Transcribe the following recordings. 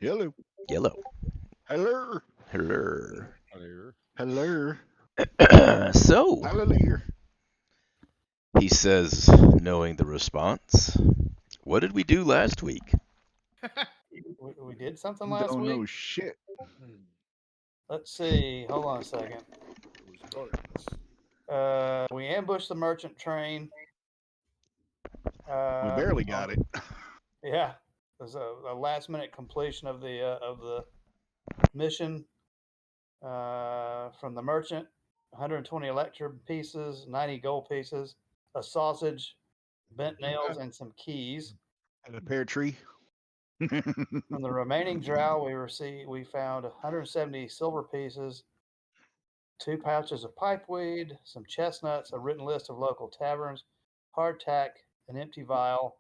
Hello. Yellow. Hello. Hello. Hello. Hello. So, Hallelujah. he says, knowing the response, what did we do last week? We did something last Don't know week. shit. Let's see. Hold on a second. It was darkness. We ambushed the merchant train. We barely got it. Yeah, it was a last minute completion of the mission from the merchant. 120 electrum pieces, 90 gold pieces, a sausage, bent nails, and some keys. And a pear tree. From the remaining drow, we found 170 silver pieces, 2 pouches of pipeweed, some chestnuts, a written list of local taverns, hardtack, an empty vial,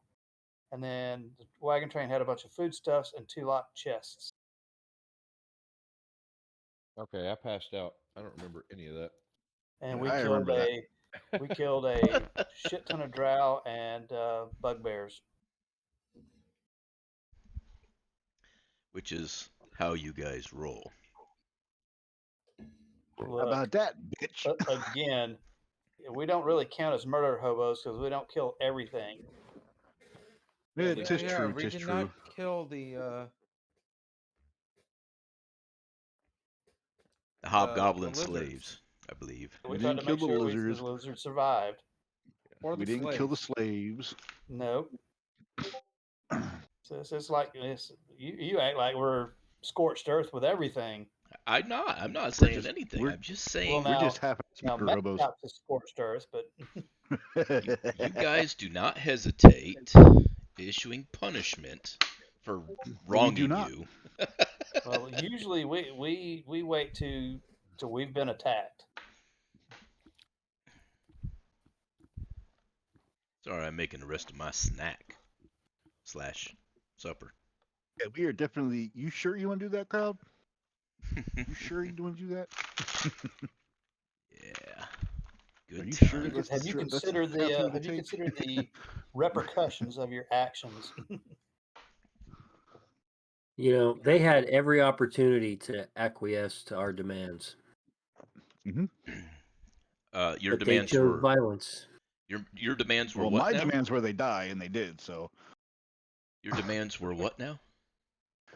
and then the wagon train had a bunch of foodstuffs and 2 locked chests. Okay, I passed out. I don't remember any of that. And I remember that. we killed a shit ton of drow and bugbears. Which is how you guys roll. How Look, about that, bitch? again, we don't really count as murder hobos because we don't kill everything. It is Yeah, true. we It is did true. not kill the The hobgoblin lizards. slaves, I believe. We We tried didn't to kill make the sure lizards. the lizard survived. Or the We didn't kill the slaves. slaves. No, so it's like this. You act like we're scorched earth with everything. I'm not. I'm not We're saying just anything. we're I'm just Well, saying we're now, just half now murder hobos. Metcalf's is scorched earth, but you guys do not hesitate issuing punishment for We do wronging not. you. well, usually we wait till we've been attacked. Sorry, I'm making the rest of my snack slash supper. Yeah, we are definitely. You sure you want to do that, crowd? You sure you want to do that? Yeah. Are Good you sure? time. That's Have you the considered path we the would have you take. considered the repercussions of your actions? You know, they had every opportunity to acquiesce to our demands, Your but they demands chose were violence. your demands were Well, what my now? demands were they die, and they did. So Your demands were what now?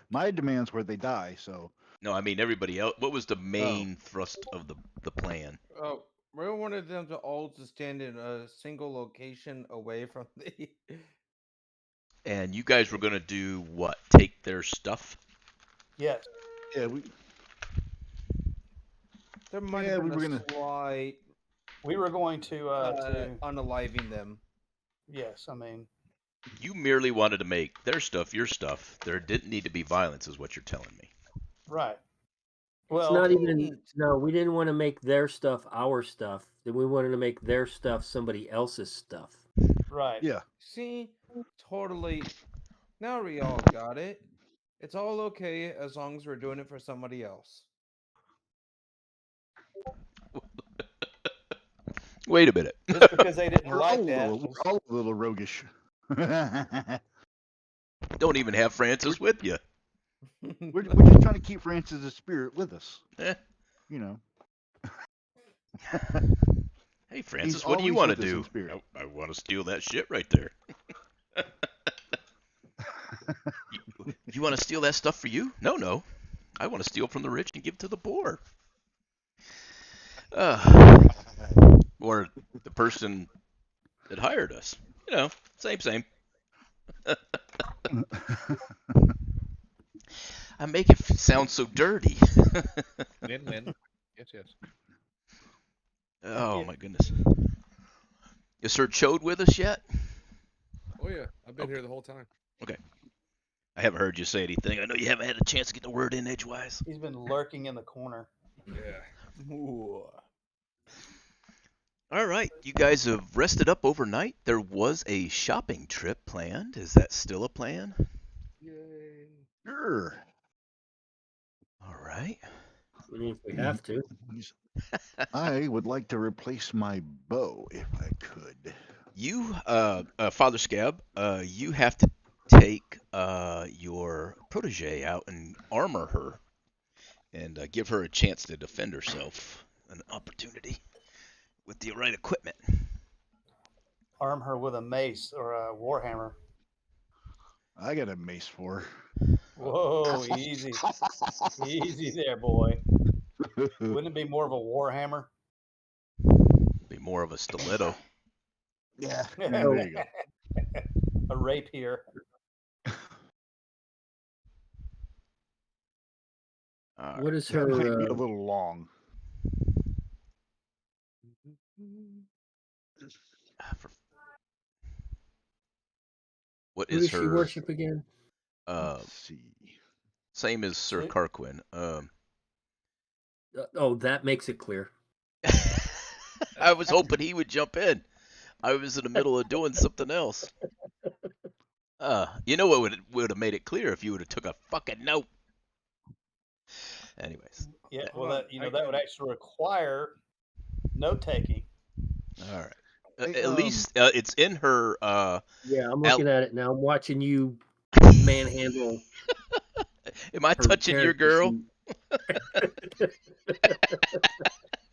my demands were they die. So No, I mean everybody else. What was the main thrust of the plan? Oh, we wanted them to all to stand in a single location away from the. And you guys were gonna do what? Take their stuff? Yes. yeah, we There might Yeah, have we been were a gonna- slight We were going to unaliving them. yes, I mean You merely wanted to make their stuff your stuff. There didn't need to be violence, is what you're telling me. right. It's Well, not even no. We didn't want to make their stuff our stuff. Then we wanted to make their stuff somebody else's stuff. right. yeah. See, totally. Now we all got it. It's all okay as long as we're doing it for somebody else. Wait a minute. Just because they didn't We're like all, that. we're all a little roguish. Don't even have Francis with you. we're just trying to keep Francis' spirit with us. Eh. You know. Hey, Francis, He's what do you always want to with us in do? spirit. I want to steal that shit right there. You want to steal that stuff for you? No. I want to steal from the rich and give to the poor. Or the person that hired us. You know, same. I make it sound so dirty. Win-win. Yes. Oh Yeah. my goodness. Is Sir Chode with us yet? Oh yeah, I've been Okay. here the whole time. I haven't heard you say anything. I know you haven't had a chance to get the word in edgewise. He's been lurking in the corner. Yeah. Ooh. All right, you guys have rested up overnight. There was a shopping trip planned. Is that still a plan? Yay. Sure. All right. I mean, if we have to. I would like to replace my bow if I could. You, Father Scab, you have to take your protege out and armor her and give her a chance to defend herself, an opportunity with the right equipment. Arm her with a mace or a warhammer. I got a mace for her. Whoa, easy, easy there, boy. Wouldn't it be more of a warhammer? Be more of a stiletto. Yeah, there you go. A rapier. All What is That might be her? a little long. right. What Who is does she her worship again? Let's see. same as Sir Two- Carquin? Oh, that makes it clear. I was hoping he would jump in. I was in the middle of doing something else. You know what would have made it clear if you would have took a fucking note. Anyways, Yeah, Hold well, on, that I that would can- actually require note taking. all right. Hey, At least it's in her. Yeah, I'm Al- looking at it now. I'm watching you manhandle Am I her touching your character girl? sheet.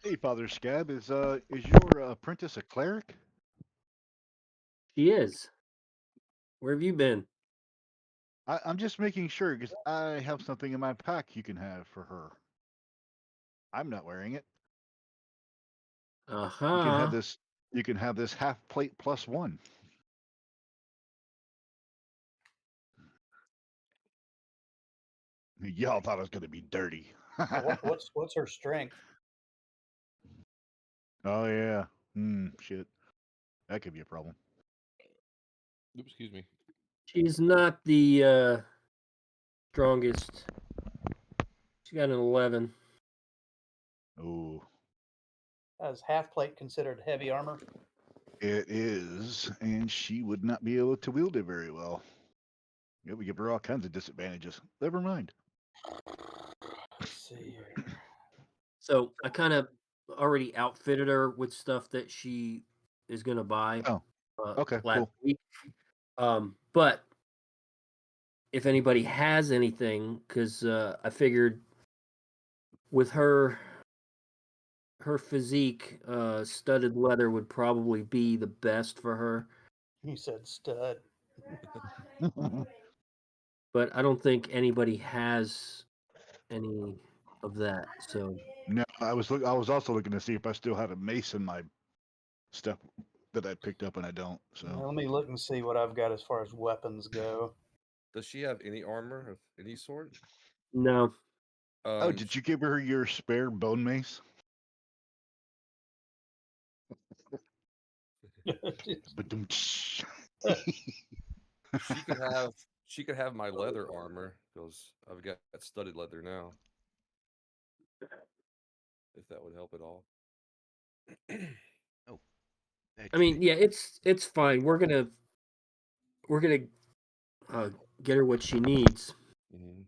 Hey, Father Scab, is your apprentice a cleric? She is. Where have you been? I'm just making sure because I have something in my pack you can have for her. I'm not wearing it. You can have Uh-huh. this. You can have this half plate plus one. Y'all thought it was going to be dirty. What's her strength? Oh yeah. Shit. That could be a problem. Oops, excuse me. She's not the strongest. She got an 11. Oh, Is half plate considered heavy armor? it is, and she would not be able to wield it very well. It would give her all kinds of disadvantages. Never mind. Let's see here. So I kind of already outfitted her with stuff that she is going to buy Oh, okay, last cool. week. But if anybody has anything, because I figured with her physique, studded leather would probably be the best for her. You said stud. But I don't think anybody has any of that. So No, I was also looking to see if I still had a mace in my stuff that I picked up, and I don't. Now, So let me look and see what I've got as far as weapons go. Does she have any armor of any sort? no. oh, did you give her your spare bone mace? Ba-dum-tsh. She could have my leather armor because I've got studded leather now. If that would help at all. Oh, I mean, yeah, it's fine. We're gonna get her what she needs. Mm-hmm.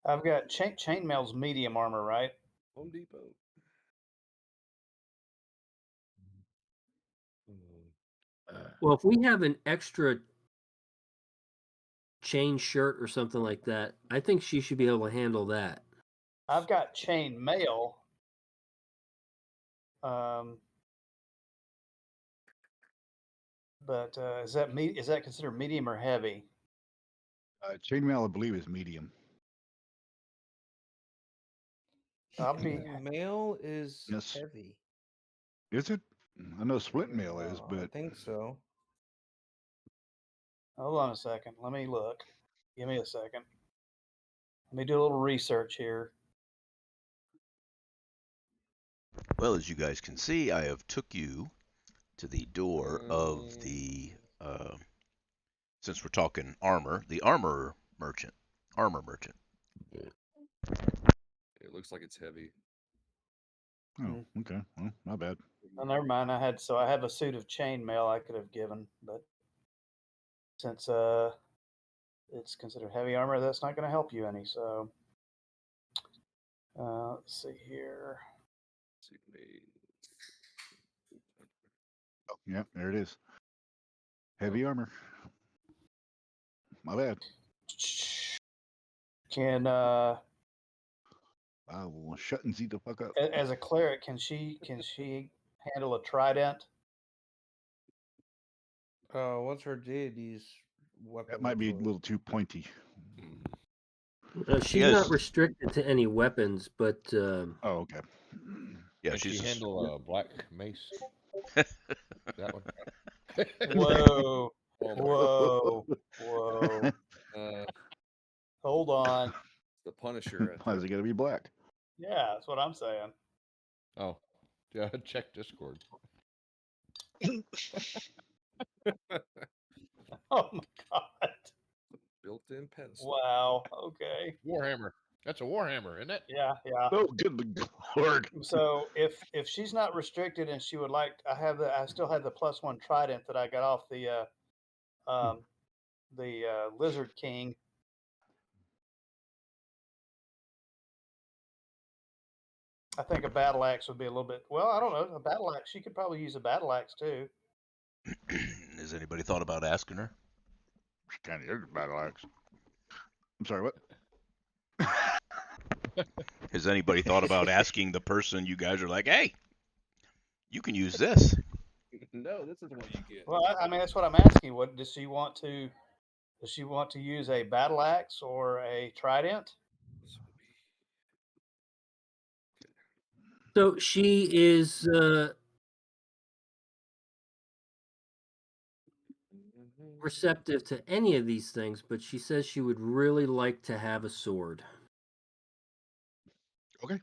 I've got chainmail's medium armor, right? Home Depot. Mm. Well, if we have an extra chain shirt or something like that, I think she should be able to handle that. I've got chain mail. But is that considered medium or heavy? Chainmail, I believe, is medium. I'll be. Mail is Yes. heavy. Is it? I know splint mail is, I but think so. Hold on a second. Let me look. Give me a second. Let me do a little research here. well, as you guys can see, I have took you to the door of the. Since we're talking armor, the armor merchant. It looks like it's heavy. oh, okay. Well, not bad. Oh, never mind. I have a suit of chainmail I could have given, but since it's considered heavy armor, that's not going to help you any. So let's see here. Suit made. Oh, yeah, there it is. Heavy armor. my bad. Can I will shut and see the fuck up. as a cleric, can she handle a trident? What's her deity's weapon? That might be a choice? little too pointy. She's guys- not restricted to any weapons, but Oh, okay. Yeah, Can she she's handle a black mace? That one. Whoa, Oh my. whoa, whoa! Uh, Hold on. the Punisher. Right Why there. is it gotta be black? Yeah, that's what I'm saying. Oh, yeah. Check Discord. Oh my god! Built-in pedestal. Wow. Okay. Warhammer. That's a Warhammer, isn't it? Yeah, yeah. Oh, good lord! So if she's not restricted and she would like, I still have the +1 trident that I got off the Lizard King. I think a battle axe would be a little bit. Well, I don't know. A battle axe. She could probably use a battle axe too. Has anybody thought about asking her? She kind of is a battle axe. I'm sorry, what? Has anybody thought about asking the person you guys are like, hey, you can use this? No, this is what you get. Well, I mean that's what I'm asking. What does she want to? Does she want to use a battle axe or a trident? This so she is. would be- Receptive to any of these things, but she says she would really like to have a sword. Okay.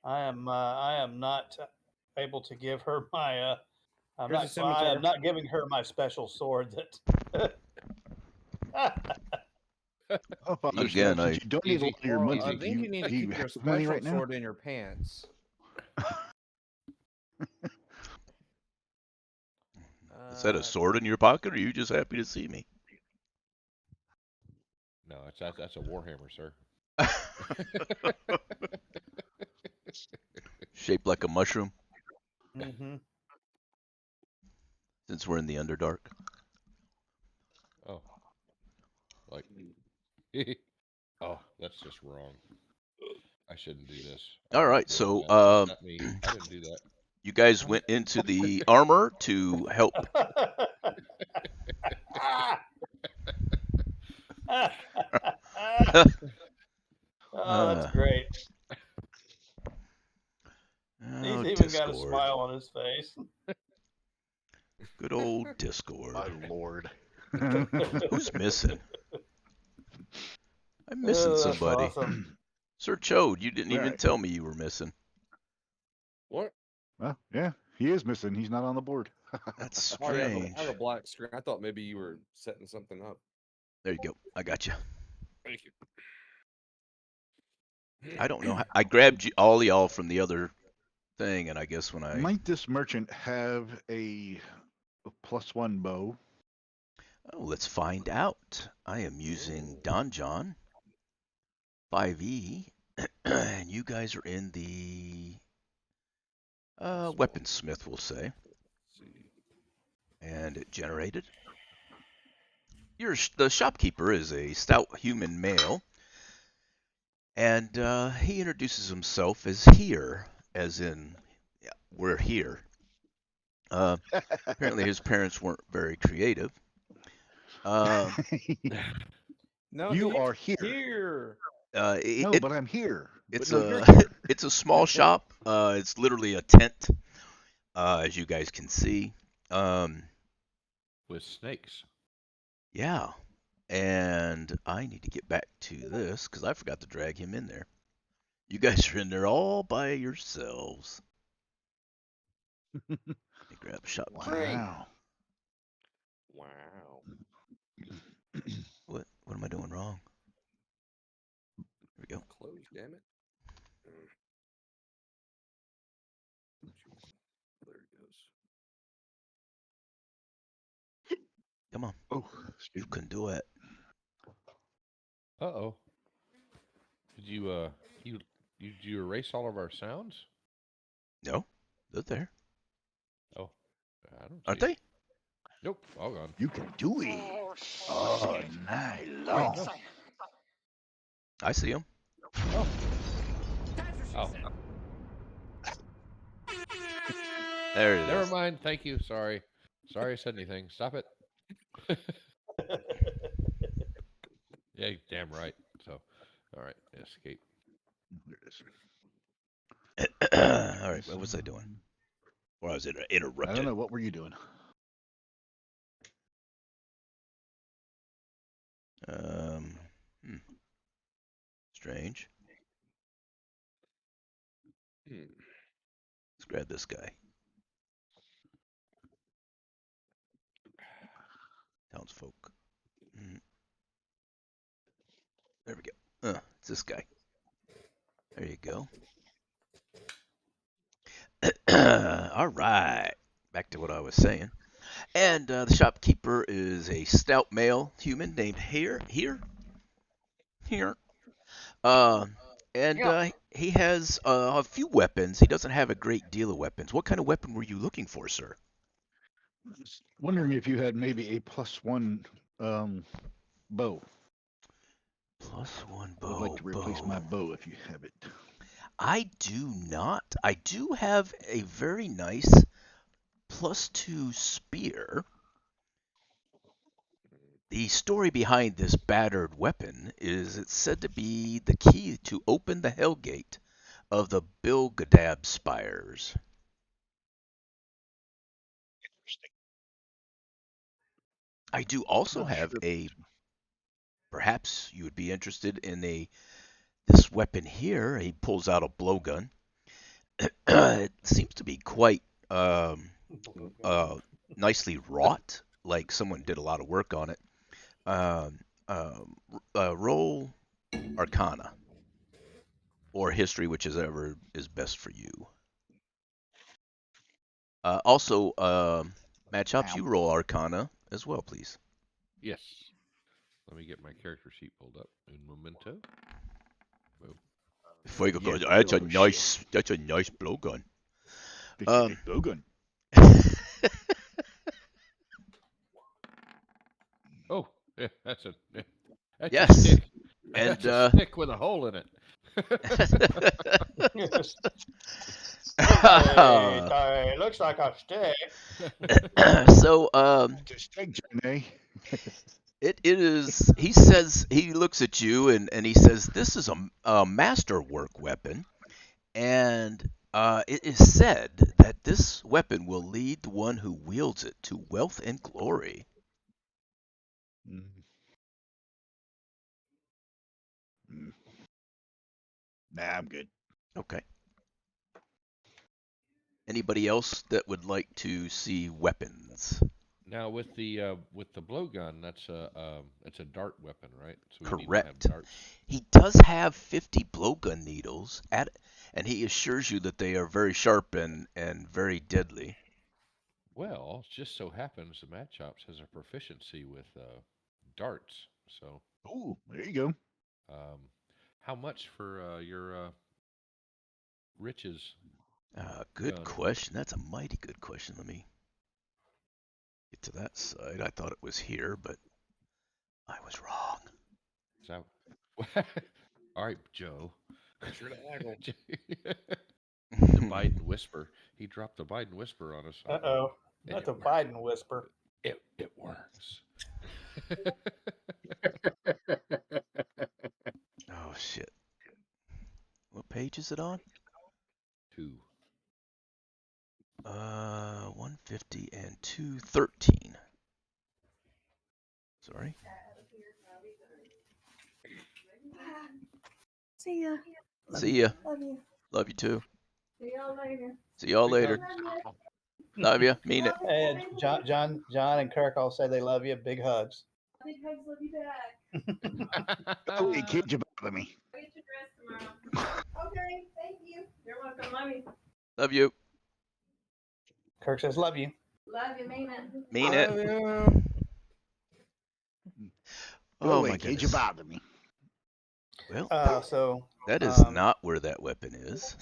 I am not able to give her my. I'm Here's a not. I scimitar. am not giving her my special sword. That. Oh, Father Again, Snow, since you donate a Easy. lot of your Well, money, I do think you need to do keep your have money special right now? sword in your pants. Is that a sword in your pocket, or are you just happy to see me? No, that's a Warhammer, sir. Shaped like a mushroom, Mm-hmm. since we're in the Underdark. Oh, like. Oh, that's just wrong. I shouldn't do this. All right, That's so not me. I didn't do that. you guys went into the armor to help. Oh, that's great. Oh, He's even got a Discord. smile on his face. Good old Discord. My lord. Who's missing? I'm missing Oh, that's somebody. awesome. Sir Chode, you didn't even Right. tell me you were missing. What? Well, yeah, he is missing. He's not on the board. That's Oh, yeah, I strange. have a black screen. I thought maybe you were setting something up. There you go. I got you. Thank you. I don't know. I grabbed you, all y'all from the other thing, and I guess when I Might this merchant have a +1 bow? oh, let's find out. I am using Donjon 5e, and you guys are in the weaponsmith, we'll say, Let's see. and it generated. The shopkeeper is a stout human male, and he introduces himself as here, as in, yeah, we're here. Apparently his parents weren't very creative. No, You he's are here. here. No, It, but I'm here. it's But no, you're a here. it's a small shop. It's literally a tent, as you guys can see. With snakes. Yeah, and I need to get back to this because I forgot to drag him in there. You guys are in there all by yourselves. Let me grab a shop. Wow. Wow. What am I doing wrong? Here we go. Close, damn it. There it goes. Come on, Oh, you can do it. Uh-oh. Did you erase all of our sounds? No, they're there, Oh, I don't aren't see they? it. Nope, all gone. You can do it. Oh, nylon. I see him. Oh, There it never is. mind. Thank you. Sorry. Sorry I said anything. Stop it. Yeah, you're damn right. So, all right, escape. There it is. All right, what was I doing? Or I was interrupted. I don't know. What were you doing? Um, Strange. Let's grab this guy. Townsfolk. There we go. It's this guy. There you go. All right. Back to what I was saying. And the shopkeeper is a stout male human named Here. And he has a few weapons. He doesn't have a great deal of weapons. What kind of weapon were you looking for, sir? I was wondering if you had maybe a +1 bow. +1 I bow. would like to replace my bow if you have it. I do not. I do have a very nice +2 spear. The story behind this battered weapon is it's said to be the key to open the Hellgate of the Bilgadab spires. Interesting. I do also Not have sure. a, perhaps you would be interested in this weapon here. He pulls out a blowgun. It seems to be quite nicely wrought, like someone did a lot of work on it. Roll Arcana or History, whichever is best for you. Also, Matchups, you roll Arcana as well, please. Yes. Let me get my character sheet pulled up. Un momento. Boom. Before you go, Yeah, that's a oh, nice blowgun. Fix your big blowgun. Oh, yeah, that's a Yes. a stick. And That's a stick with a hole in it. It looks like a stick. So, Just take Johnny. it is. He says he looks at you and he says, "This is a masterwork weapon, and it is said that this weapon will lead the one who wields it to wealth and glory." Nah, I'm good. Okay. Anybody else that would like to see weapons? Now with the blowgun, that's it's a dart weapon, right? So we need to have Correct. darts. He does have 50 blowgun needles and he assures you that they are very sharp and very deadly. Well, it just so happens the Mad Chops has a proficiency with darts. So, Oh, there you go. how much for your riches? Good Gun. question. That's a mighty good question. Let me get to that side. I thought it was here, but I was wrong. So, all right, Joe. The Biden whisper. He dropped the Biden whisper on us. Uh-oh. Not the Biden whisper. It works. Oh shit. What page is it on? 2. 150 and 213. Sorry. See ya. See ya. Love you. Love you too. See y'all later. See y'all later. Love you. Mean it. And John, and Kirk all say they love you. Big hugs. Big hugs, love you back. Oh, you kids, you bother me. I'll get your dress tomorrow. Okay, thank you. You're welcome. Love you. Love you. Kirk says, love you. Love you, mean it. Mean it. Go Oh away, my kids, you goodness. bother me. Well, So that is not where that weapon is.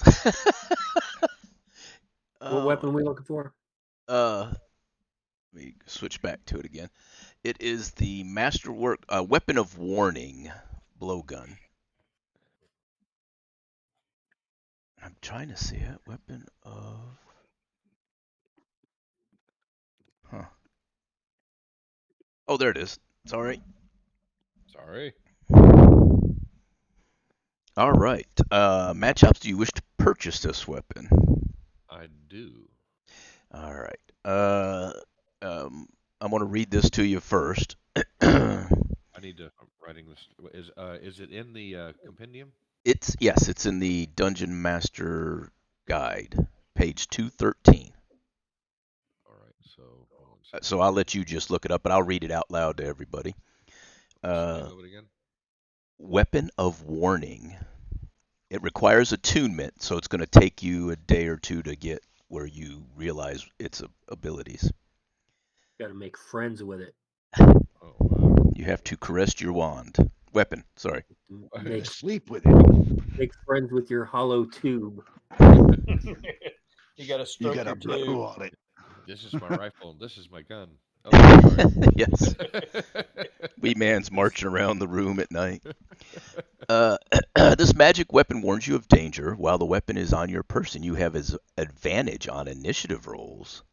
What weapon are we looking for? Let me switch back to it again. It is the Masterwork Weapon of Warning blowgun. I'm trying to see it. Weapon of. Huh. Oh, there it is. Sorry. Sorry. All right. Matchups, do you wish to purchase this weapon? I do. All right. I'm going to read this to you first. I need to. I'm writing this. Is it in the compendium? Yes, it's in the Dungeon Master Guide, page 213. All right. So hold on a second. So I'll let you just look it up, but I'll read it out loud to everybody. What's the name of it again? Weapon of Warning. It requires attunement, so it's going to take you a day or two to get where you realize its abilities. Got to make friends with it. Oh wow. You have to caress your weapon. Sorry. Make Sleep with it. make friends with your hollow tube. You got to You stroke got your to blow tube. on it. This is my rifle and this is my gun. Oh, sorry. Yes. Wee man's marching around the room at night. This magic weapon warns you of danger. While the weapon is on your person, you have an advantage on initiative rolls.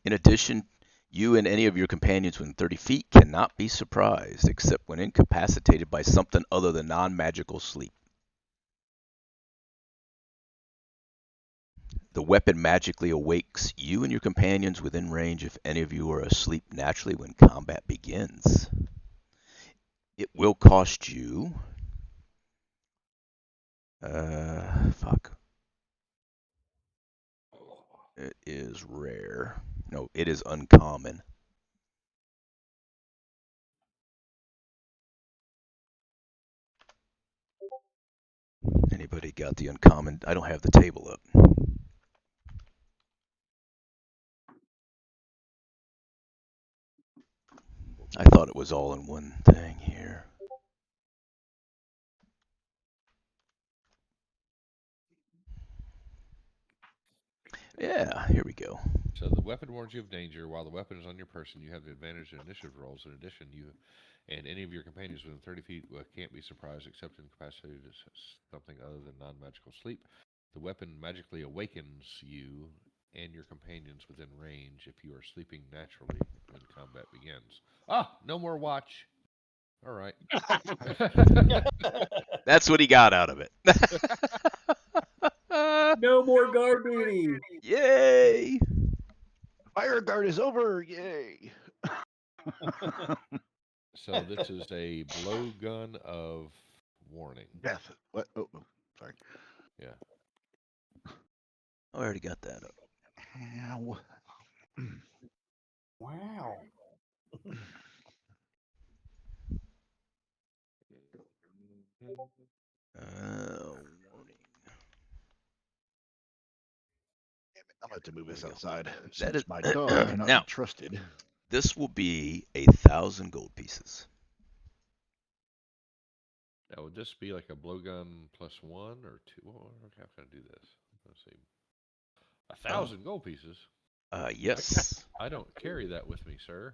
In addition, you and any of your companions within 30 feet cannot be surprised, except when incapacitated by something other than non-magical sleep. The weapon magically awakes you and your companions within range if any of you are asleep naturally when combat begins. It will cost you. Fuck. It is rare. No, it is uncommon. Anybody got the uncommon? I don't have the table up. I thought it was all in one thing here. Yeah, here we go. So the weapon warns you of danger. While the weapon is on your person, you have the advantage in initiative rolls. In addition, you and any of your companions within 30 feet can't be surprised except incapacitated to something other than non-magical sleep. The weapon magically awakens you and your companions within range if you are sleeping naturally when combat begins. Ah, no more watch. All right. That's what he got out of it. No more guard duty. Yay! Fire guard is over. Yay. So this is a blowgun of warning. Death. What? Oh, sorry. Yeah. I already got that up. Ow. Wow. Warning. I'm about to move this There we go. outside. That Since is my dog cannot now. be trusted. This will be 1,000 gold pieces. Now, would this be like a blowgun plus one or two? Well, how can I do this? Let's see. 1,000 gold pieces. Yes. I don't carry that with me, sir.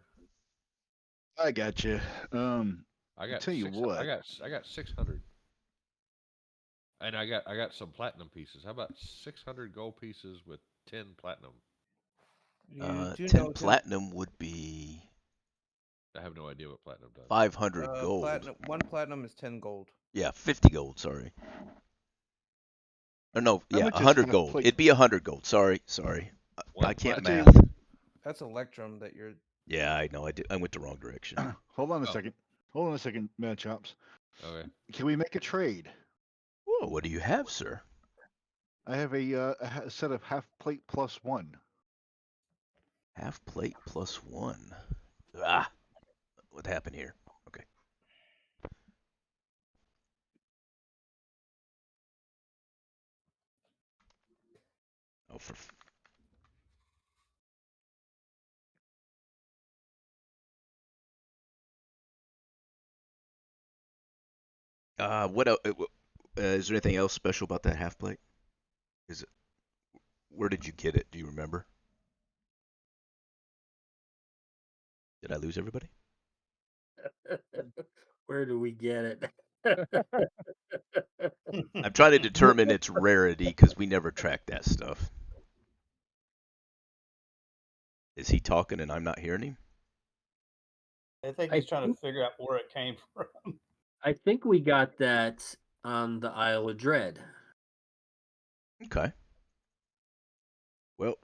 I got you. I got tell you what. I got 600. And I got some platinum pieces. How about 600 gold pieces with 10 platinum? You do 10 know platinum would be I have no idea what platinum does. 500 gold. one platinum is 10 gold. Yeah, 50 gold. Sorry. Or no, How yeah, much is 100 half gold. plate? It'd be 100 gold. Sorry. One I can't platinum? math. That's Electrum that you're. Yeah, I know. I went the wrong direction. Hold on a Oh. second. Hold on a second, Mad Chops. Okay. Can we make a trade? Whoa, what do you have, sir? I have a set of half plate plus one. Half plate plus one. Ah, what happened here? Okay. Oh, for. What else? Is there anything else special about that half plate? Is it? Where did you get it? Do you remember? Did I lose everybody? Where do we get it? I'm trying to determine its rarity because we never track that stuff. Is he talking and I'm not hearing him? I think I he's trying to think- figure out where it came from. I think we got that on the Isle of Dread. Okay. Well,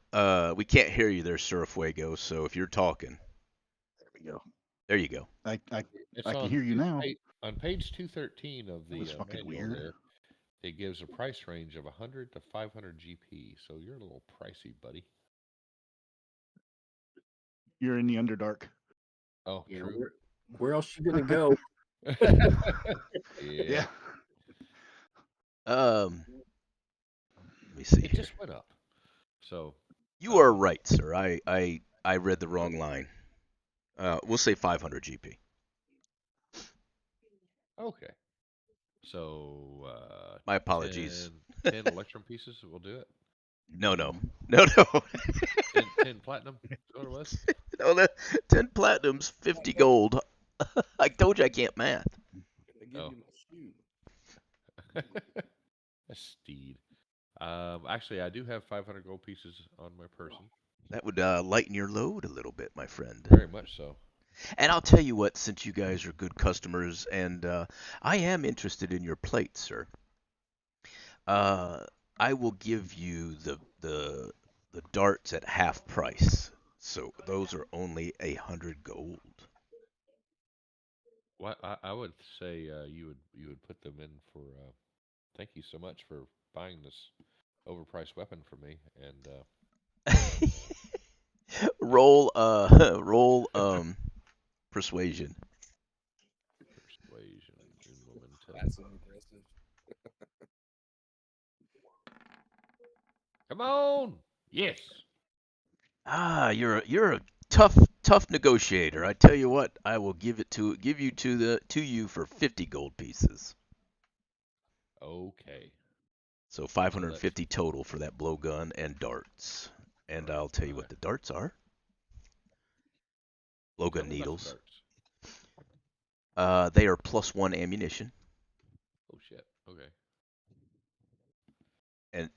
we can't hear you there, Sir Fuego. So if you're talking, There we go. there you go. I It's can on hear you now. On page 213 of That the was fucking manual weird. there, it gives a price range of 100 to 500 GP. So you're a little pricey, buddy. You're in the Underdark. Oh, Yeah, true. where else you gonna go? Yeah. Let me see It here. just went up. So You are right, sir. I read the wrong line. We'll say 500 GP. okay. So My apologies. 10 electrum pieces will do it. No. 10 platinum. Is what it was. No, 10 platinums, 50 gold. I told you I can't math. They give Oh. you my shoe. A steed. Actually, I do have 500 gold pieces on my person. That would lighten your load a little bit, my friend. Very much so. And I'll tell you what, since you guys are good customers, and I am interested in your plate, sir. I will give you the darts at half price. So those are only 100 gold. Well, I would say you would put them in for. Thank you so much for buying this overpriced weapon for me. And roll roll persuasion. persuasion in momentum. Passive aggressive. Come on. Yes. Ah, you're a tough negotiator. I tell you what, I will give you to you for 50 gold pieces. Okay. So 550 total for that blowgun and darts. And I'll tell you what the darts are. Tell Blowgun me about the needles. darts. They are +1 ammunition. Oh shit. Okay.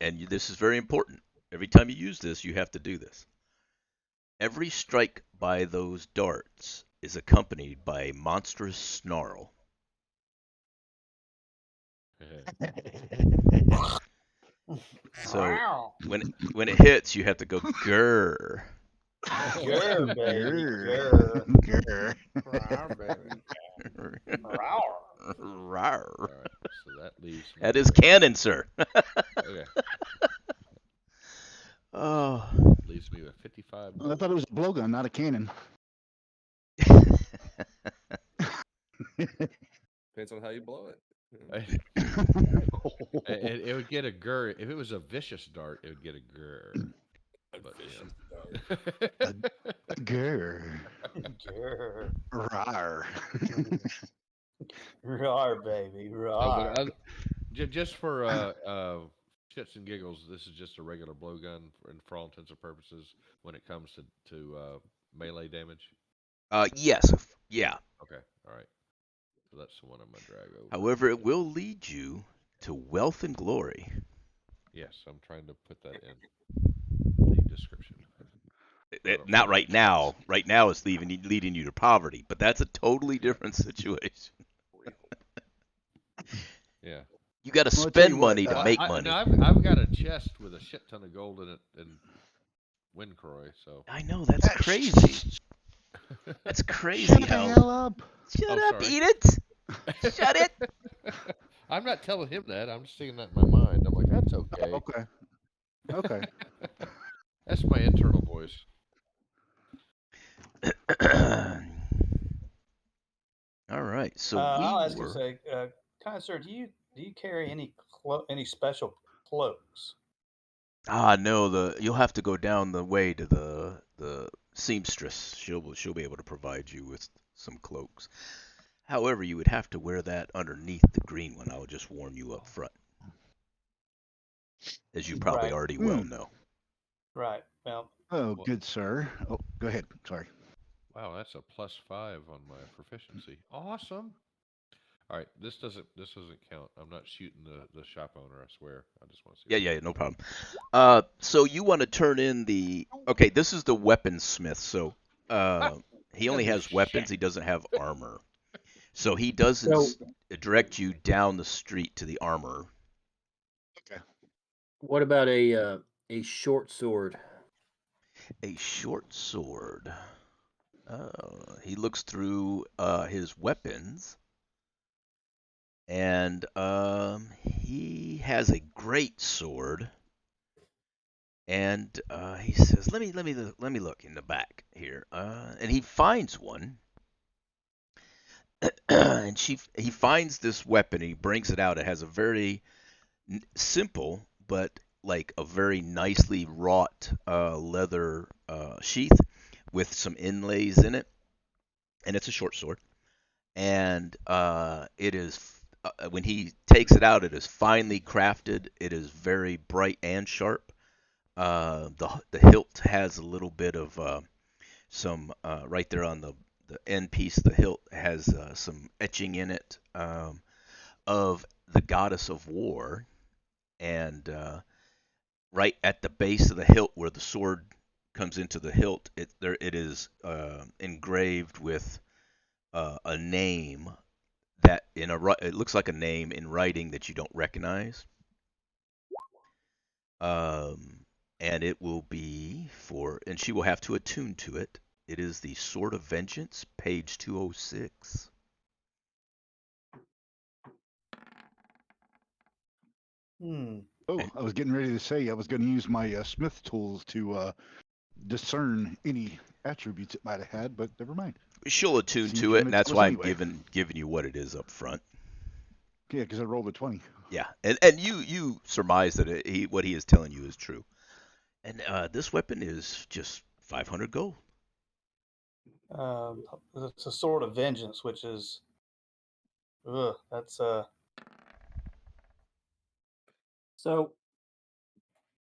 And this is very important. Every time you use this, you have to do this. Every strike by those darts is accompanied by a monstrous snarl. So Wow. when it hits, you have to go grrr. Grr, baby. Grr. Grr. Grr. Rawr, baby. Rawr. Rawr. All right. So that leaves. me That is with- canon, sir. Okay. Oh. Leaves me with 55. Well, I thought it was a blowgun, not a cannon. Depends on how you blow it. It would get a grr. If it was a vicious dart, it would get a grr. A But, vicious yeah. Grr. Grr. Rawr. Rawr, baby. No, Rawr. but just for shits and giggles, this is just a regular blowgun for all intents and purposes when it comes to melee damage. Yes. Yeah. Okay, all right. So that's the one I'm gonna drag over. However, it will lead you to wealth and glory. Yes, I'm trying to put that in the description. Not right now. Right now, it's leading you to poverty, but that's a totally different situation. Yeah. You got to Well, I'll tell spend you what, money to make I, money. no, I've got a chest with a shit ton of gold in it and Windcroy, so. I know that's crazy. That's crazy. Shut the How? hell up. Shut Oh, up, sorry. eat it. Shut it. I'm not telling him that. I'm just saying that in my mind. I'm like, that's okay. Okay. Okay. That's my internal voice. All right. So I'll we ask you, were. say, kind sir, do you carry any special cloaks? No. You'll have to go down the way to the seamstress. She'll be able to provide you with some cloaks. However, you would have to wear that underneath the green one. I'll just warn you up front, as you probably Right. already well know. Right. Well, Oh, good sir. Oh, go ahead. Sorry. Wow, that's a +5 on my proficiency. Awesome. All right, this doesn't count. I'm not shooting the shop owner. I swear. I just want to see. Yeah, what yeah, no problem. So you want to turn in the okay? This is the weaponsmith. So he only Holy has weapons. shit. He doesn't have armor. So he doesn't So direct you down the street to the armor. Okay. what about a short sword? A short sword. He looks through his weapons, and he has a great sword. And he says, let me look in the back here." And he finds one, and he finds this weapon. And he brings it out. It has a very simple, but like a very nicely wrought leather sheath with some inlays in it, and it's a short sword. And it is when he takes it out, it is finely crafted. It is very bright and sharp. The hilt has a little bit of some right there on the end piece of the hilt has some etching in it of the goddess of war, and right at the base of the hilt where the sword comes into the hilt, it is engraved with a name that it looks like a name in writing that you don't recognize. And it will be and she will have to attune to it. It is the Sword of Vengeance, page 206. Oh, And I was getting ready to say I was going to use my smith tools to discern any attributes it might have had, but never mind. she'll attune Seems to you're it, going and to that's tell us why I'm anyway. giving you what it is up front. Yeah, because I rolled a 20. Yeah, and you surmise that what he is telling you is true. And this weapon is just 500 gold. It's a sword of vengeance, which is, that's So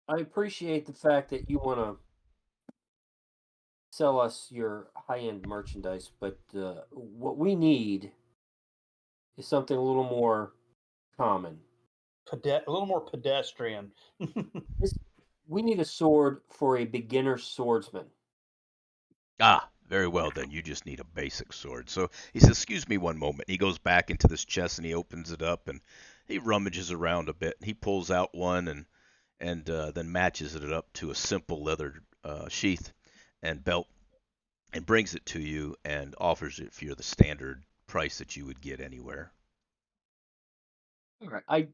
I appreciate the fact that you want to sell us your high-end merchandise, but what we need is something a little more common. a little more pedestrian. This, we need a sword for a beginner swordsman. Ah, very well then. You just need a basic sword. So he says, "Excuse me one moment." He goes back into this chest and he opens it up and he rummages around a bit. He pulls out one and then matches it up to a simple leather sheath and belt and brings it to you and offers it for the standard price that you would get anywhere. All right. I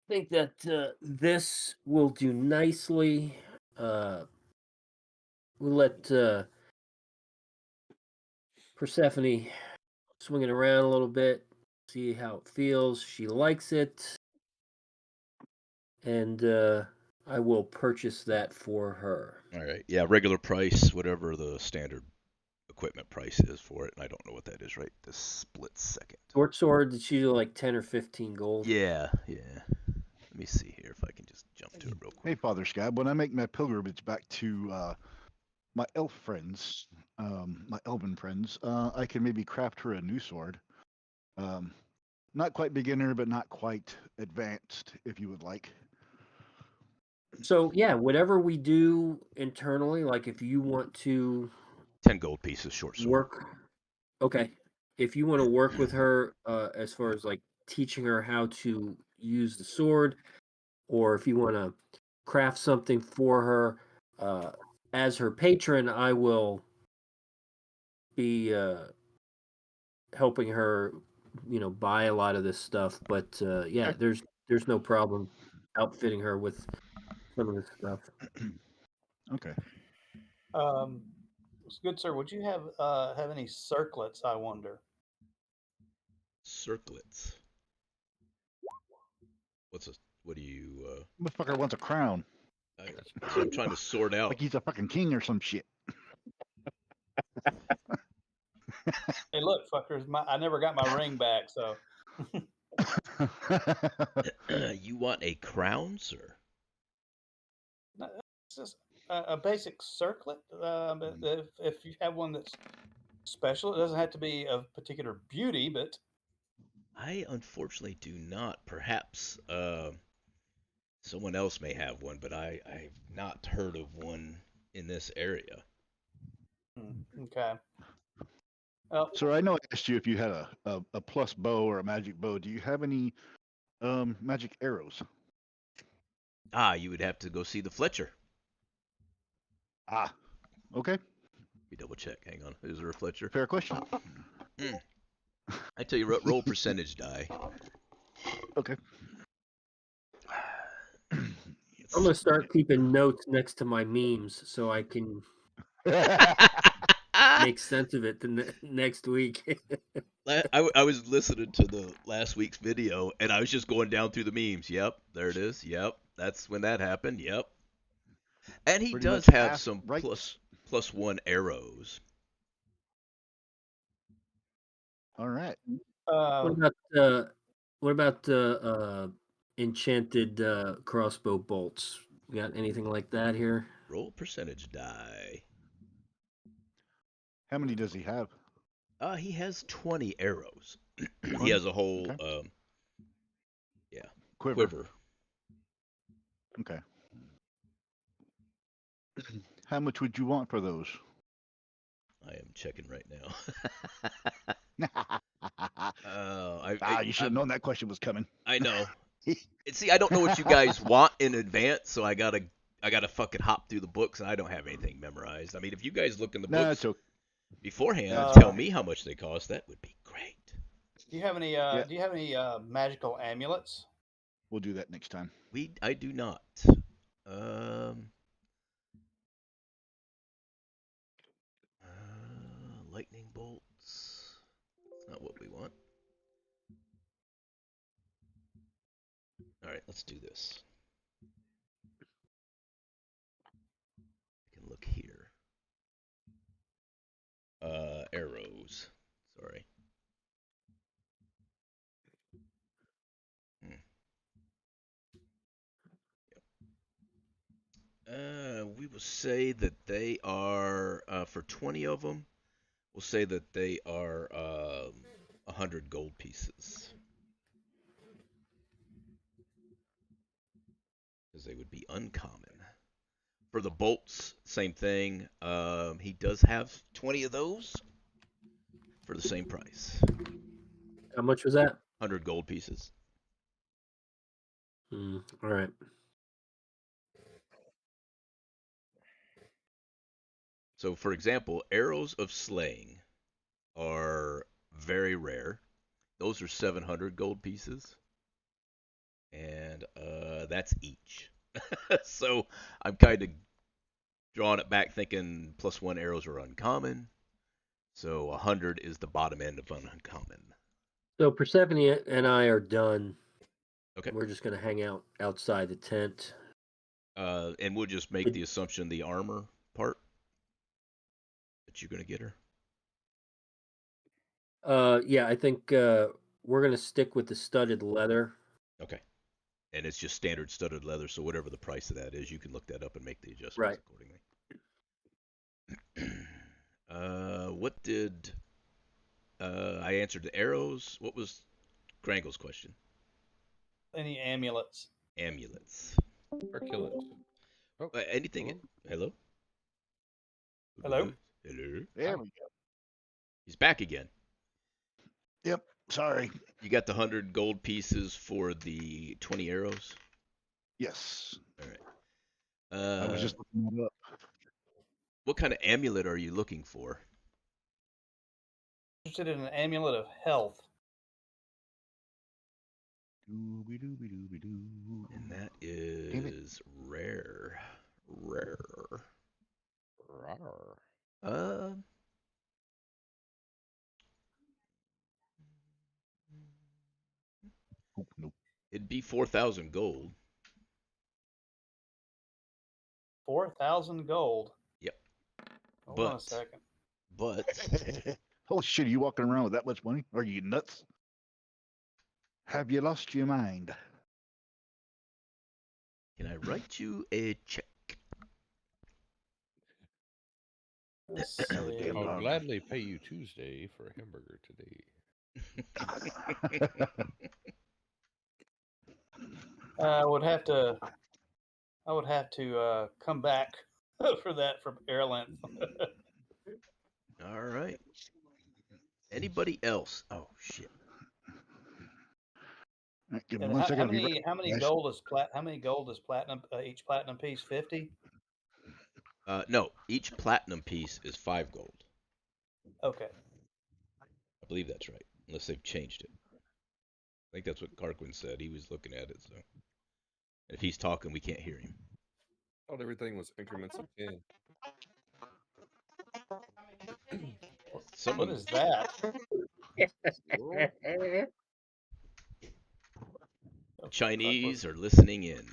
think that this will do nicely. We'll let Persephone swing it around a little bit, see how it feels. She likes it, and I will purchase that for her. All right. Yeah, regular price, whatever the standard equipment price is for it. And I don't know what that is right this split second. Short sword, it's usually like 10 or 15 gold. Yeah, yeah. Let me see here if I can just jump to it real Hey, quick. Father Scab, when I make my pilgrimage back to my elf friends, my elven friends, I can maybe craft her a new sword. Um, not quite beginner, but not quite advanced, if you would like. So, yeah, whatever we do internally, like if you want to 10 gold pieces, short sword. work, okay, if you want to work with her as far as like teaching her how to use the sword, or if you want to craft something for her as her patron, I will be helping her, buy a lot of this stuff. But yeah, Okay. there's no problem outfitting her with some of this stuff. Okay. um, Good sir, would you have any circlets? I wonder. Circlets. What's a what do you Motherfucker wants a crown, that's what I'm trying to sort out. like he's a fucking king or some shit. Hey, look, fuckers! I never got my ring back, so You want a crown, sir? no, it's just a basic circlet. But if you have one that's special? It doesn't have to be of particular beauty, but I unfortunately do not. Perhaps someone else may have one, but I've not heard of one in this area. okay. Oh, So I know I asked you if you had a plus bow or a magic bow. Do you have any magic arrows? Ah, you would have to go see the Fletcher. Ah, okay. Let me double check. Hang on. Is there a Fletcher? Fair question. I tell you, roll percentage die. Okay. I'm gonna start keeping notes next to my memes so I can make sense of it the next week. I was listening to the last week's video, and I was just going down through the memes. Yep, there it is. Yep, that's when that happened. Yep. And he Pretty does much have half some right. plus one arrows. All right. What about the enchanted crossbow bolts? You got anything like that here? Roll percentage die. How many does he have? He has 20 arrows. He 20? has a whole Okay. yeah, Quiver. Okay. How much would you want for those? I am checking right now. You should have known that question was coming. I know. And see, I don't know what you guys want in advance, so I gotta fucking hop through the books, and I don't have anything memorized. I mean, if you guys look in the No, books it's okay. beforehand That's and tell fine. me how much they cost, that would be great. do you have any? Yeah. Do you have any magical amulets? We'll do that next time. I do not. Um, lightning bolts. That's not what we want. All right, let's do this. I can look here. Arrows. Sorry. We will say that they are for 20 of them. We'll say that they are 100 gold pieces because they would be uncommon. For the bolts, same thing. He does have 20 of those for the same price. How much was that? 100 gold pieces. All right. So, for example, arrows of slaying are very rare. Those are 700 gold pieces, and that's each. So I'm kind of drawing it back, thinking plus one arrows are uncommon. So 100 is the bottom end of uncommon. So Persephone and I are done. Okay. We're just gonna hang out outside the tent. And we'll just make the assumption the armor part that you're gonna get her. Yeah, I think we're gonna stick with the studded leather. Okay. And it's just standard studded leather, so whatever the price of that is, you can look that up and make the adjustments Right. accordingly. What did I answered the arrows? What was Grangle's question? Any amulets? Amulets. Or kill it. Oh, Anything? Hello? Hello? Hello? There we go. He's back again. Yep. Sorry. You got the 100 gold pieces for the 20 arrows? Yes. All right. I was just looking that up. What kind of amulet are you looking for? Interested in an amulet of health. Dooby-dooby-dooby-doo. And that is rare. Rare. Nope. It'd be 4,000 gold. 4,000 gold. Yep. Hold on a second. But Holy shit, are you walking around with that much money? Are you nuts? Have you lost your mind? can I write you a check? Let's The damn see. I'll dog. gladly pay you Tuesday for a hamburger today. I would have to. I would have to come back for that from airline. All right. Anybody else? Oh shit. All right, give me And 1 how second. I'll be many? How many guys. gold is plat? How many gold is platinum? Each platinum piece 50. No, each platinum piece is 5 gold. Okay. I believe that's right, unless they've changed it. I think that's what Carquin said. He was looking at it, so if he's talking, we can't hear him. Thought everything was increments of 10. What Someone, is that? Squirrel? the Okay, Chinese are listening in.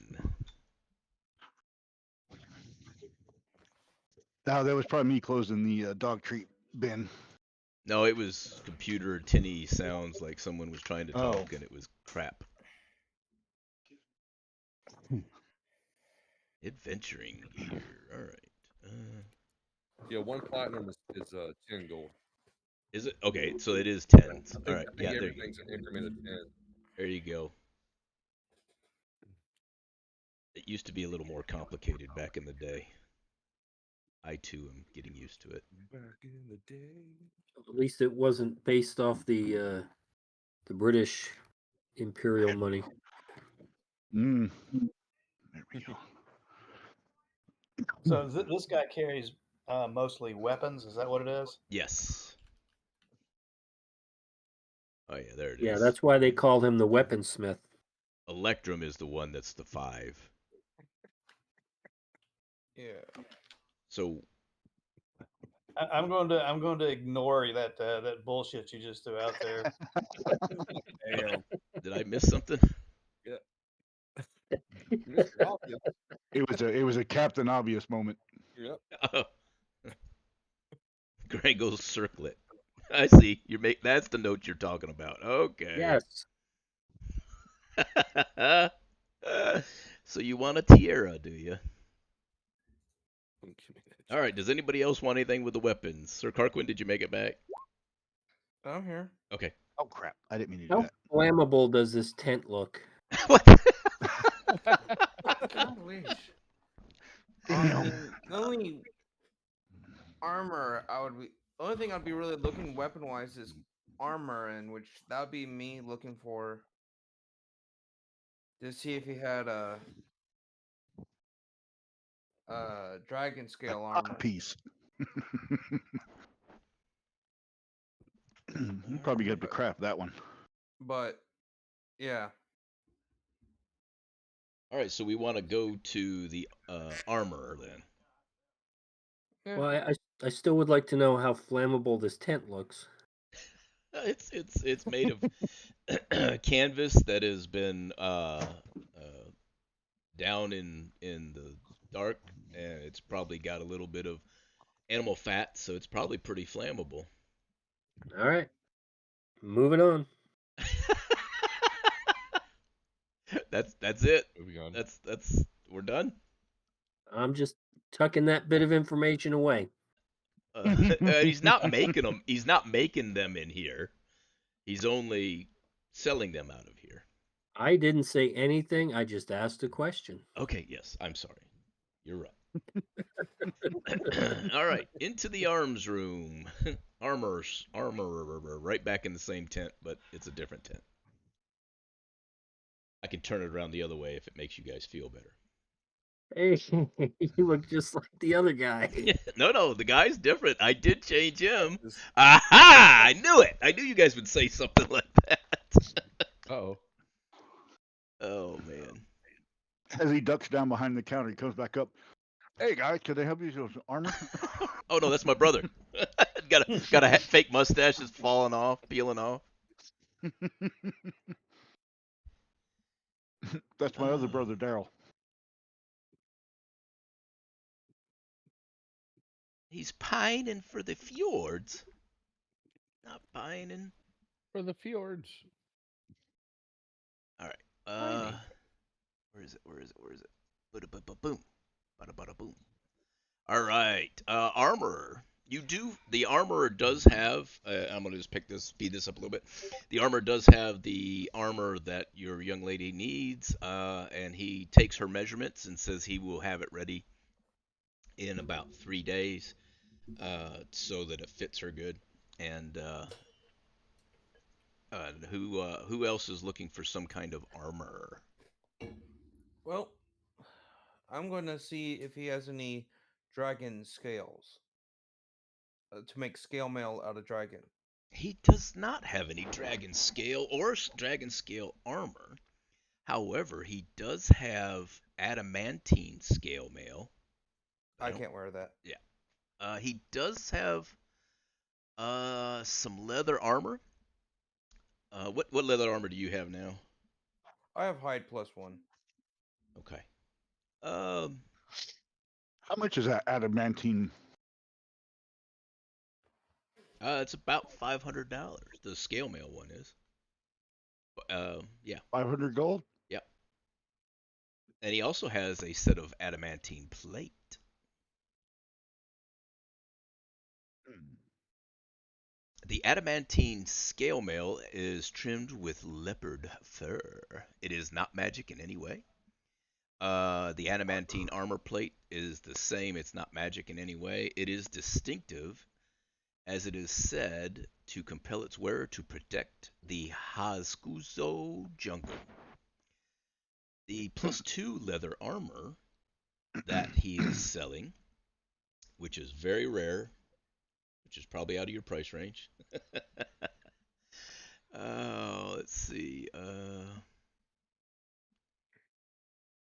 Now that was probably me closing the dog treat bin. No, it was computer tinny sounds like someone was trying to talk Oh. and it was crap. Adventuring gear. All right. Yeah, 1 platinum is 10 gold. Is it okay? So it is 10s. All right. I think Yeah, there you go. everything's an increment of 10. There you go. It used to be a little more complicated back in the day. I too am getting used to it. Back in the day. At least it wasn't based off the British imperial money. There we go. So this guy carries mostly weapons. Is that what it is? Yes. Oh yeah, there it Yeah, is. that's why they call him the weaponsmith. Electrum is the one that's the 5. Yeah. So I'm going to ignore that bullshit you just threw out there. Damn. did I miss something? Mr. Obvious. It was a Captain Obvious moment. Yep. Grango's circlet. I see. That's the note you're talking about. Okay. Yes. So you want a tiara, do you? Give me that All right. Does anybody else want anything with the weapons? Sir Carquin, did you make it back? I'm here. Okay. Oh crap! I didn't mean to do How that. flammable does this tent look? What? Golly. Damn. The only armor the only thing I'd be really looking weapon wise is armor, and which that would be me looking for to see if he had a dragon scale armor. Piece. You probably get to craft that one. But yeah. All right. So we want to go to the armor then. Yeah. Well, I still would like to know how flammable this tent looks. It's made of canvas that has been down in the dark, and it's probably got a little bit of animal fat, so it's probably pretty flammable. All right. Moving on. That's it. Moving on. That's we're done. I'm just tucking that bit of information away. He's not making them. He's not making them in here. He's only selling them out of here. I didn't say anything. I just asked a question. Okay. Yes. I'm sorry. You're right. All right. Into the arms room. Armor. Right back in the same tent, but it's a different tent. I can turn it around the other way if it makes you guys feel better. Hey, you look just like the other guy. No, the guy's different. I did change him. Aha! I knew it. I knew you guys would say something like that. Uh-oh. Oh man. As he ducks down behind the counter, he comes back up. Hey guys, can I help you with armor? Oh no, that's my brother. got a fake mustache that's falling off, peeling off. That's my other brother, Daryl. He's pining for the fjords. Not pining For the fjords. All right. Pining. Where is it? Bada boom. Bada boom. All right. Armor. You do. The armor does have. I'm gonna just speed this up a little bit. The armor does have the armor that your young lady needs, and he takes her measurements and says he will have it ready in about 3 days, so that it fits her good. And who else is looking for some kind of armor? Well, I'm going to see if he has any dragon scales to make scale mail out of dragon. He does not have any dragon scale or dragon scale armor. However, he does have adamantine scale mail. I can't wear that. Yeah. He does have some leather armor. What leather armor do you have now? I have hide +1. Okay. Um, How much is that adamantine? it's about $500. The scale mail one is. Yeah. 500 gold? Yeah. And he also has a set of adamantine plate. The adamantine scale mail is trimmed with leopard fur. It is not magic in any way. The adamantine armor plate is the same. It's not magic in any way. It is distinctive, as it is said to compel its wearer to protect the Hazkuzo jungle. The +2 leather armor that he is selling, which is very rare, which is probably out of your price range. Let's see.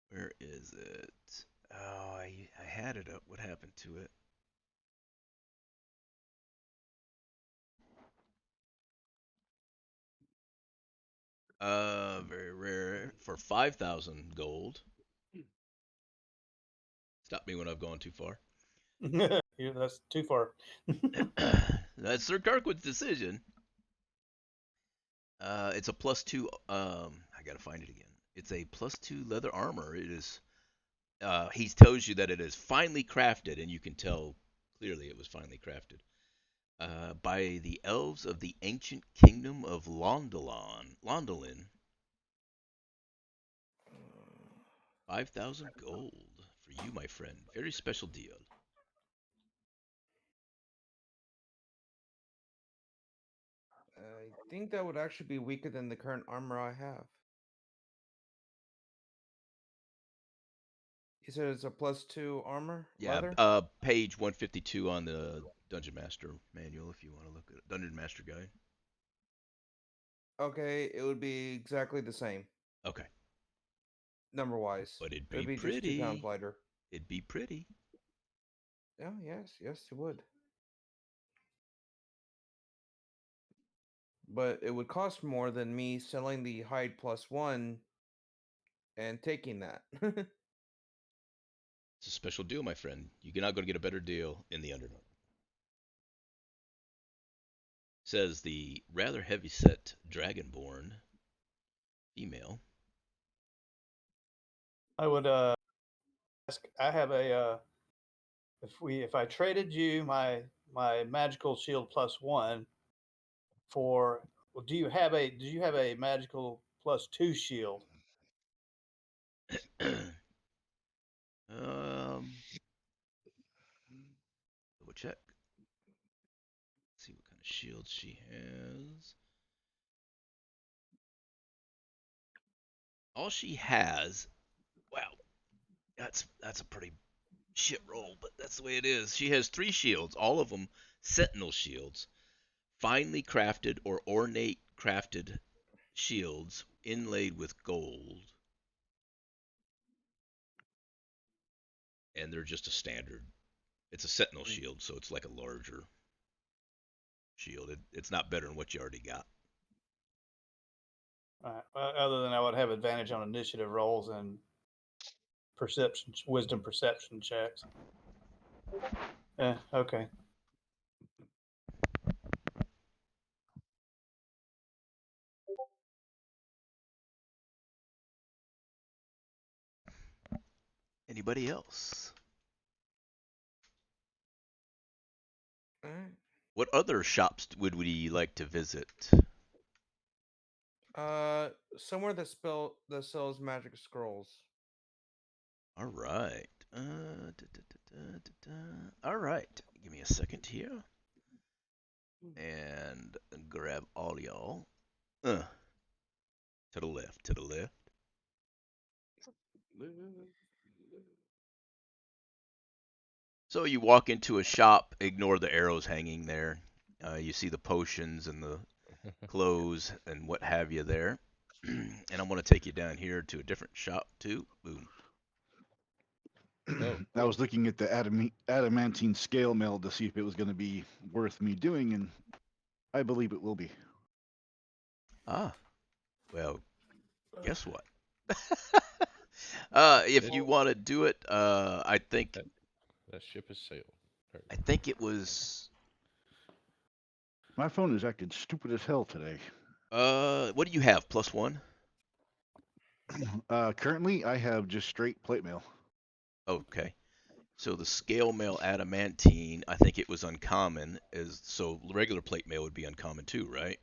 Where is it? Oh, I had it up. What happened to it? Very rare for 5,000 gold. Stop me when I've gone too far. Yeah, that's too far. That's Sir Kirkwood's decision. It's a +2. I gotta find it again. It's a +2 leather armor. It is. He tells you that it is finely crafted, and you can tell clearly it was finely crafted by the elves of the ancient kingdom of Londolin. 5,000 gold for you, my friend. Very special deal. I think that would actually be weaker than the current armor I have. You said it's a +2 armor? Yeah, Leather? page 152 on the Dungeon Master manual if you want to look at it. Dungeon Master guide. Okay, it would be exactly the same, Okay. number wise. But it'd It'd be be just 2 pounds pretty. lighter. It'd be pretty. Yeah, yes, it would. But it would cost more than me selling the hide +1 and taking that. It's a special deal, my friend. You're not going to get a better deal in the Underdark. Says the rather heavy-set Dragonborn female. I would ask. I have a. If I traded you my magical shield +1 for, well, do you have a magical +2 shield? Double check. See what kind of shield she has. All she has, wow, that's a pretty shit roll, but that's the way it is. She has 3 shields, all of them sentinel shields, finely crafted or ornate crafted shields inlaid with gold, and they're just a standard. It's a sentinel shield, so it's like a larger shield. It's not better than what you already got. Other than I would have advantage on initiative rolls and wisdom perception checks. Yeah. Okay. Anybody else? Alright. What other shops would we like to visit? Somewhere that sells magic scrolls. All right. All right. Give me a second here. And grab all y'all. To the left, to the left. So you walk into a shop, ignore the arrows hanging there. You see the potions and the clothes and what have you there. And I'm going to take you down here to a different shop too. Boom. Oh, I was looking at the adamantine scale mail to see if it was going to be worth me doing, and I believe it will be. Ah, well, guess what? If you want to do it, I think that ship has sailed. I think it was. My phone is acting stupid as hell today. What do you have? +1? Currently, I have just straight plate mail. Okay. So the scale mail adamantine, I think it was uncommon. So regular plate mail would be uncommon too, right?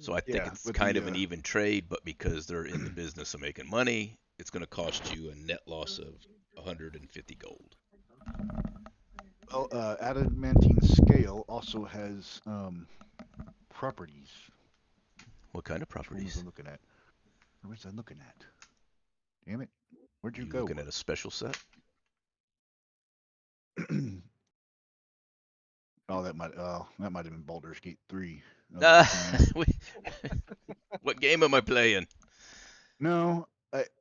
So I think Yeah, it's but kind the of an even trade, but because they're in the business of making money, it's going to cost you a net loss of 150 gold. Adamantine scale also has properties. What kind of Which one was properties? I looking at? What was I looking at? Damn it! Where'd you You go? looking at a special set? that might have been Baldur's Gate 3. What game am I playing? No,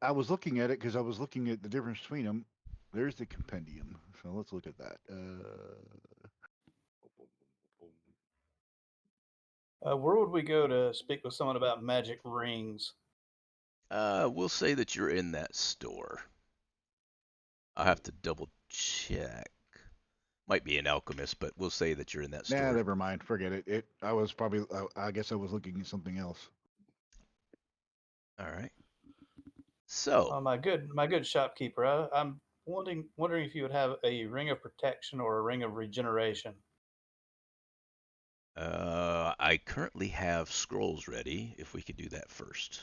I was looking at it because I was looking at the difference between them. There's the compendium. So let's look at that. Where would we go to speak with someone about magic rings? We'll say that you're in that store. I'll have to double check. Might be an alchemist, but we'll say that you're in that store. Nah, never mind. Forget it. I was probably. I guess I was looking at something else. All right. So, My good shopkeeper, I'm wondering if you would have a ring of protection or a ring of regeneration. I currently have scrolls ready. If we could do that first.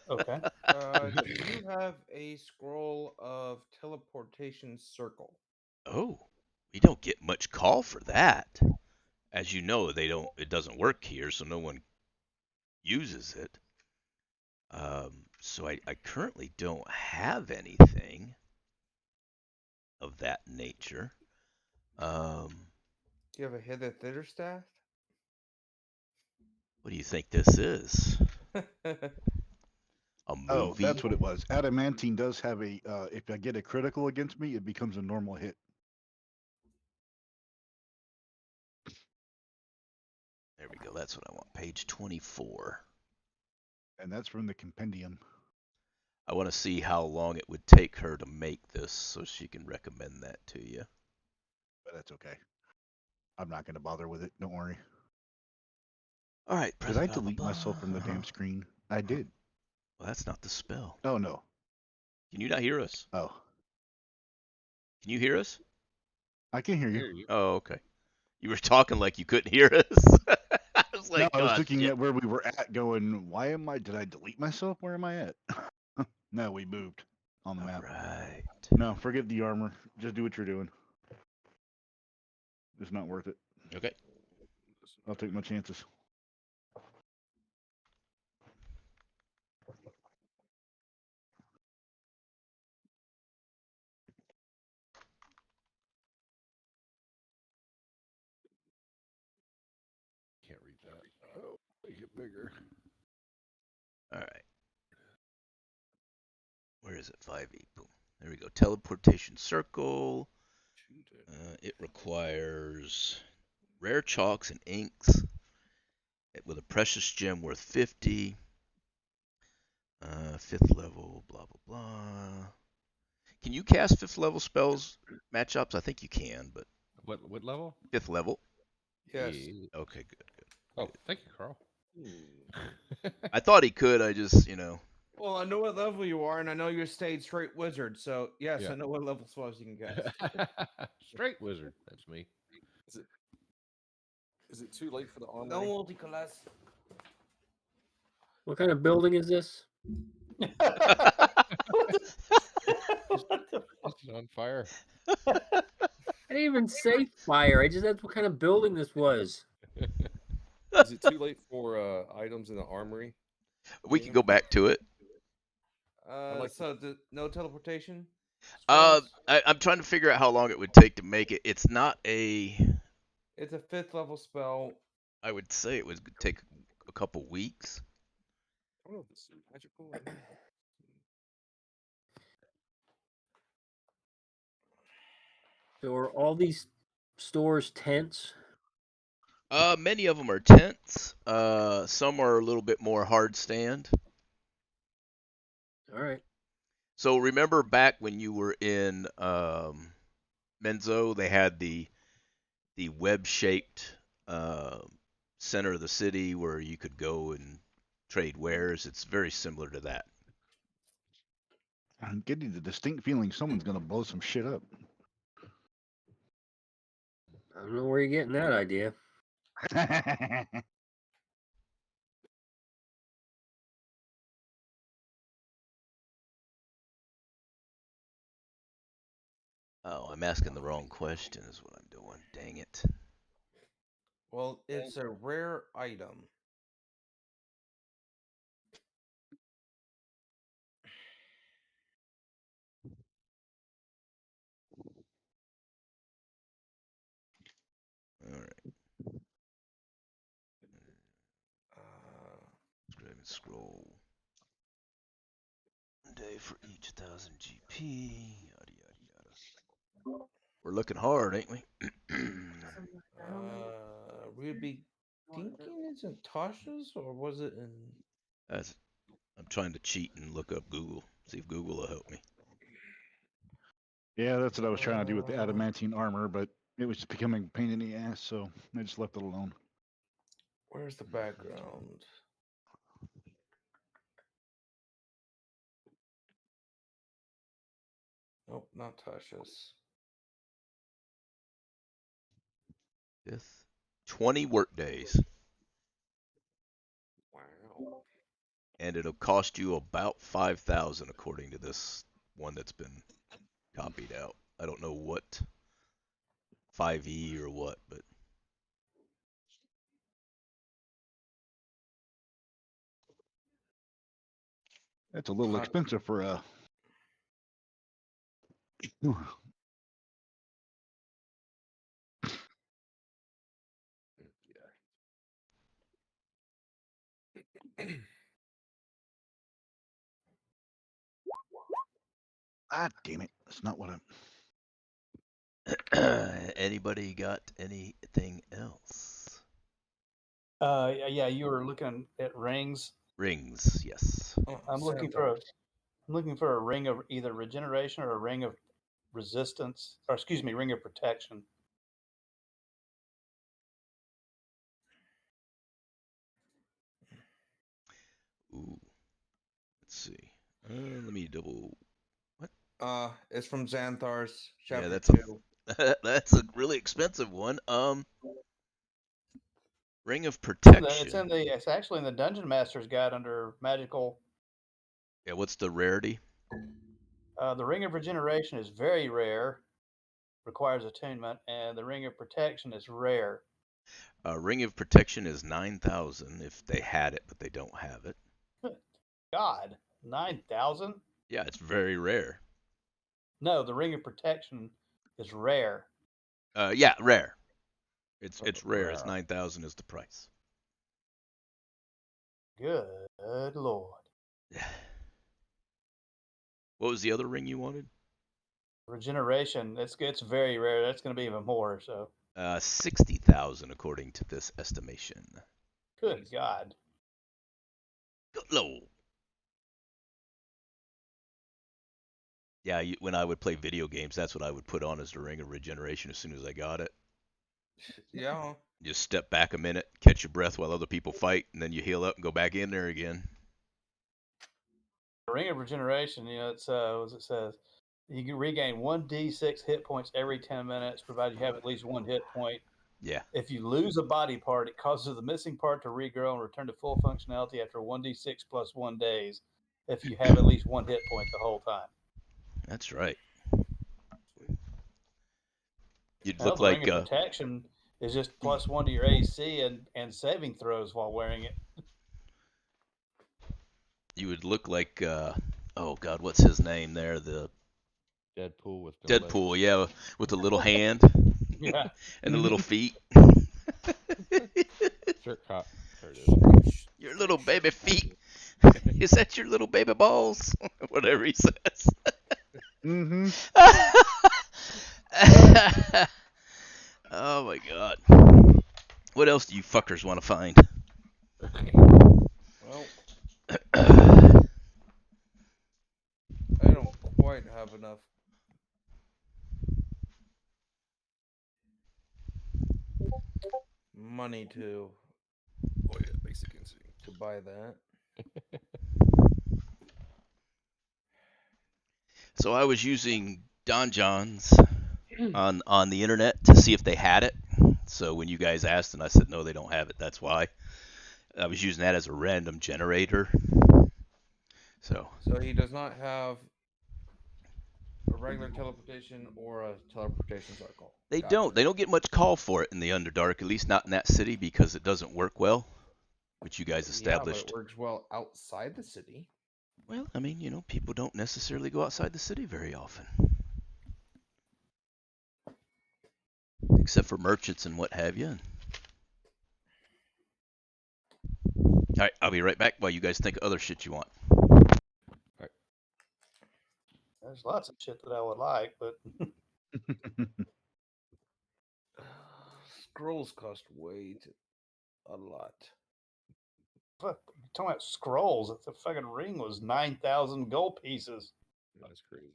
Okay. Do you have a scroll of teleportation circle? Oh, we don't get much call for that. As you know, it doesn't work here, so no one uses it. So I currently don't have anything of that nature. Do you have a hither thither staff? What do you think this is? A Oh, movie? that's what it was. Adamantine does have a. If I get a critical against me, it becomes a normal hit. There we go. That's what I want. Page 24. And that's from the compendium. I want to see how long it would take her to make this so she can recommend that to you. But that's okay. I'm not going to bother with it. Don't worry. All right. Did I delete myself from the damn screen? I did. Well, that's not the spell. Oh, no. Can you not hear us? Oh. Can you hear us? I can hear you. Oh, okay. You were talking like you couldn't hear us. I was like, no, I was "God, looking shit." at where we were at going, did I delete myself? Where am I at? No, we moved on the map. Right. No, forget the armor. Just do what you're doing. It's not worth it. Okay. I'll take my chances. Can't read that. Oh, make it bigger. All right. Where is it? 5e. Boom. There we go. Teleportation circle. It requires rare chalks and inks with a precious gem worth 50. 5th level, blah, blah, blah. Can you cast 5th level spells matchups? I think you can, but. What level? 5th level? Yes. Yeah. Okay, good. Oh, thank you, Carl. I thought he could. I just, Well, I know what level you are, and I know you're stayed straight wizard. So yes, Yeah. I know what level spells you can cast. Straight wizard. That's me. Is it too late for the No armory? multiclass. What kind of building is this? It's on fire. I didn't even say fire. I just asked what kind of building this was. Is it too late for items in the armory? We can go back to it. like So no teleportation. I'm trying to figure out how long it would take to make it. It's not a. It's a 5th level spell. I would say it would take a couple weeks. I don't know if this is magical. So are all these stores tents? Many of them are tents. Some are a little bit more hard stand. All right. So remember back when you were in Menzo, they had the web-shaped center of the city where you could go and trade wares. It's very similar to that. I'm getting the distinct feeling someone's gonna blow some shit up. I don't know where you're getting that idea. Oh, I'm asking the wrong question is what I'm doing. Dang it. Well, it's a rare item. All right. Grab and scroll. 1 day for each 1,000 GP. Yada yada yada. We're looking hard, ain't we? We'd be thinking it's in Tasha's, or was it in? That's. I'm trying to cheat and look up Google. See if Google will help me. Yeah, that's what I was trying to do with the adamantine armor, but it was just becoming a pain in the ass, so I just left it alone. Where's the background? Nope, not Tasha's. Fifth. 20 work days. Wow. And it'll cost you about 5,000 according to this one that's been copied out. I don't know what 5e or what, but That's a little expensive for a. Ah, damn it! That's not what I'm. anybody got anything else? Yeah, you were looking at rings. Rings, yes. I'm looking for a ring of either regeneration or a ring of resistance, or excuse me, ring of protection. Ooh. Let's see. Let me double. What? It's from Xanthar's chapter Yeah, that's 2. that's a really expensive one. Ring of Protection. It's actually in the Dungeon Master's Guide under magical. Yeah, what's the rarity? The ring of regeneration is very rare, requires attunement, and the ring of protection is rare. Ring of Protection is 9,000 if they had it, but they don't have it. God, 9,000? Yeah, it's very rare. No, the ring of protection is rare. Yeah, rare. It's rare. It's 9,000 is the price. Good Lord. What was the other ring you wanted? Regeneration, it's very rare. That's going to be even more. So 60,000 according to this estimation. good God. Good Lord. Yeah, when I would play video games, that's what I would put on as the Ring of Regeneration as soon as I got it. Yeah. Just step back a minute, catch your breath while other people fight, and then you heal up and go back in there again. The ring of regeneration, it's as it says, you can regain 1d6 hit points every 10 minutes, provided you have at least one hit point Yeah. If you lose a body part, it causes the missing part to regrow and return to full functionality after 1d6 plus 1 days if you have at least 1 hit point the whole time. That's right. You'd Now, look the Ring like of Protection is just plus 1 to your AC and saving throws while wearing it. you would look like oh god, what's his name there? The Deadpool with no legs. Deadpool, yeah, with the little hand Yeah. and the little feet. Shirt cop. There it is. Your little baby feet. Is that your little baby balls? Whatever he says. Mm-hmm. Oh my god. What else do you fuckers want to find? Well, I don't quite have enough money to Oh yeah, basic instinct. buy that. So I was using Don John's on the internet to see if they had it. So when you guys asked and I said no, they don't have it. That's why I was using that as a random generator. So he does not have a regular teleportation or a teleportation circle. they Gotcha. don't get much call for it in the Underdark, at least not in that city because it doesn't work well, which you guys Yeah, but established. it works well outside the city. Well, I mean, people don't necessarily go outside the city very often. Except for merchants and what have you. All right, I'll be right back while you guys think of other shit you want. There's lots of shit that I would like, but Scrolls cost a lot. fuck, you're talking about scrolls. The fucking ring was 9,000 gold pieces. That's crazy.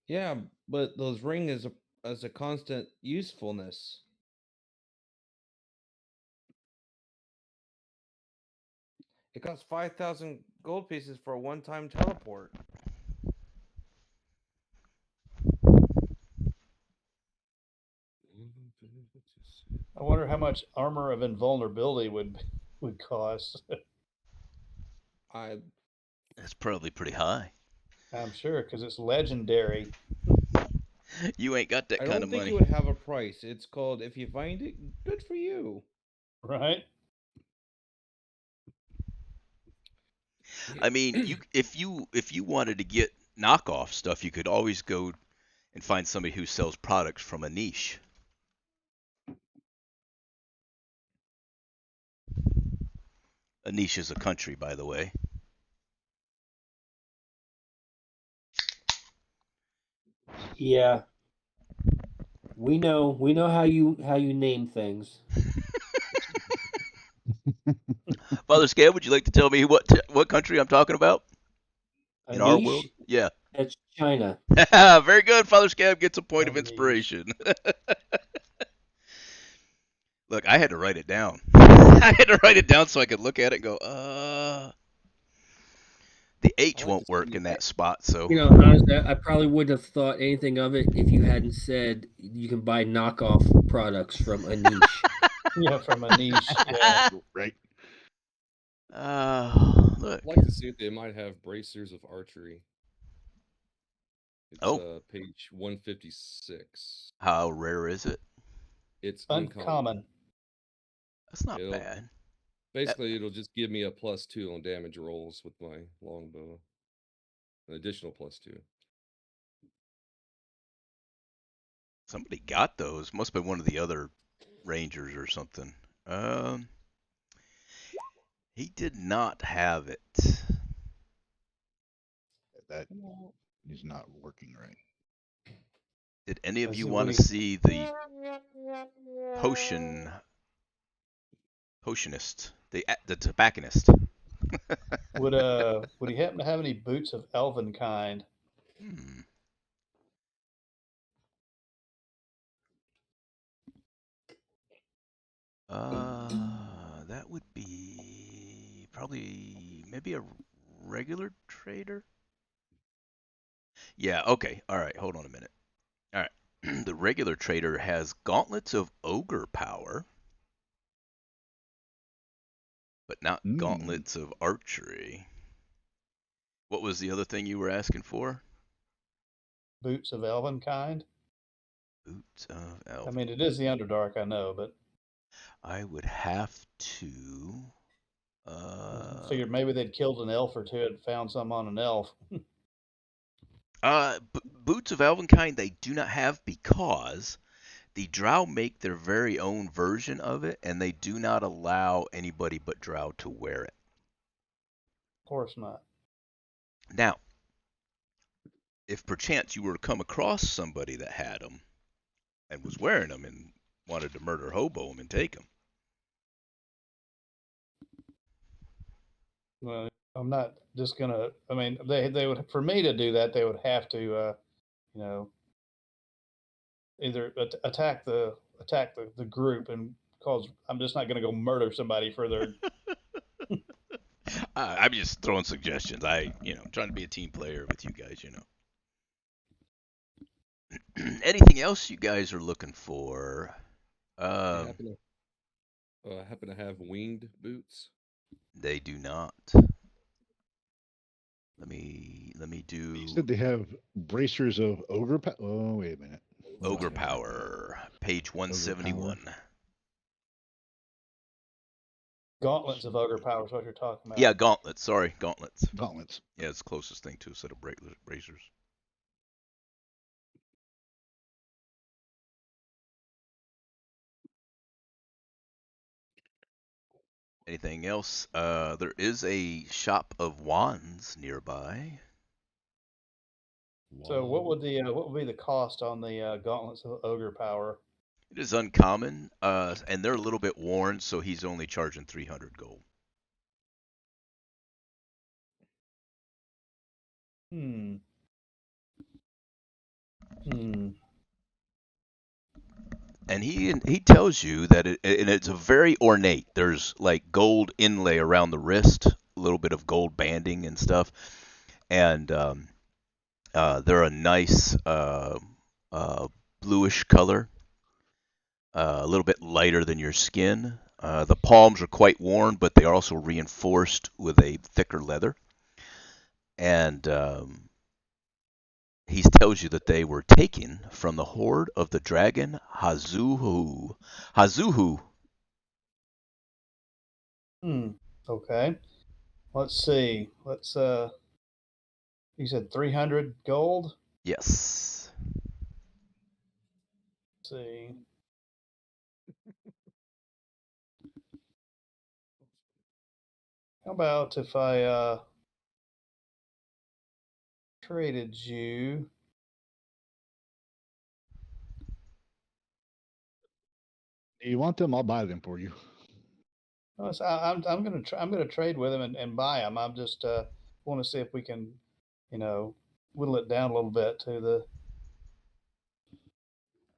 Yeah, but those ring is a constant usefulness. It costs 5,000 gold pieces for a one-time teleport. I wonder how much armor of invulnerability would cost. That's probably pretty high. I'm sure because it's legendary. You ain't got that I kind don't of think money. it would have a price. It's called, if you find it, good for you. Right? I mean, if you wanted to get knockoff stuff, you could always go and find somebody who sells products from a niche. A niche is a country, by the way. Yeah, we know how you name things. Father Scab, would you like to tell me what country I'm talking about A in our niche, world? Yeah. that's China. Very good. Father Scab gets a point of A niche. inspiration. Look, I had to write it down. I had to write it down so I could look at it and go, The H I like won't to work see in that spot, so. Honestly, I probably wouldn't have thought anything of it if you hadn't said you can buy knockoff products from a niche. Yeah, from a niche. Yeah. Right. Look. I'd like to see if they might have bracers of archery. It's Oh. Page 156. How rare is it? It's Uncommon. That's not It'll- bad. Basically, it'll just give me a +2 on damage rolls with my longbow. An additional +2. Somebody got those. Must have been one of the other rangers or something. He did not have it. That is not working right. Did any of Let's you see, want to would he- see the potionist, the tobacconist? Would he happen to have any boots of elven kind? Hmm. That would be probably maybe a regular trader. Yeah. Okay. All right. Hold on a minute. All right. The regular trader has gauntlets of ogre power, but not gauntlets of archery. What was the other thing you were asking for? Boots of elven kind. Boots of elf. I mean, it is the Underdark, I know, but I would have to. figured maybe they'd killed an elf or two and found some on an elf. Boots of Elvenkind they do not have because the Drow make their very own version of it, and they do not allow anybody but Drow to wear it. Of course not. Now, if perchance you were to come across somebody that had them and was wearing them and wanted to murder hobo them and take them, Well, I'm not just gonna. I mean, they would, for me to do that, they would have to, you know, either attack the group, and cause I'm just not gonna go murder somebody for their. I'm just throwing suggestions. I'm trying to be a team player with you guys. Anything else you guys are looking for? Do you happen to have winged boots? They do not. Let me do. You said they have bracers of ogre. Oh, wait a minute. Ogre Power, page 171. Gauntlets of ogre power is what you're talking about. Yeah, gauntlets. Sorry, gauntlets. Gauntlets. Yeah, it's the closest thing to a set of bracers. Anything else? There is a shop of wands nearby. So what would be the cost on the gauntlets of ogre power? It is uncommon, and they're a little bit worn, so he's only charging 300 gold. Hmm. And he tells you that it's a very ornate. There's like gold inlay around the wrist, a little bit of gold banding and stuff, and they're a nice bluish color, a little bit lighter than your skin. The palms are quite worn, but they are also reinforced with a thicker leather. And he tells you that they were taken from the horde of the dragon Hazuhu. Hazuhu. Okay. Let's see. You said 300 gold? Yes. Let's see. How about if I traded you? Do you want them? I'll buy them for you. I'm gonna trade with him and buy them. I'm just want to see if we can, whittle it down a little bit to the.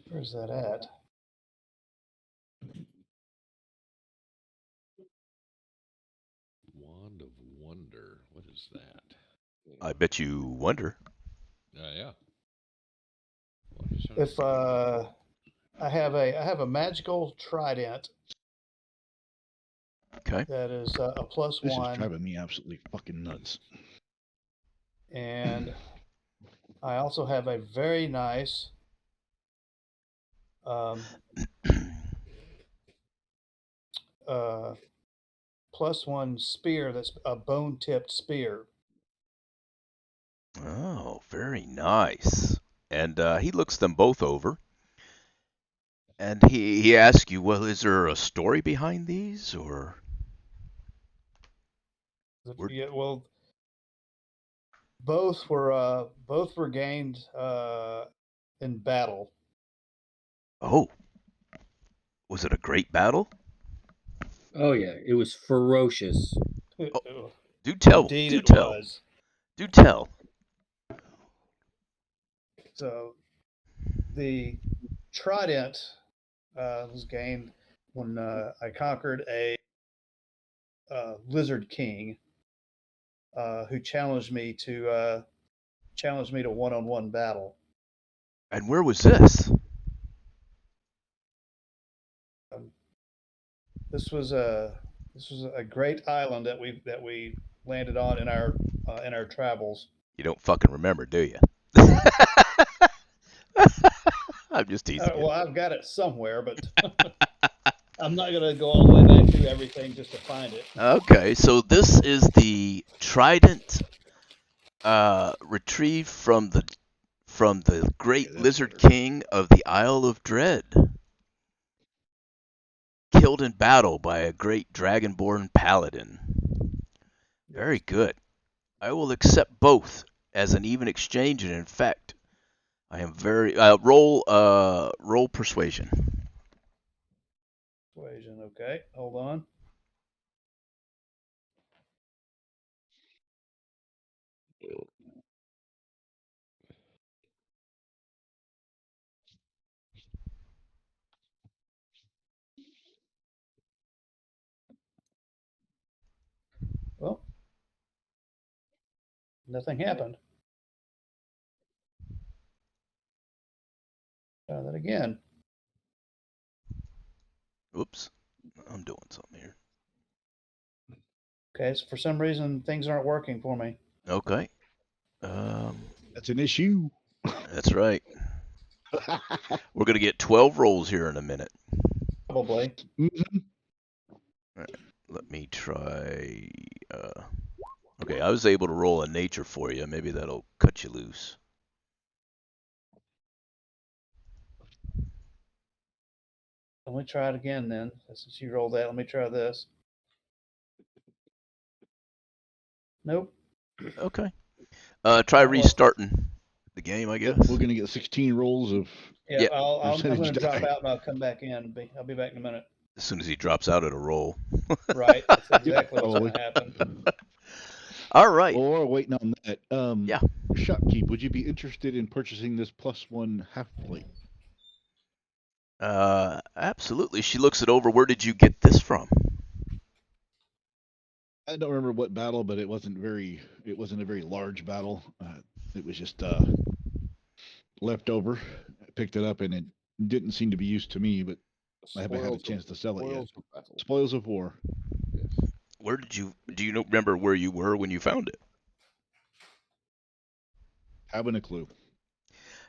Where's that at? Wand of Wonder. What is that? I bet you wonder. Yeah. If I have a magical trident. Okay. That is a +1. This is driving me absolutely fucking nuts. And I also have a very nice +1 spear that's a bone-tipped spear. Oh, very nice. And he looks them both over. And he asks you, well, is there a story behind these, or? Yeah, well, both were gained in battle. Oh, was it a great battle? Oh yeah, it was ferocious. Oh, do tell. Indeed, do it tell. was. Do tell. So, the trident was gained when I conquered a lizard king who challenged me to one-on-one battle. And where was this? This was a great island that we landed on in our travels. You don't fucking remember, do you? I'm just teasing you. Well, I've got it somewhere, but I'm not gonna go all the way back through everything just to find it. Okay, so this is the trident retrieved from the great that's lizard better. king of the Isle of Dread. Killed in battle by a great dragonborn paladin. Very good. I will accept both as an even exchange, and in fact, I am very roll persuasion. Persuasion. Okay, hold on. Well, nothing happened. Try that again. Oops, I'm doing something here. Okay, so for some reason things aren't working for me. Okay. That's an issue. That's right. We're gonna get 12 rolls here in a minute. Probably. Mhm. All right, let me try. Okay, I was able to roll a nature for you. Maybe that'll cut you loose. Let me try it again then. Since you rolled that, let me try this. Nope. Okay. Try Oh, well. restarting the game, I guess. Yep, we're gonna get 16 rolls of Yeah, Yep. I'm percentage going to drop die. out and I'll come back in. I'll be back in a minute. As soon as he drops out, it'll roll. Right. That's exactly what's Probably. going to happen. All right. Well, while we're waiting on that, Yeah. Shopkeep, would you be interested in purchasing this +1 half plate? Absolutely. She looks it over. Where did you get this from? I don't remember what battle, but it wasn't a very large battle. It was just left over. I picked it up and it didn't seem to be used to me, but I haven't had a chance to sell it yet. Spoils of battle. Spoils of war. Yes. Where did you? Do you remember where you were when you found it? Haven't a clue.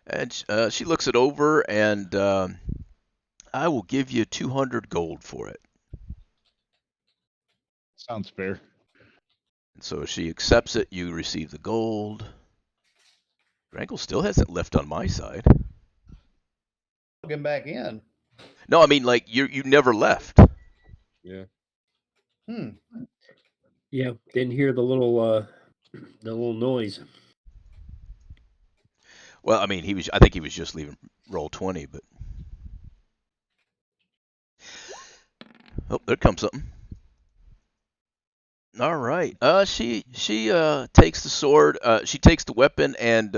And she looks it over, and I will give you 200 gold for it. Sounds fair. And so she accepts it. You receive the gold. Grankle still hasn't left on my side. Get back in. No, I mean like you never left. Yeah. Hmm. Yeah, didn't hear the little noise. Well, I mean I think he was just leaving roll 20, but oh, there comes something. All right. She takes the sword. She takes the weapon and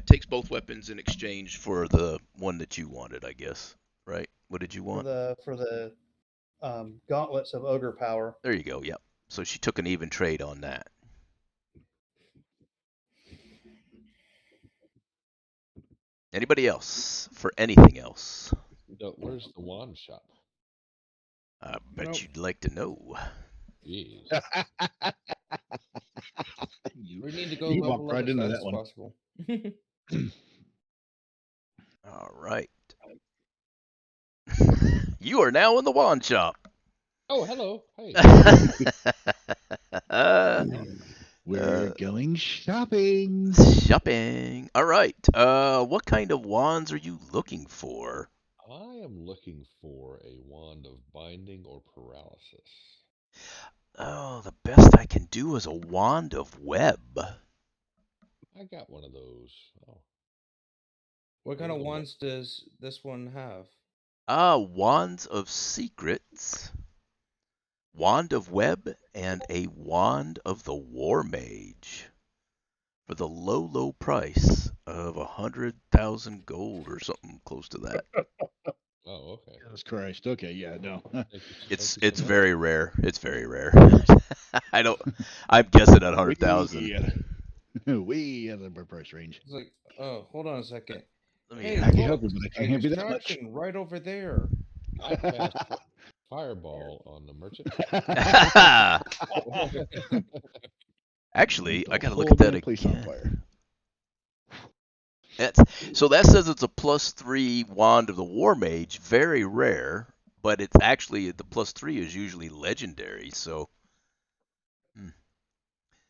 takes both weapons in exchange for the one that you wanted, I guess. Right? What did you For want? the gauntlets of ogre power. There you go. Yep. So she took an even trade on that. Anybody else for anything else? No, where's the wand shop? I bet Nope. you'd like to know. Jeez. We need to go you level walked up right as into fast that as one. possible. All right. You are now in the wand shop. Oh, hello. Hey. We're going shopping. Shopping. All right. What kind of wands are you looking for? I am looking for a wand of binding or paralysis. Oh, the best I can do is a wand of web. I got one of those. Oh, What kind of Yeah, the wands does this one have? Wands of secrets, wand of web, and a wand of the war mage. For the low, low price of 100,000 gold or something close to that. Oh, okay. Jesus Christ. Okay, yeah, no. Thank you. It's Thank you it's so much. very rare. It's very rare. I'm guessing at 100,000. Yeah. Way out of my price range. It's like, oh, hold on a second. Let me. Hey, I can look, help you, but I a can't help you that much. distraction right over there. I cast Fireball on the merchant. Actually, I The gotta look whole at that damn place on again. fire. So that says it's a +3 wand of the War Mage, very rare, but it's actually the +3 is usually legendary. So,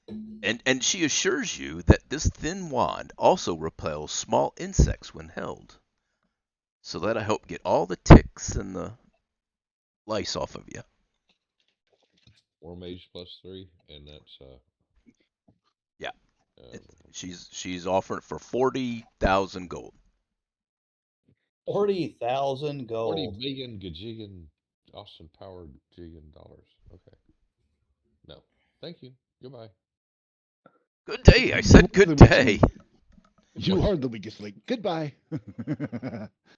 and she assures you that this thin wand also repels small insects when held, so that'll help get all the ticks and the lice off of you. War Mage +3, and that's Yeah, um, she's offering it for 40,000 gold. 40,000 40 gold. million gajillion Austin Power jillion dollars. Okay. No. Thank you. Goodbye. Good day. I said You are good the weakest day. link. You are the weakest link. Goodbye.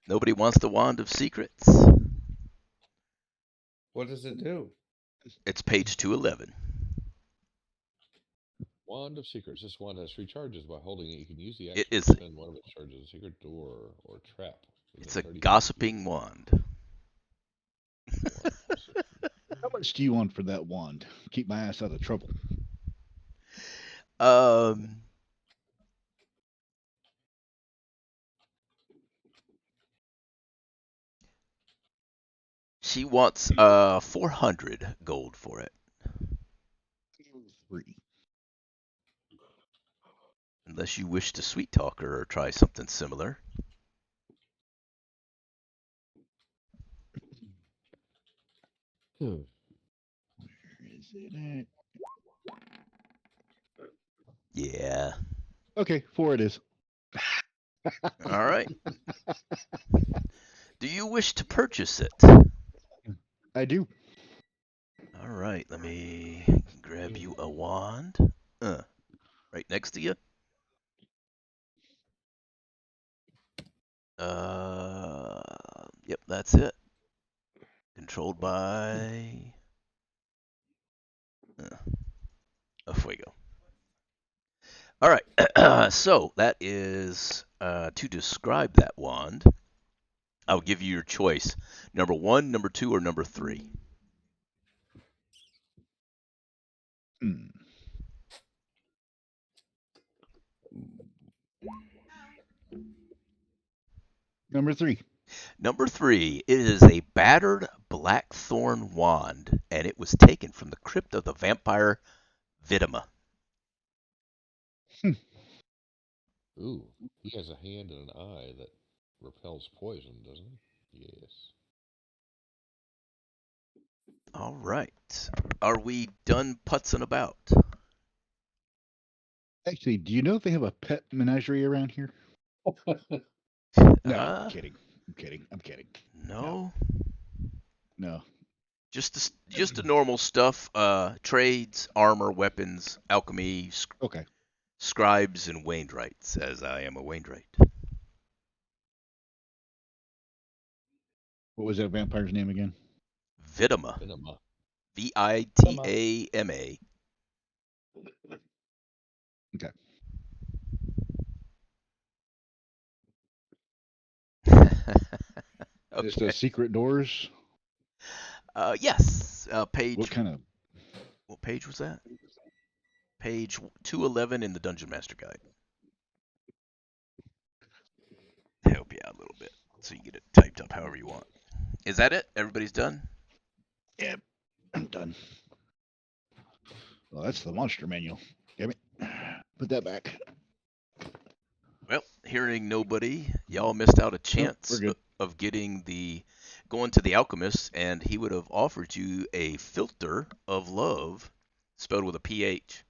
Nobody wants the wand of secrets. What does it do? It's page 211. Wand of Secrets. This wand has 3 charges. By holding it, you can use the It action is. to spend one of its charges. A secret door or trap. It's a 30 feet. gossiping wand. How much do you want for that wand? Keep my ass out of trouble. Um, she wants 400 gold for it, 3. unless you wish to sweet talk her or try something similar. Where is it at? Yeah. Okay, 4 it is. All right. Do you wish to purchase it? I do. All right. Let me grab you a wand. Right next to you. Yep, that's it. Controlled by. Off we go. All right. So that is to describe that wand. I'll give you your choice: number 1, number 2, or number 3. Hmm. Number 3. Number 3, it is a battered blackthorn wand, and it was taken from the crypt of the vampire Vidima. Ooh, he has a hand and an eye that repels poison, doesn't he? Yes. All right. Are we done putzing about? Actually, do you know if they have a pet menagerie around here? No, I'm kidding. I'm kidding. I'm kidding. No. No. Just the normal stuff. Trades, armor, weapons, alchemy, Okay. scribes, and wainwrights, as I am a wainwright. What was that vampire's name again? Vidima. Enema. Vitama. Okay. Just Okay. secret doors. Yes. Page. What kind of? What page was that? Page 211 in the Dungeon Master Guide. Help you out a little bit, so you get it typed up however you want. Is that it? Everybody's done? Yep. I'm done. Well, that's the monster manual. Damn it. Put that back. Well, hearing nobody, y'all missed out a Nope, chance we're good. of going to the alchemist, and he would have offered you a filter of love, spelled with a PH.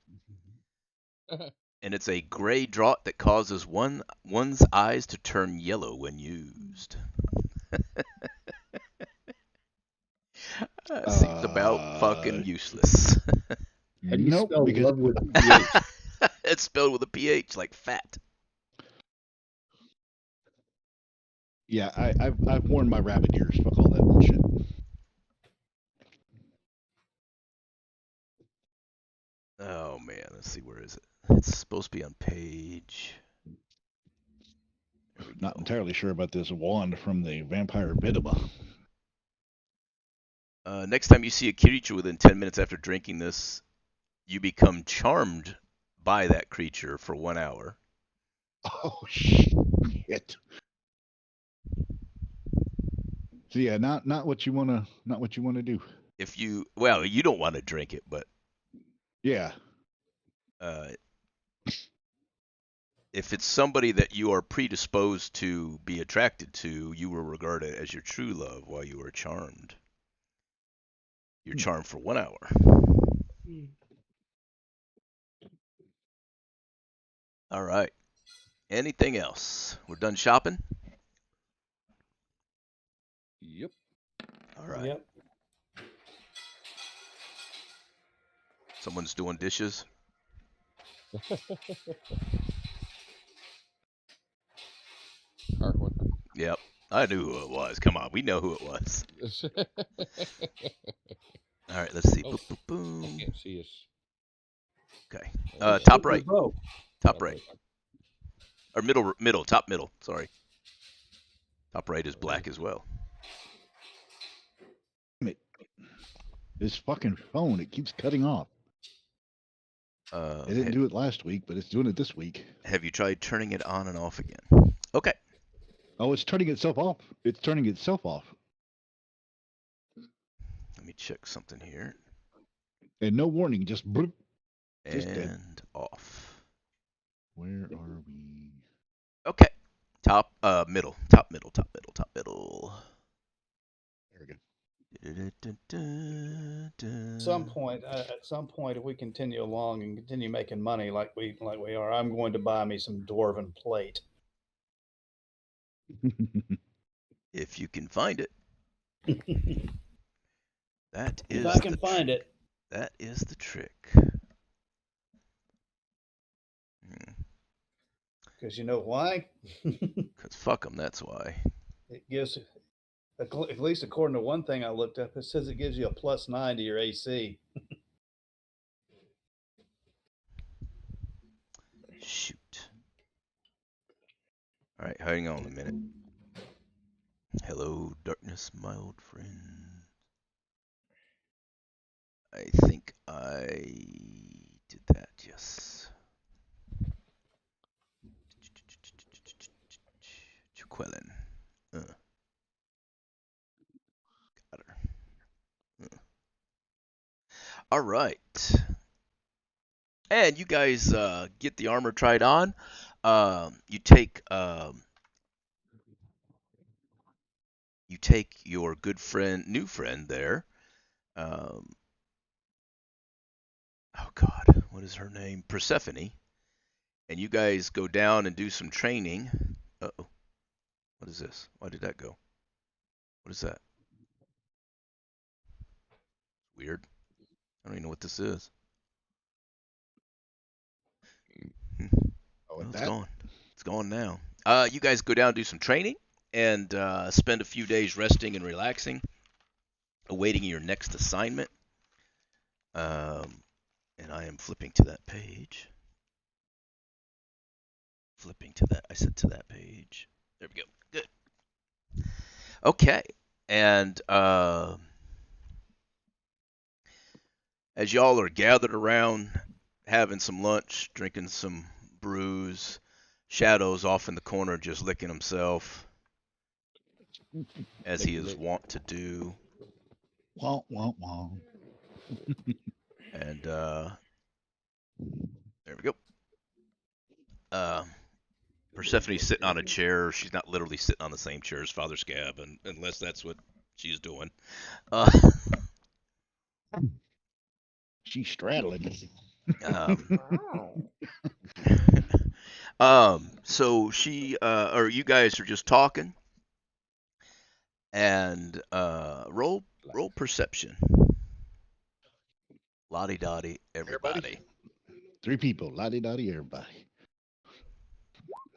And it's a gray draught that causes one's eyes to turn yellow when used. Seems about fucking useless. How do you Nope, spell because love with a PH? It's spelled with a PH, like fat. yeah, I've worn my rabbit ears. Fuck all that bullshit. Oh man, let's see, where is it? It's supposed to be on page. There we Not go. entirely sure about this wand from the vampire Bidaba. Next time you see a creature within 10 minutes after drinking this, you become charmed by that creature for 1 hour. Oh shit! So yeah, not what you wanna do. If you, well, you don't want to drink it, but Yeah. if it's somebody that you are predisposed to be attracted to, you will regard it as your true love while you are charmed. You're charmed for 1 hour. All right. Anything else? We're done shopping? Yep. All right. Yep. Someone's doing dishes. Harkwan. Yep. I knew who it was. Come on. We know who it was. All right. Let's see. Oh, Boop, boop, I boom. can't see us. Okay. Oh, yeah. Top right. Bro. Top Okay. right. Or middle. Top middle. Sorry. Top right is black as well. This fucking phone, it keeps cutting off. It didn't do it last week, but it's doing it this week. Have you tried turning it on and off again? Okay. Oh, it's turning itself off. It's turning itself off. Let me check something here. And no warning, just bloop. Just dead. And off. Where are we? Okay. Top middle. Top middle. There we go. At some point, if we continue along and continue making money like we are, I'm going to buy me some dwarven plate. If you can find it. That is If I can find it. That is the trick. Because you know why? Because fuck them, that's why. It gives, at least according to one thing I looked up, it says it gives you a +9 to your AC. Shoot. All right, hang on a minute. Hello, darkness, my old friend. I think I did that, yes. Chuquellen. Got her. All right. And you guys get the armor tried on. You take your good friend, new friend there. Oh God, what is her name? Persephone. And you guys go down and do some training. Uh-oh. What is this? Why did that go? What is that? Weird. I don't even know what this is. Oh, Well, it's that? gone. It's gone now. You guys go down and do some training and spend a few days resting and relaxing, awaiting your next assignment. And I am flipping to that page. I said to that page. There we go. Good. Okay. And as y'all are gathered around, having some lunch, drinking some brews, Shadow's off in the corner just licking himself, as he is wont to do. Wah, wah, wah. And there we go. Persephone's sitting on a chair. She's not literally sitting on the same chair as Father Scab, unless that's what she's doing. She's straddling. So she, or you guys are just talking, and roll perception. Lottie dottie, everybody. 3 people. Lottie dottie, everybody.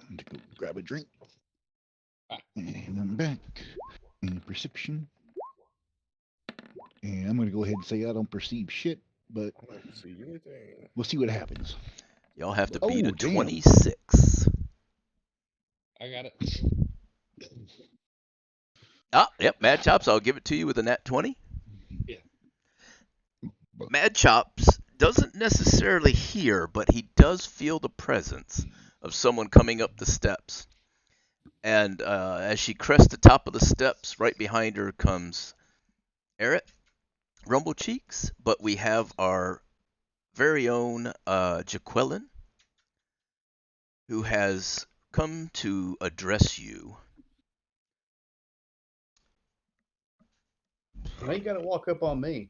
I'm to go grab a drink. And I'm back. And perception. And I'm going to go ahead and say I don't perceive shit, but I don't see anything. we'll see what happens. Y'all have to Oh, beat a damn. 26. I got it. Yep, Mad Chops, I'll give it to you with a nat 20. Yeah. Mad Chops doesn't necessarily hear, but he does feel the presence of someone coming up the steps. And as she crests the top of the steps, right behind her comes Eric, Rumble Cheeks, but we have our very own Jaqueline, who has come to address you. Now you got to walk up on me.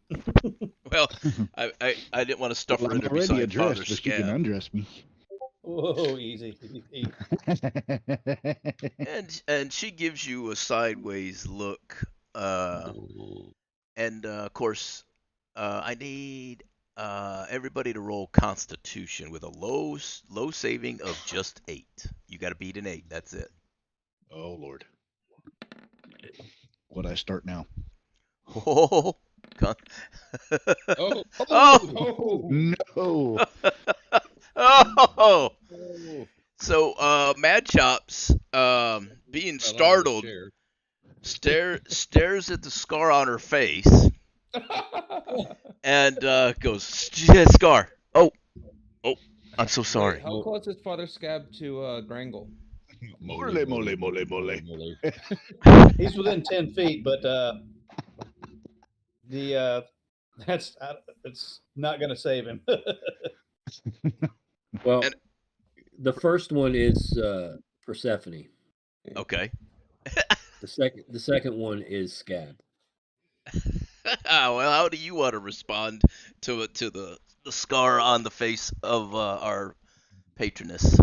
Well, I didn't want to stuff Well, her I'm in there already beside Father addressed, but you can Scab. undress me. Whoa, easy. And she gives you a sideways look. And of course, I need everybody to roll Constitution with a low saving of just 8. You got to beat an 8. That's it. Oh, Lord. What I start now? Oh, Oh, oh, No. oh. oh. So Mad Chops, being Fell out of startled, his chair. stares at the scar on her face and goes, "Scar. Oh, I'm so Wait, sorry." how close is Father Scab to Grangle? Mole, mole, mole, mole. He's within 10 feet, but that's it's not going to save him. Well, And- the first one is Persephone. Okay. The second one is Scab. Well, how do you want to respond to the scar on the face of our patroness?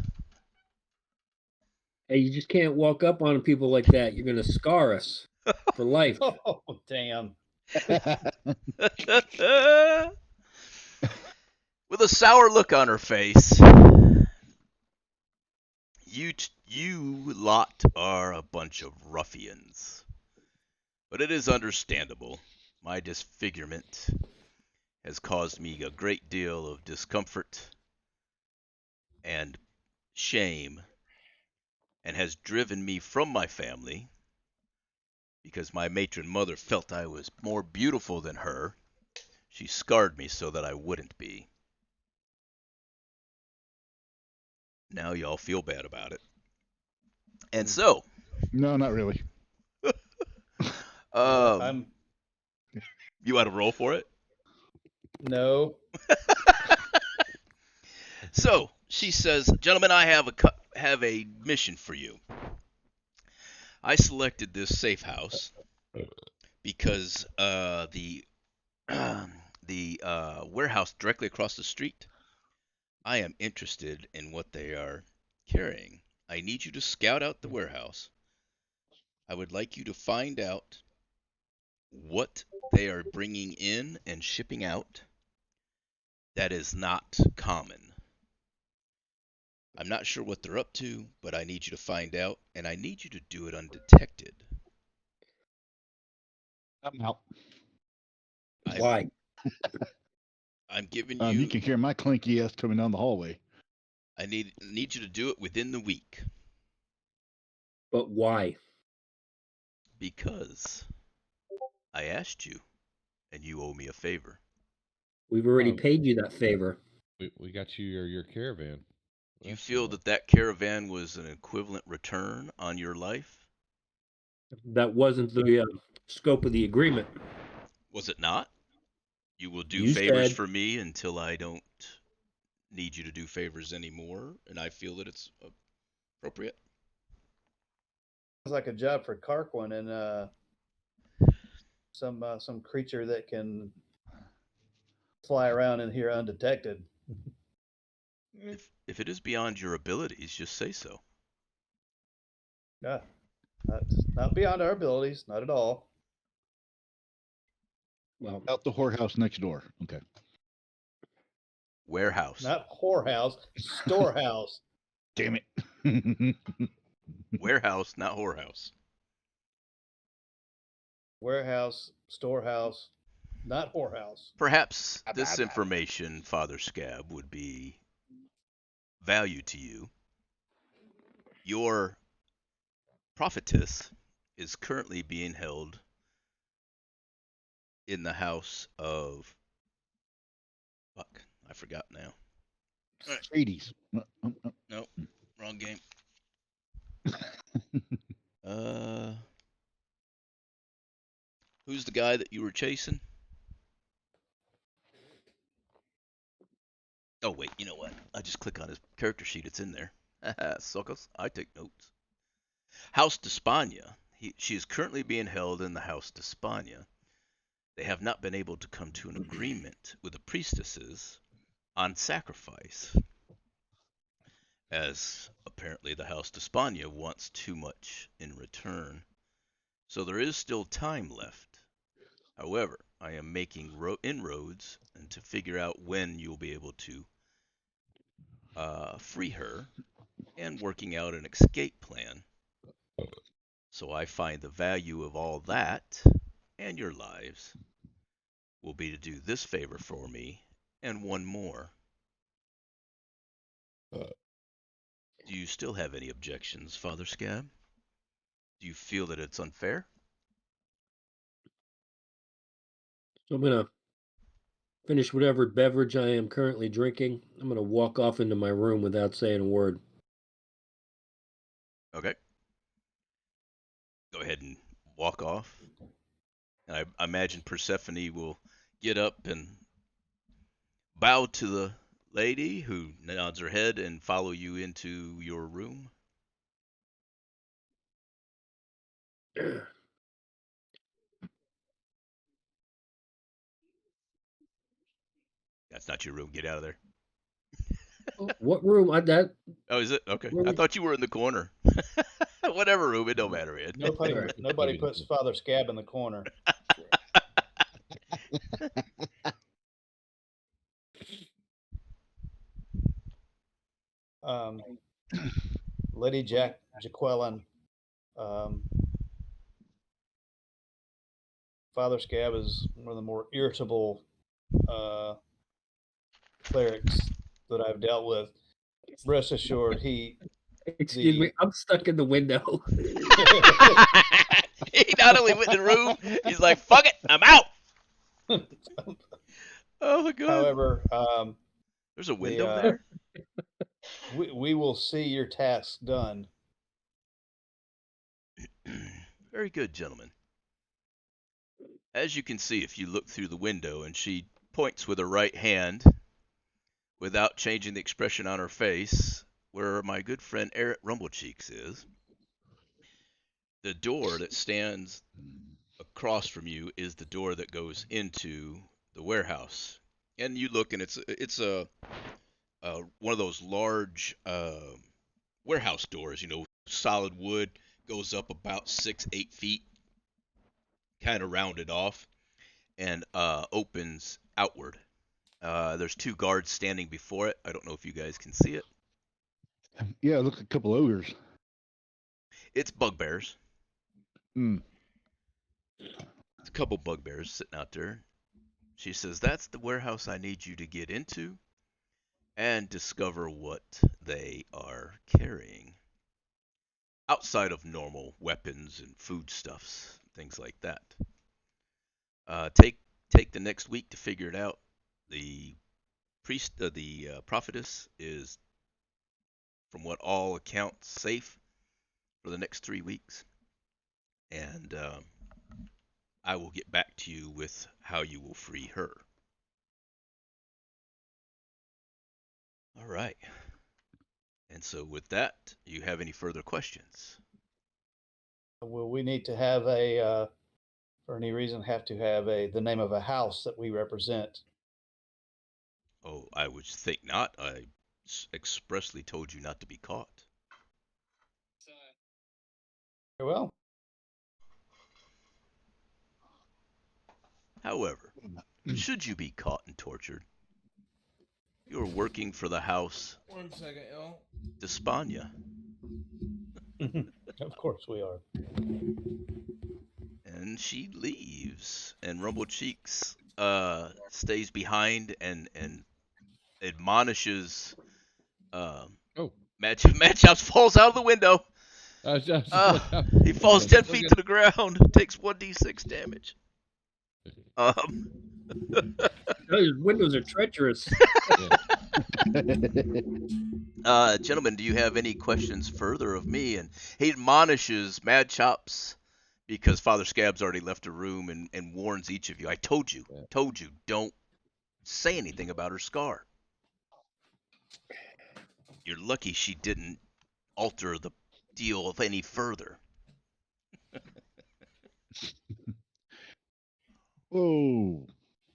Hey, you just can't walk up on people like that. You're gonna scar us for life. Oh, damn. With a sour look on her face, you lot are a bunch of ruffians. But it is understandable. My disfigurement has caused me a great deal of discomfort and shame, and has driven me from my family because my matron mother felt I was more beautiful than her. She scarred me so that I wouldn't be. Now y'all feel bad about it. And so, No, not really. I'm you want to roll for it? no. So she says, "Gentlemen, I have a mission for you. I selected this safe house because the the warehouse directly across the street. I am interested in what they are carrying. I need you to scout out the warehouse. I would like you to find out what they are bringing in and shipping out that is not common. I'm not sure what they're up to, but I need you to find out, and I need you to do it undetected. I'm out. Why? I'm giving You you. can hear my clinky ass coming down the hallway. I need you to do it within the week But why? because I asked you, and you owe me a favor. We've already Oh. paid you that favor. We got you your caravan. Do you That's feel cool. that caravan was an equivalent return on your life? That wasn't the scope of the agreement. Was it not? You will do You favors said for me until I don't need you to do favors anymore, and I feel that it's appropriate. Sounds like a job for Carquin and some creature that can fly around in here undetected. If it is beyond your abilities, just say so. Yeah, not beyond our abilities, not at all. well, Out the whorehouse next door. Okay. Warehouse. Not whorehouse, storehouse. Damn it. Warehouse, not whorehouse. Warehouse, storehouse, not whorehouse. Perhaps this information, Father Scab, would be value to you. Your prophetess is currently being held in the house of fuck. I forgot now. Alright. 80s. Nope, wrong game. Who's the guy that you were chasing? Oh wait, you know what? I just click on his character sheet. It's in there. Suckers, I take notes. House d'Espana. She is currently being held in the House d'Espana. They have not been able to come to an agreement with the priestesses on sacrifice, as apparently the House d'Espana wants too much in return. So there is still time left. However, I am making inroads and to figure out when you'll be able to free her and working out an escape plan. So I find the value of all that and your lives will be to do this favor for me and one more. Do you still have any objections, Father Scab? Do you feel that it's unfair? So I'm gonna finish whatever beverage I am currently drinking. I'm gonna walk off into my room without saying a word. Okay. Go ahead and walk off. And I imagine Persephone will get up and bow to the lady, who nods her head, and follow you into your room. That's not your room. Get out of there. What room? That Oh, is it? Okay. where I we? thought you were in the corner. Whatever room, it don't matter, man. Nobody, All right. nobody puts Father Scab in the corner. Um, Lady Jaqueline, Father Scab is one of the more irritable clerics that I've dealt with. Rest assured, Excuse me, I'm stuck in the window. He not only went in the room, he's like, fuck it, I'm out. Oh my god. However, There's a window there? we will see your task done. Very good, gentlemen. As you can see, if you look through the window, and she points with her right hand, without changing the expression on her face, where my good friend Eric Rumblecheeks is, the door that stands across from you is the door that goes into the warehouse. And you look, and it's a one of those large warehouse doors, solid wood, goes up about 6-8 feet, kind of rounded off, and opens outward. There's two guards standing before it. I don't know if you guys can see it. Yeah, it looks like a couple ogres. It's bugbears. Mm. It's a couple bugbears sitting out there. She says, that's the warehouse I need you to get into and discover what they are carrying. Outside of normal weapons and foodstuffs, things like that. Take the next week to figure it out. The prophetess is, from what all accounts, safe for the next 3 weeks, and I will get back to you with how you will free her. All right. And so, with that, do you have any further questions? Will we need to have for any reason, have to have the name of a house that we represent? Oh, I would think not. I expressly told you not to be caught. Very well. However, should you be caught and tortured, you are working for the house 1 second, y'all. d'Espana. Of course we are. And she leaves, and Rumblecheeks stays behind and admonishes Oh, Match House falls out of the window. I was just looking. He falls I 10 was feet looking. to the ground, takes 1d6 damage. Those windows are treacherous. Gentlemen, do you have any questions further of me? And he admonishes Mad Chops because Father Scab's already left the room and warns each of you. I told you, don't say anything about her scar. You're lucky she didn't alter the deal any further. Whoa.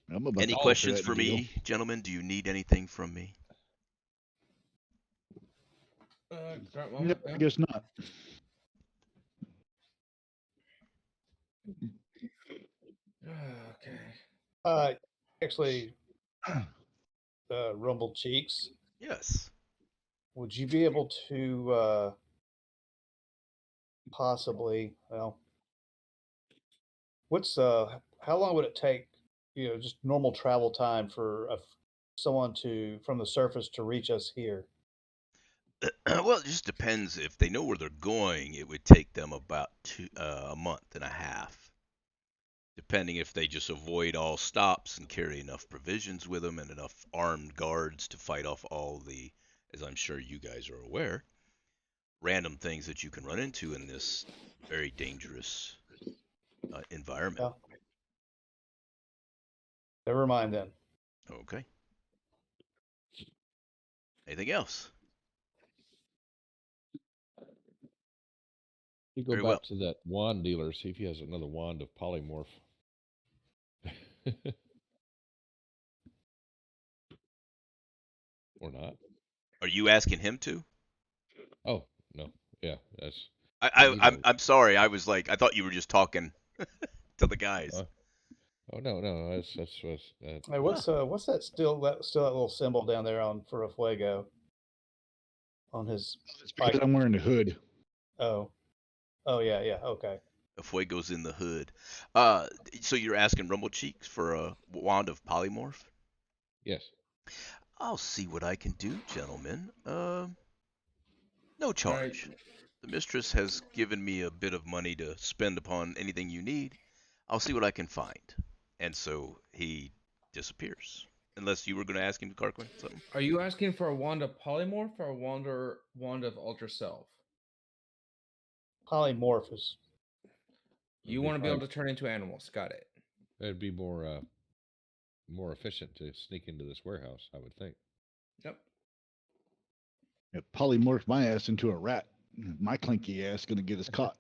I'm about Any to alter questions that for deal. me, gentlemen? Do you need anything from me? Current No, moment, I no. guess not. Okay. Actually, Rumble Cheeks, Yes. would you be able to possibly, well, what's how long would it take, just normal travel time for someone from the surface to reach us here? Well, it just depends. If they know where they're going, it would take them about a month and a half, depending if they just avoid all stops and carry enough provisions with them and enough armed guards to fight off all the, as I'm sure you guys are aware, random things that you can run into in this very dangerous environment. Yeah. Never mind then. Okay. Anything else? You go Very back well. to that wand dealer, see if he has another wand of polymorph. Or not. Are you asking him to? Oh, no. Yeah, that's. I'm sorry. I was like, I thought you were just talking to the guys. Oh no, that's Hey, what's that still that little symbol down there on for a fuego on his It's because bike? I'm wearing a hood. Oh, yeah, okay. The fuego's in the hood. So you're asking Rumble Cheeks for a wand of polymorph? yes. I'll see what I can do, gentlemen. No All right. charge. The mistress has given me a bit of money to spend upon anything you need. I'll see what I can find. And so he disappears. Unless you were going to ask him, Carquin, something. Are you asking for a wand of polymorph or a wand of ultra self? Polymorphous. You want to be able to turn into animals. Got it. It'd be more efficient to sneak into this warehouse, I would think. Yep. It polymorphed my ass into a rat. My clinky ass gonna get us caught.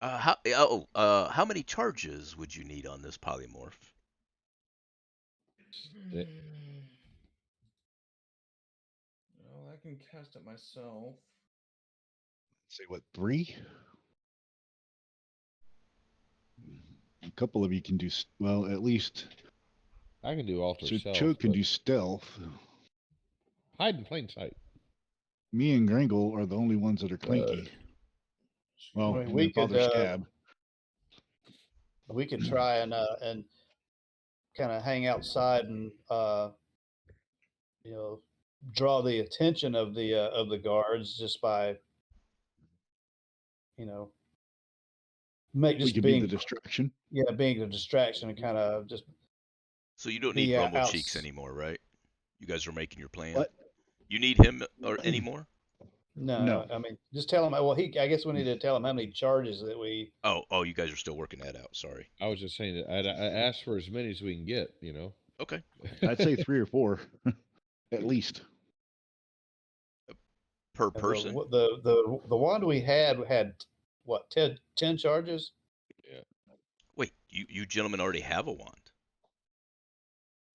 How many charges would you need on this polymorph? It, Well, I can cast it myself. Say what, 3? A couple of you can do well. At least I can do alter so self. Cho can but do stealth. hide in plain sight. Me and Gringle are the only ones that are clinky. Well, I mean, and we then Father could Scab. we could try and kind of hang outside and draw the attention of the guards just by make We just could be the being distraction. being a distraction and kind of just So you don't be need Rumble out. Cheeks anymore, right? You guys are making your plan. What? You need him or anymore? No, I mean just tell him. Well, I guess we need to tell him how many charges that we. Oh, you guys are still working that out. Sorry. I was just saying that I asked for as many as we can get. Okay. I'd say 3 or 4, at least. Per person? The one we had what 10 charges. Yeah. Wait, you gentlemen already have a wand.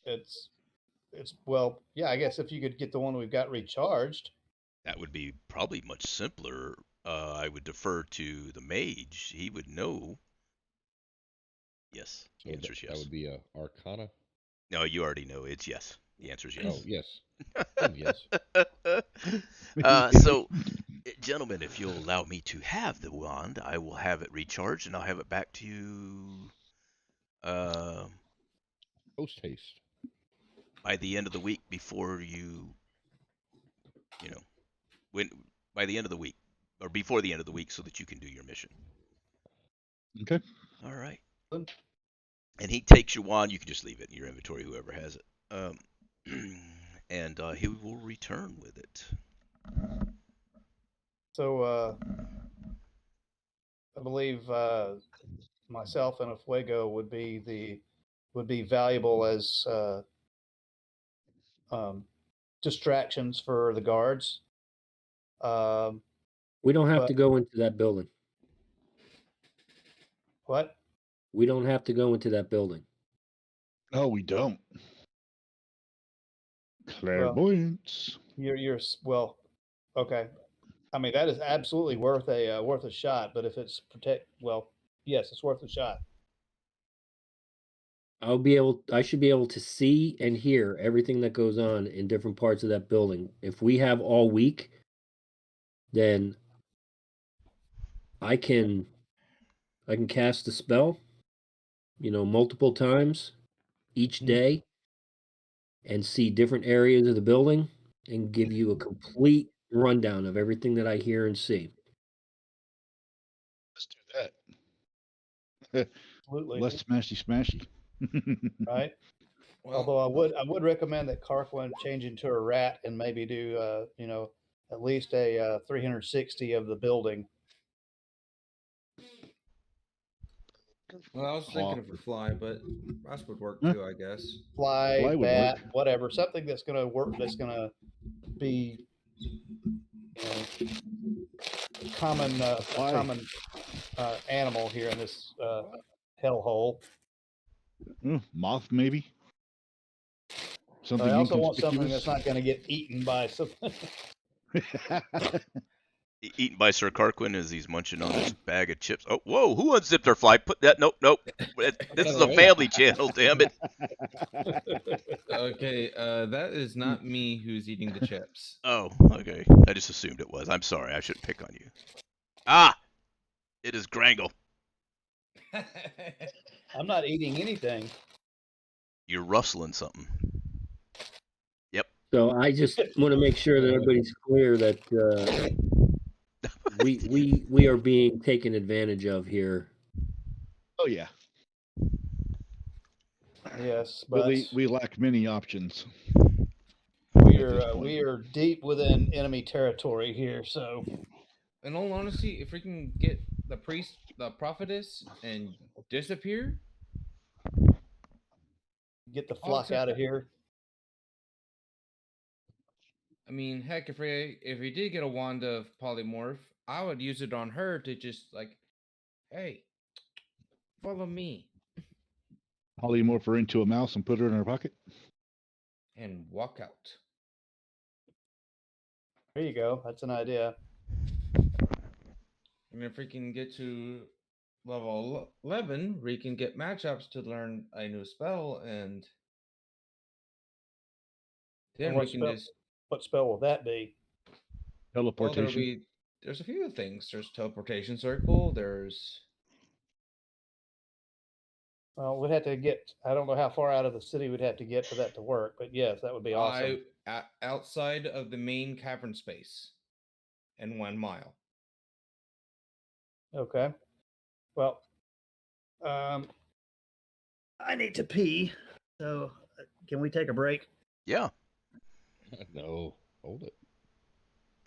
It's well, yeah. I guess if you could get the one we've got recharged. That would be probably much simpler. I would defer to the mage. He would know. Yes. The So answer is yes. that would be a Arcana. No, you already know. It's yes. The answer is Oh yes. yes. Then yes. So, gentlemen, if you'll allow me to have the wand, I will have it recharged and I'll have it back to you. Post haste. by the end of the week before you know, when by the end of the week or before the end of the week so that you can do your mission. Okay. All right. Good. And he takes your wand. You can just leave it in your inventory, whoever has it. And he will return with it. So I believe myself and a Fuego would be valuable as distractions for the guards. We don't have But- to go into that building. What? We don't have to go into that building. No, we don't. Clairvoyance. You're well, okay. I mean, that is absolutely worth a shot. But if it's yes, it's worth a shot. I should be able to see and hear everything that goes on in different parts of that building. If we have all week, then I can cast a spell, multiple times each day and see different areas of the building and give you a complete rundown of everything that I hear and see. Let's do that. Absolutely. Less smashy smashy. Right. Well, Although I would recommend that Carquin change into a rat and maybe do at least a 360 of the building. well, I was thinking of a fly, but that would work Huh? too, I guess. Fly, Fly would bat, work. whatever, something that's going to work. That's going to be common Fly. common animal here in this hellhole. Moth, maybe. Something I also want something inconspicuous. that's not going to get eaten by something. Eaten by Sir Carquin as he's munching on his bag of chips. Oh, whoa! Who unzipped their fly? Put that. Nope. This is a family channel. Damn it. Okay, that is not me who's eating the chips. Oh, okay. I just assumed it was. I'm sorry. I shouldn't pick on you. Ah, it is Grangle. I'm not eating anything. You're rustling something. Yep. So I just want to make sure that everybody's clear that we are being taken advantage of here. Oh yeah. Yes, but We lack many options. we at this are point. we are deep within enemy territory here. So In all honesty, if we can get the priest, the prophetess, and disappear, get the I'll flock accept out of that. here. I mean, heck, if we did get a wand of polymorph, I would use it on her to just like, hey, follow me, Polymorph her into a mouse and put her in her pocket. and walk out. There you go. That's an idea. And if we can get to level 11, we can get matchups to learn a new spell, and then And we can just. what spell will that be? Well, Teleportation. there's a few things. There's teleportation circle. There's. Well, we'd have to get. I don't know how far out of the city we'd have to get for that to work, but yes, that would be awesome. Outside of the main cavern space, and 1 mile. Okay. Well, I need to pee. So, can we take a break? Yeah. No, hold it.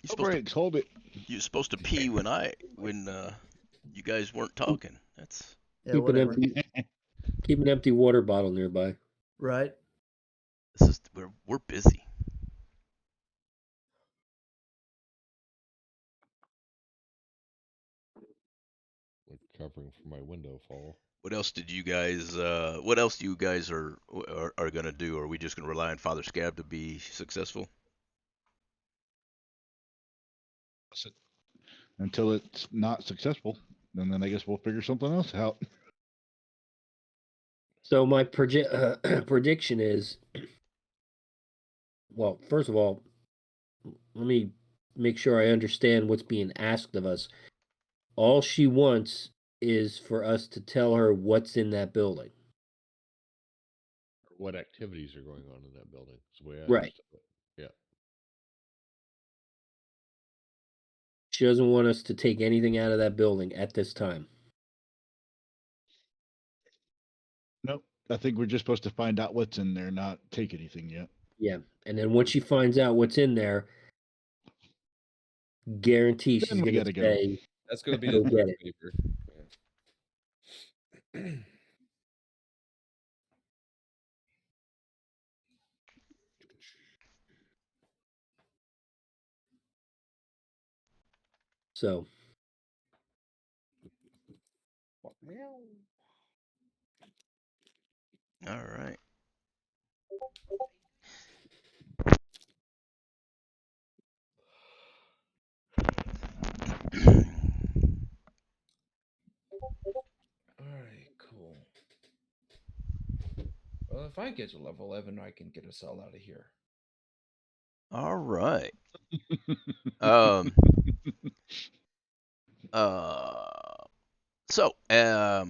You're No supposed breaks. Hold it. You're supposed to pee when you guys weren't talking. That's Yeah, Keep whatever. Keep an empty water bottle nearby. Right. we're busy. Like covering for my window fall. What else did you guys? What else you guys are gonna do? Are we just gonna rely on Father Scab to be successful? Until it's not successful, and then I guess we'll figure something else out. So my prediction is, well, first of all, let me make sure I understand what's being asked of us. All she wants is for us to tell her what's in that building. what activities are going on in that building. That's the way I Right. understood it. Yeah. She doesn't want us to take anything out of that building at this time. Nope. I think we're just supposed to find out what's in there, not take anything yet. Yeah. And then once she finds out what's in there, guarantee Then she's we gonna gotta go. say, That's going to be Go the get third it. paper. Yeah. so. All right. All right, cool. Well, if I get to level 11, I can get us all out of here. All right. Um. So, I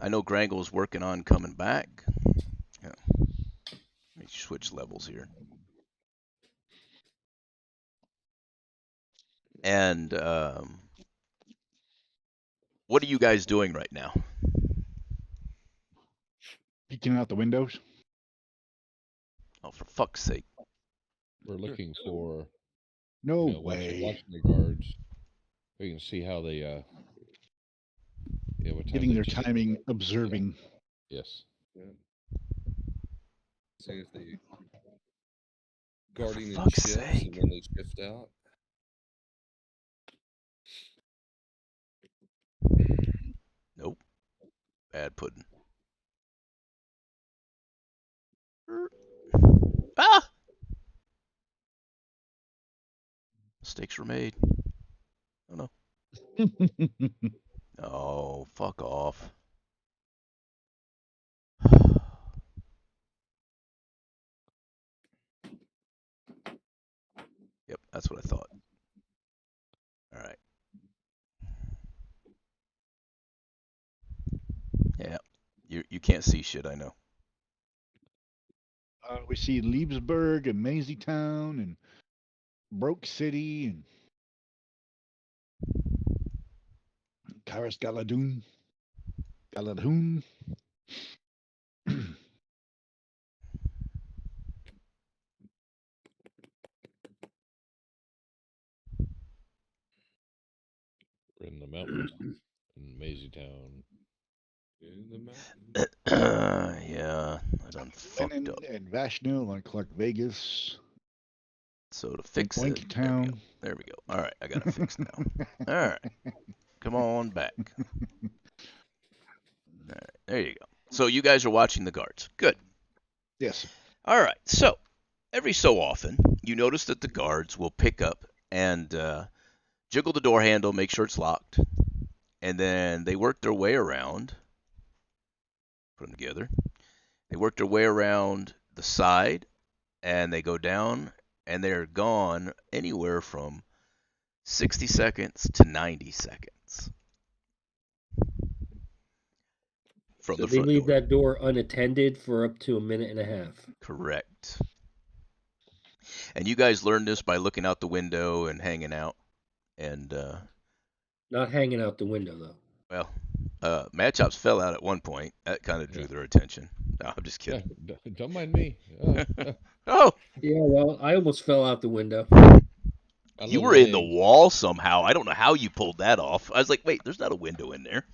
know Grangle's working on coming back. Yeah. Let me switch levels here. And what are you guys doing right now? Peeking out the windows. Oh, for fuck's sake! We're looking for, No watching way. the guards. We can see how they, what time Getting they their change. timing, observing. Yes. Yeah. See if they guarding in fuck's shifts sake. and when they shift out. Nope. Bad pudding. Ah! Mistakes were made. Oh no. Oh, fuck off. Yep, that's what I thought. All right. Yeah. You can't see shit, I know. We see Liebsburg and Mazytown and Broke City and Karas Galadun. Galadun. We're in the mountains in Mazytown. In the mountains. Yeah, I done fucked Lenin up. and Vashnil on Clark Vegas. So to fix Oink it, Town. there we go. All right, I got it fixed now. All right, come on back. All right, there you go. So you guys are watching the guards. Good. Yes. All right. So every so often, you notice that the guards will pick up and jiggle the door handle, make sure it's locked, and then they work their way around. Put them together. They work their way around the side, and they go down, and they're gone anywhere from 60 seconds to 90 seconds from So the they front leave door. that door unattended for up to a minute and a half. Correct. And you guys learned this by looking out the window and hanging out. And, Not hanging out the window though. well, Mad Chops fell out at one point. That kind of drew Yeah. their attention. No, I'm just Yeah, kidding. don't mind me. Oh, Yeah, well, I almost fell out the window. My you little were in the legs. wall somehow. I don't know how you pulled that off. I was like, wait, there's not a window in there.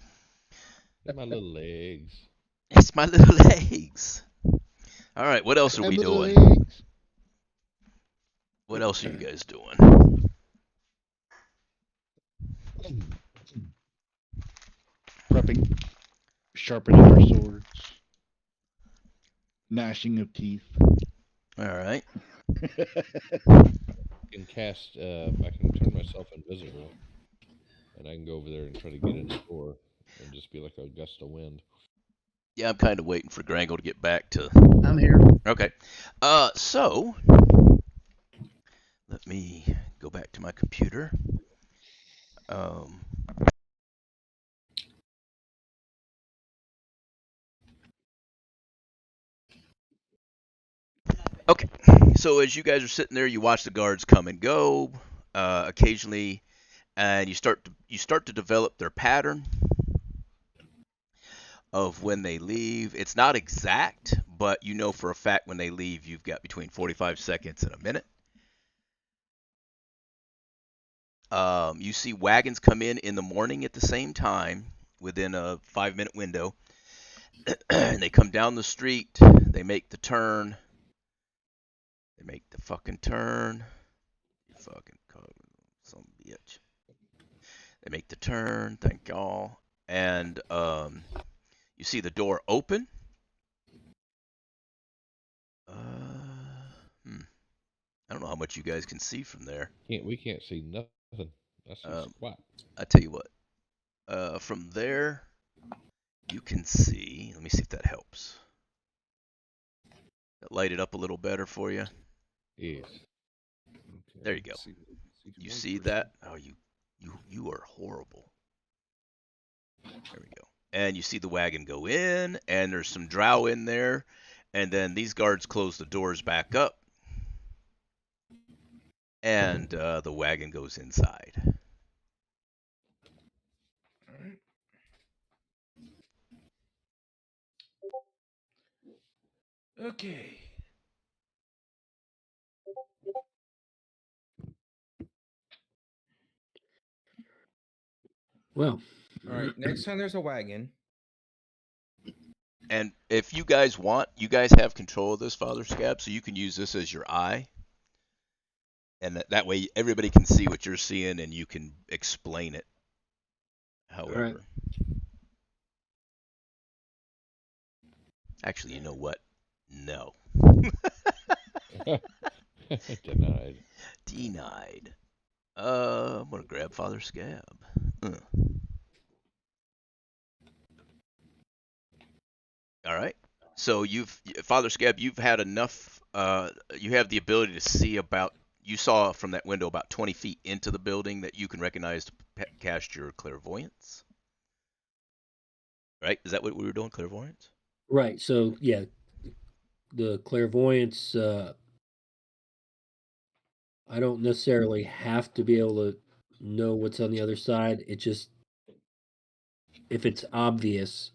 My little legs. It's my little legs. All right, what else are we doing? Legs. What else are you guys doing? Prepping. Sharpening our swords. Gnashing of teeth. All right. Can cast. I can turn myself invisible, and I can go over there and try to get in the door, and just be like a gust of wind. Yeah, I'm kind of waiting for Grangle to get back to. I'm here. Okay. So let me go back to my computer. Um, Okay, so as you guys are sitting there, you watch the guards come and go occasionally, and you start to develop their pattern of when they leave. It's not exact, but you know for a fact when they leave, you've got between 45 seconds and a minute. You see wagons come in the morning at the same time within a 5-minute window, and they come down the street. They make the turn. They make the fucking turn. You fucking some bitch. They make the turn. Thank y'all. And you see the door open. I don't know how much you guys can see from there. We can't see nothing. That's so squat. I tell you what. From there, you can see. Let me see if that helps. That light it up a little better for you. Yes. Okay, There you go. You see that? Oh, you are horrible. There we go. And you see the wagon go in, and there's some drow in there, and then these guards close the doors back up, and the wagon goes inside. Okay. Well, All right. Next time there's a wagon. And if you guys want, you guys have control of this, Father Scab, so you can use this as your eye. And that way everybody can see what you're seeing and you can explain it. However, right. Actually, you know what? No. Denied. Denied. I'm gonna grab Father Scab. All right. So Father Scab, you've had enough. You have the ability to see about. You saw from that window about 20 feet into the building that you can recognize to cast your clairvoyance. Right? Is that what we were doing? Clairvoyance? Right. So yeah, the clairvoyance. I don't necessarily have to be able to know what's on the other side. It just, if it's obvious,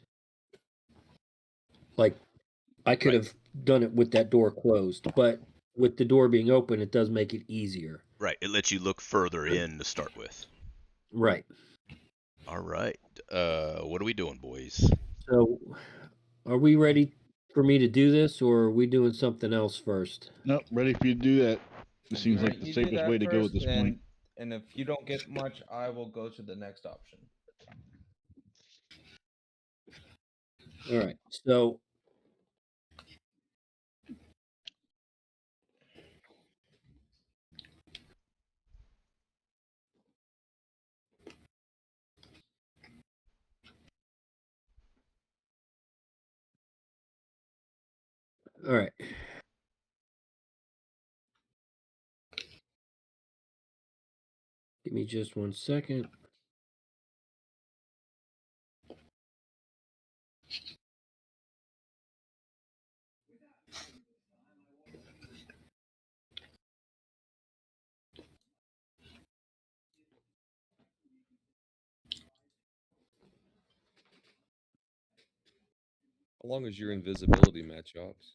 like I could Right. have done it with that door closed, but with the door being open, it does make it easier. Right. It lets you look further in to start with. Right. All right. What are we doing, boys? So, are we ready for me to do this, or are we doing something else first? Nope, ready for you to do that. It seems All like right, the you do safest that way to go at first, this point. and if you don't get much, I will go to the next option. All right. So, all right. Give me just 1 second. How long is your invisibility match, Ops?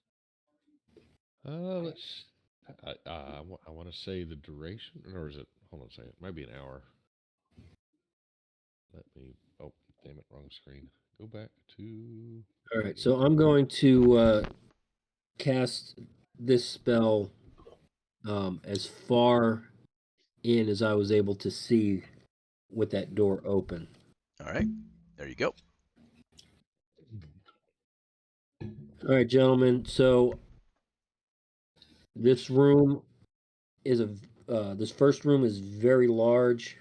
Let's. I want to say the duration, or is it? Hold on a second. It might be an hour. Let me. Oh, damn it! Wrong screen. Go back to. All right. So, I'm going to cast this spell as far in as I was able to see with that door open. All right. There you go. All right, gentlemen. So this room is this first room is very large.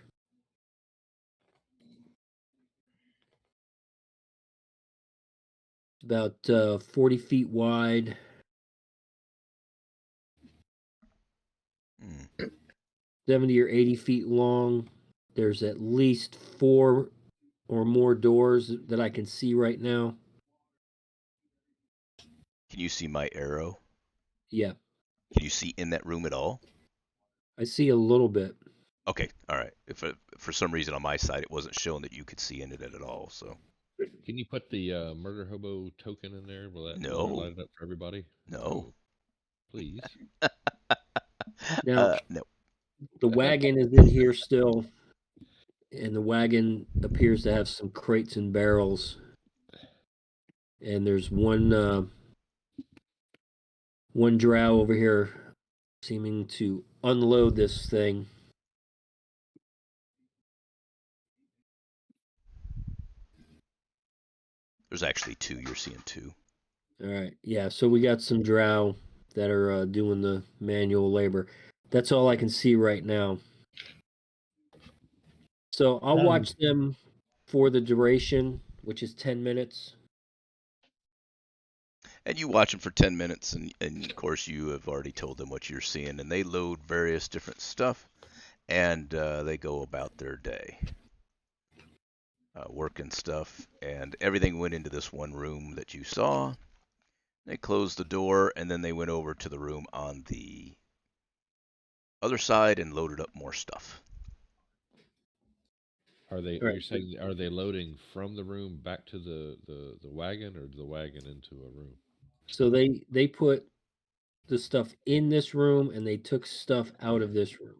About 40 feet wide, 70 or 80 feet long. There's at least 4 or more doors that I can see right now. Can you see my arrow? Yeah. Can you see in that room at all? I see a little bit. Okay, all right. If for some reason on my side it wasn't showing that you could see in it at all, so Can you put the murder hobo token in there? Will that No. light it up for everybody? no. Oh, please. Now, No. the wagon is in here still, and the wagon appears to have some crates and barrels. And there's one drow over here seeming to unload this thing. There's actually two. You're seeing two. All right, yeah. So we got some drow that are doing the manual labor. That's all I can see right now. So I'll watch them for the duration, which is 10 minutes. And you watch them for 10 minutes, and of course you have already told them what you're seeing, and they load various different stuff, and they go about their day. Working stuff, and everything went into this one room that you saw. They closed the door, and then they went over to the room on the other side and loaded up more stuff. Are they? Right. You're saying are they loading from the room back to the wagon, or the wagon into a room? So they put the stuff in this room, and they took stuff out of this room.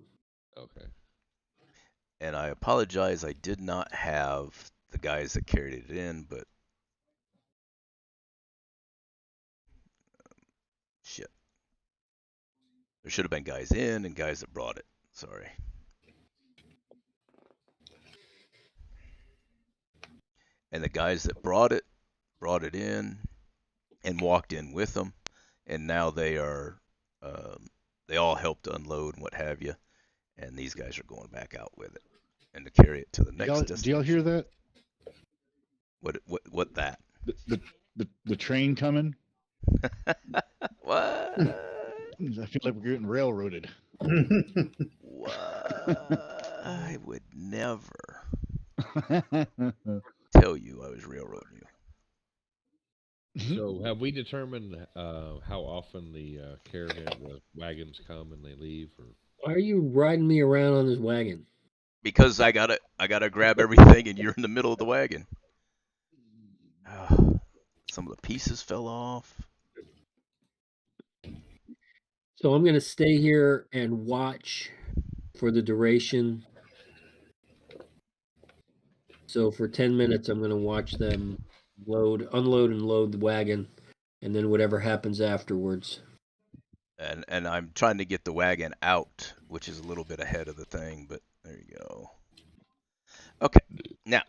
Okay. And I apologize, I did not have the guys that carried it in, but shit. There should have been guys in and guys that brought it. Sorry. And the guys that brought it in and walked in with them, and now they are they all helped unload and what have you, and these guys are going back out with it and to carry it to the next destination. Do y'all hear that? What that? The train coming? What? I feel like we're getting railroaded. What? I would never tell you I was railroading you. So have we determined how often the the wagons come and they leave? Or Why are you riding me around on this wagon? Because I gotta grab everything, and you're in the middle of the wagon. Some of the pieces fell off. So I'm gonna stay here and watch for the duration. So for 10 minutes, I'm gonna watch them unload, and load the wagon, and then whatever happens afterwards. And I'm trying to get the wagon out, which is a little bit ahead of the thing, but there you go. Okay, now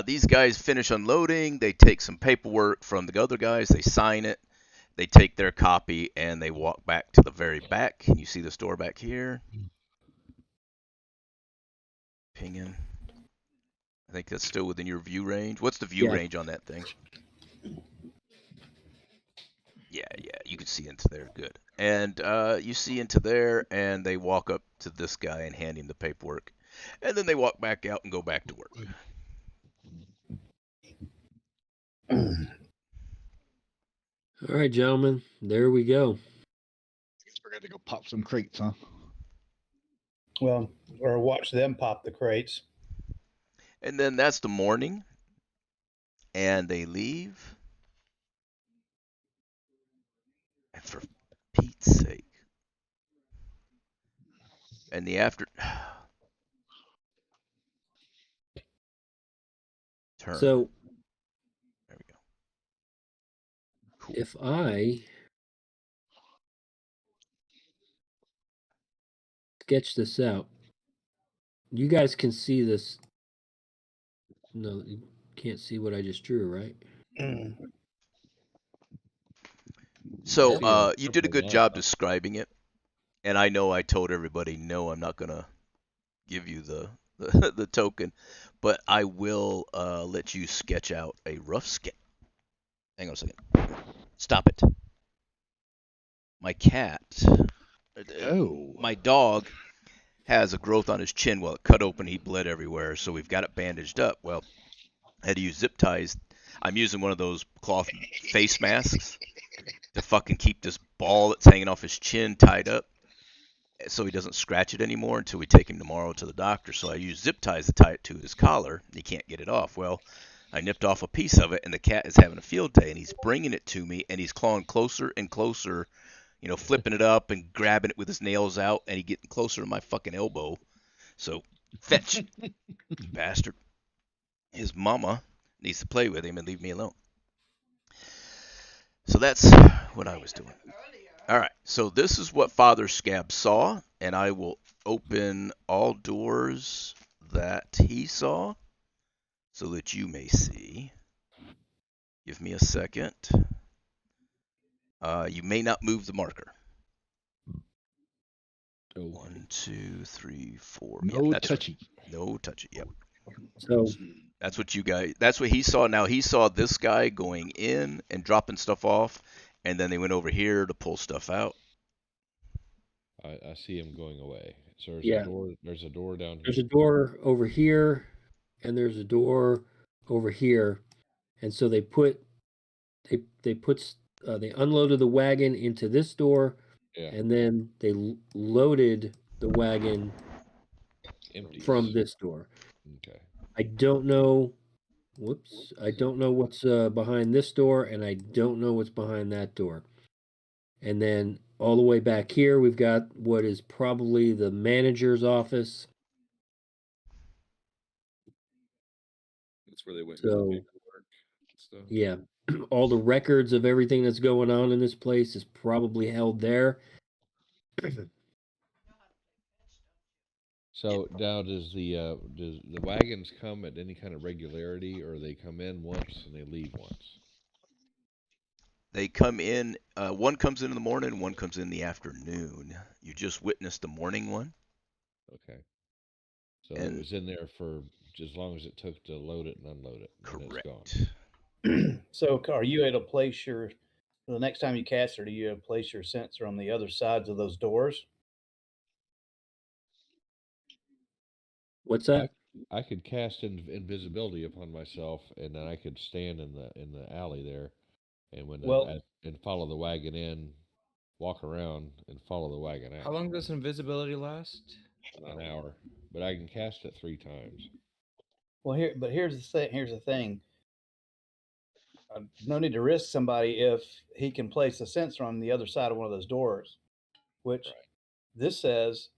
these guys finish unloading. They take some paperwork from the other guys. They sign it. They take their copy and they walk back to the very back. Can you see the store back here? Pinging. I think that's still within your view range. What's the view range on that thing? Yeah, you can see into there. Good. And you see into there, and they walk up to this guy and hand him the paperwork. And then they walk back out and go back to work. All right, gentlemen, there we go. Guess we're gonna go pop some crates, huh? Well, or watch them pop the crates. And then that's the morning, and they leave. And for Pete's sake. And the after turn. So there we go. Cool. if I sketch this out, you guys can see this. No, you can't see what I just drew, right? So you did a good job describing it, and I know I told everybody no, I'm not gonna give you the token, but I will let you sketch out a rough sketch. Hang on a second. Stop it. My cat, my dog, has a growth on his chin. Well, it cut open, he bled everywhere, so we've got it bandaged up. Well, I had to use zip ties. I'm using one of those cloth face masks to fucking keep this ball that's hanging off his chin tied up, so he doesn't scratch it anymore until we take him tomorrow to the doctor. So I use zip ties to tie it to his collar. He can't get it off. Well, I nipped off a piece of it, and the cat is having a field day, and he's bringing it to me, and he's clawing closer and closer, flipping it up and grabbing it with his nails out, and he getting closer to my fucking elbow. So, fetch, you bastard. His mama needs to play with him and leave me alone. So that's what I was doing. All right, so this is what Father Scab saw, and I will open all doors that he saw so that you may see. Give me a second. You may not move the marker. Oh. 1, 2, 3, 4. No Yeah, that's touchy. right. No touchy. Yep. So That's what you guys. That's what he saw. Now he saw this guy going in and dropping stuff off, and then they went over here to pull stuff out. I see him going away. So there's Yeah. a door. There's a door down here. there's a door over here, and there's a door over here, and so they unloaded the wagon into this door, Yeah. and then they loaded the wagon Empties. from this door. Okay. I don't know. Whoops! I don't know what's behind this door, and I don't know what's behind that door. And then all the way back here, we've got what is probably the manager's office. That's where they went. So- and got the paperwork and stuff. Yeah, all the records of everything that's going on in this place is probably held there. So now does the wagons come at any kind of regularity, or they come in once and they leave once? They come in. One comes in the morning, one comes in the afternoon. You just witnessed the morning one. Okay. So it And- was in there for as long as it took to load it and unload it. And it's gone. Correct. So, are you able to place the next time you cast her? Do you place your sensor on the other sides of those doors? What's that? I could cast invisibility upon myself, and then I could stand in the alley there, and and follow the wagon in, walk around, and follow the wagon out. How long does invisibility last? An hour, but I can cast it 3 times. Well, here's the thing. Here's the thing. No need to risk somebody if he can place a sensor on the other side of one of those doors, which Right. this says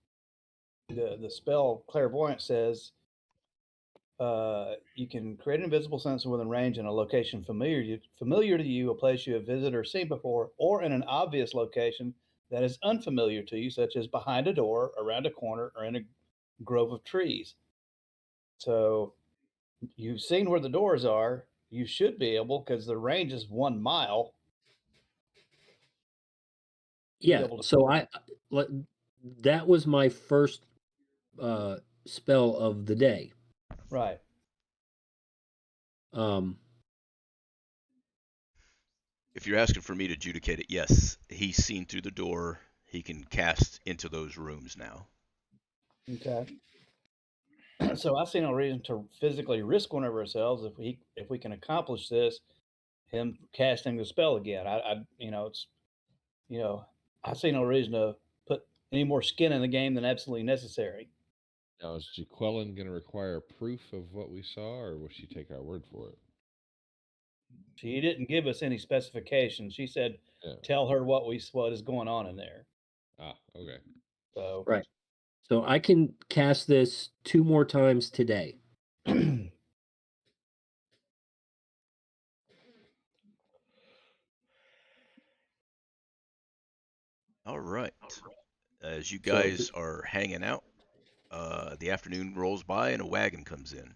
the spell clairvoyant says you can create an invisible sensor within range in a location familiar to you, a place you have visited or seen before, or in an obvious location that is unfamiliar to you, such as behind a door, around a corner, or in a grove of trees. So you've seen where the doors are. You should be able, because the range is 1 mile. Yeah. able to- So that was my first spell of the day. Right. If you're asking for me to adjudicate it, yes, he's seen through the door. He can cast into those rooms now. Okay. So I see no reason to physically risk one of ourselves if we can accomplish this. Him casting the spell again. I see no reason to put any more skin in the game than absolutely necessary. Now, is Jaqueline going to require proof of what we saw, or will she take our word for it? She didn't give us any specifications. She said, Yeah. "Tell her what is going on in there." Ah, okay. So Right. So I can cast this 2 more times today. All right. As you guys are hanging out, the afternoon rolls by and a wagon comes in.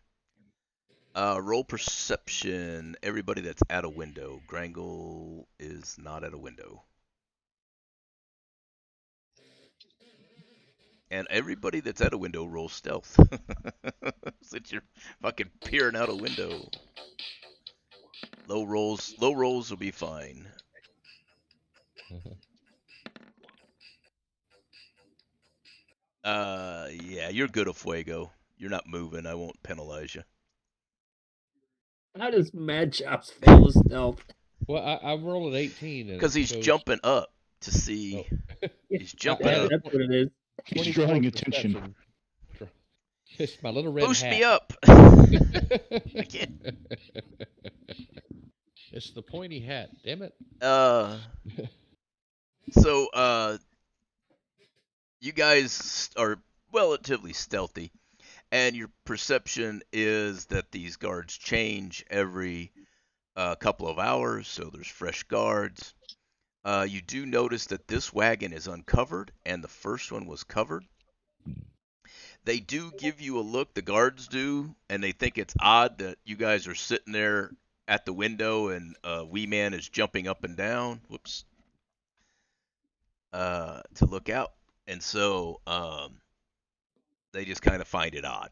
Roll perception. Everybody that's at a window. Grangle is not at a window. And everybody that's at a window rolls stealth. Since you're fucking peering out a window. Low rolls will be fine. Yeah, you're good, Fuego. You're not moving. I won't penalize you. How does Mad Chops fail the stealth? Well, I rolled an 18. Because he's jumping up. to see. Oh. He's jumping up. That's what it is. He's 24 drawing attention. perception. It's my little red Boost hat. me up. I can't. It's the pointy hat. Damn it. So you guys are relatively stealthy, and your perception is that these guards change every couple of hours, so there's fresh guards. You do notice that this wagon is uncovered, and the first one was covered. They do give you a look, the guards do, and they think it's odd that you guys are sitting there at the window and Wee Man is jumping up and down. Whoops. To look out. And so they just kind of find it odd.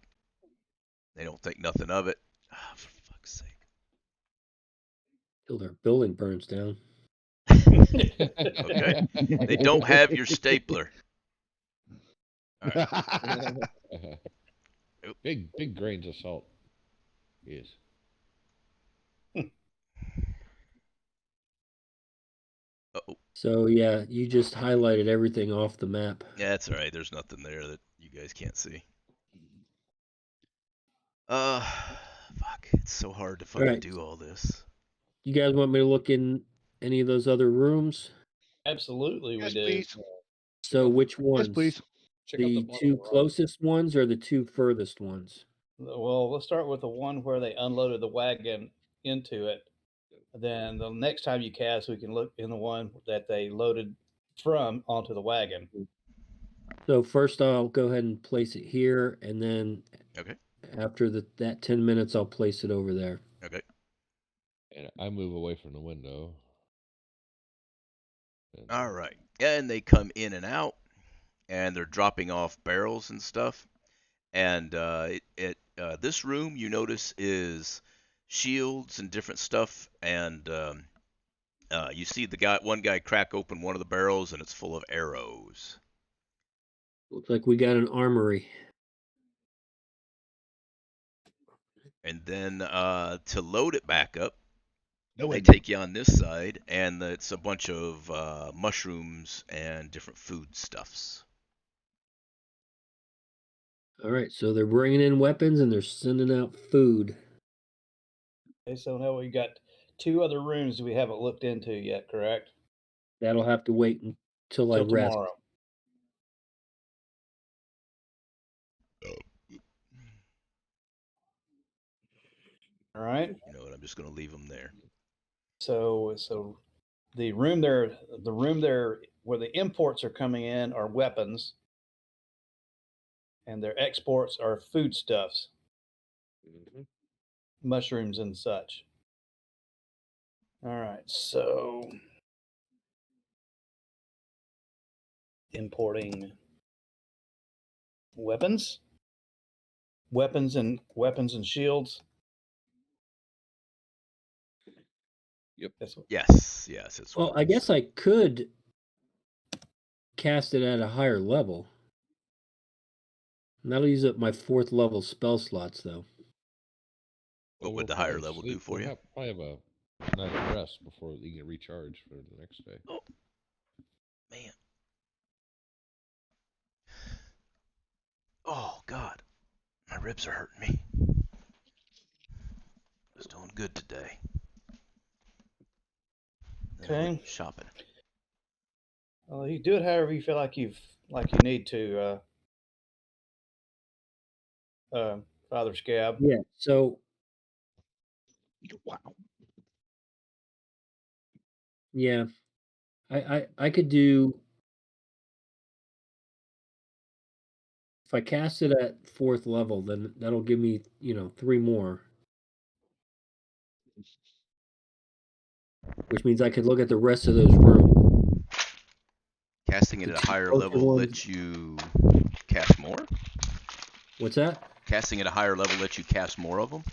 They don't think nothing of it. Ah, for fuck's sake. Till their building burns down. Okay. They don't have your stapler. All right. Big grains of salt. Yes. Uh-oh. So yeah, you just highlighted everything off the map. Yeah, that's all right. There's nothing there that you guys can't see. Fuck. It's so hard to fucking Alright. do all this. You guys want me to look in any of those other rooms? Absolutely, we Yes, do. please. So which ones? Yes, please. Check out The bottom two right. closest ones or the two furthest ones? Well, let's start with the one where they unloaded the wagon into it. Then the next time you cast, we can look in the one that they loaded from onto the wagon. So first I'll go ahead and place it here, and then Okay. after that 10 minutes, I'll place it over there. Okay. And I move away from the window. And All right. And they come in and out, and they're dropping off barrels and stuff. And this room you notice is shields and different stuff, and you see one guy crack open one of the barrels, and it's full of arrows. Looks like we got an armory. And then to load it back up, No they way. take you on this side, and it's a bunch of mushrooms and different foodstuffs. All right, so they're bringing in weapons and they're sending out food. Okay, so now we got 2 other rooms we haven't looked into yet, correct? That'll have to wait until I Till rest. tomorrow. All right. You know what? I'm just gonna leave them there. So the room there where the imports are coming in are weapons, and their exports are foodstuffs, mushrooms and such. All right, so importing weapons and shields. Yep. That's what, Yes. It's Well, I guess I could cast it at a higher level. And that'll use up my 4th level spell slots, though. What would we'll the higher probably level do sleep. for you? Probably have a night of rest before you get recharged for the next day. Oh, man. Oh, God. My ribs are hurting me. I was doing good today. Then I went Okay. shopping. you do it however you feel like you need to, Father Scab. Yeah, so Wow. yeah. I could do, if I cast it at 4th level, then that'll give me, 3 more. Which means I could look at the rest of those rooms. Casting it at a higher Both level ones. lets you cast more? What's that? Casting at a higher level lets you cast more of them?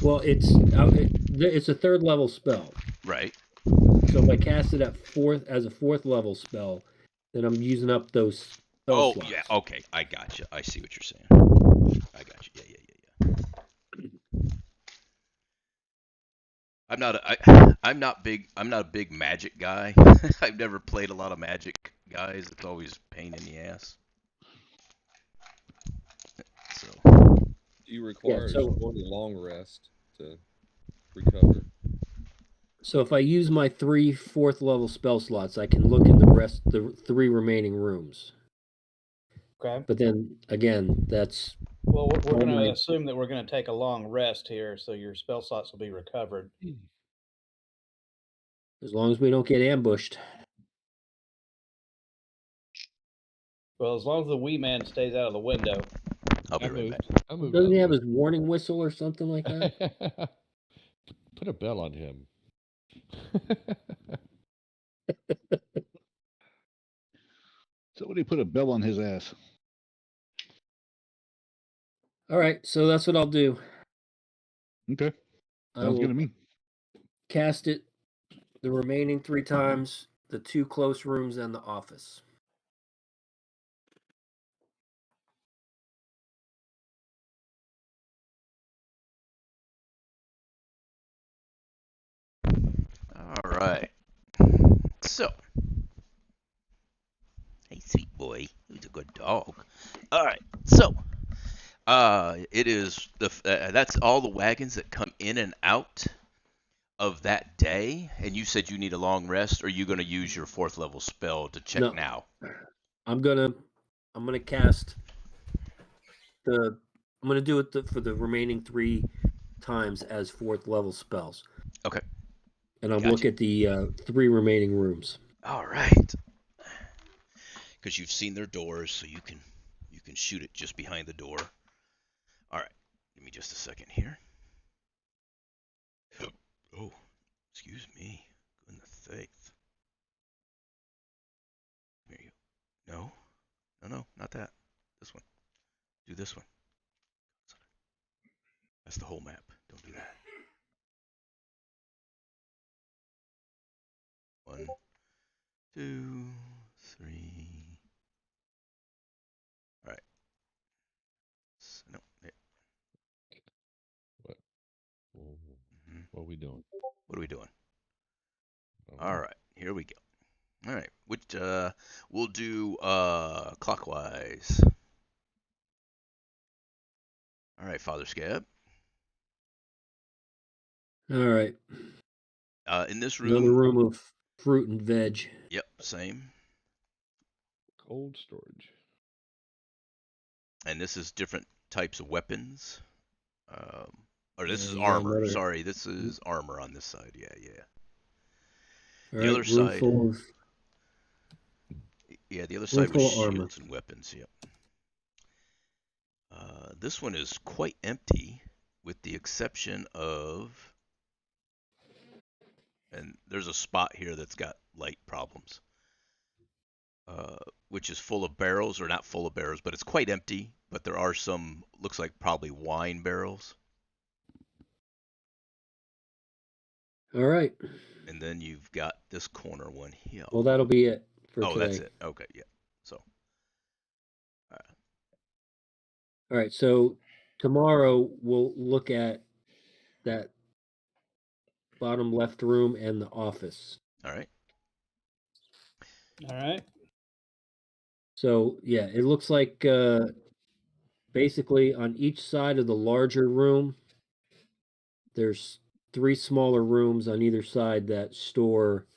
Well, it's a 3rd level spell. Right. So if I cast it at 4th level spell, then I'm using up those spell slots. Yeah. Okay. I got you. I see what you're saying. I got you. Yeah. I'm not a big magic guy. I've never played a lot of magic guys. It's always a pain in the ass. So Do you Yeah. require a So short or long rest to recover? so if I use my 3 fourth level spell slots, I can look in the 3 remaining rooms. Okay. But then again, that's Well, we're all going to my assume that we're going to take a long rest here, so your spell slots will be recovered. as long as we don't get ambushed. Well, as long as the wee man stays out of the window. I'll be I right moved. back. I moved. Doesn't he have his warning whistle or something like that? Put a bell on him. Somebody put a bell on his ass. All right, so that's what I'll do. Okay. I Sounds good will to me. cast it the remaining 3 times, the 2 close rooms and the office. All right. So, hey, sweet boy, who's a good dog. All right. So, it is that's all the wagons that come in and out of that day. And you said you need a long rest. Or are you going to use your 4th level spell to check No. now? I'm gonna cast the I'm gonna do it for the remaining 3 times as 4th level spells. Okay. And I'll Gotcha. look at the 3 remaining rooms. All right. Because you've seen their doors, so you can shoot it just behind the door. All right. Give me just a second here. Oh, excuse me. Goodness sakes. There you go. No, not that. This one. Do this one. That's the whole map. Don't do that. 1, 2, 3. All right. No. What? Mm-hmm. What are we doing? What are we doing? Oh, All right. Here we go. All right. Which we'll do clockwise. All right, Father Scab. All right. In this Another room. room of fruit and veg. Yep, same. cold storage. And this is different types of weapons. Or this Yeah, is you got armor. another- Sorry, this is armor on this side. Yeah. All The right, other side. full of Yeah, the other side was full of armor. shields and weapons. Yep. This one is quite empty, with the exception of, and there's a spot here that's got light problems, which is full of barrels, or not full of barrels, but it's quite empty. But there are some, looks like probably wine barrels. All right. And then you've got this corner one here. Well, that'll be it for Oh, today. that's it. Okay, yeah. So, All right. So tomorrow we'll look at that bottom left room and the office. all right. All right. So yeah, it looks like basically on each side of the larger room, there's 3 smaller rooms on either side that store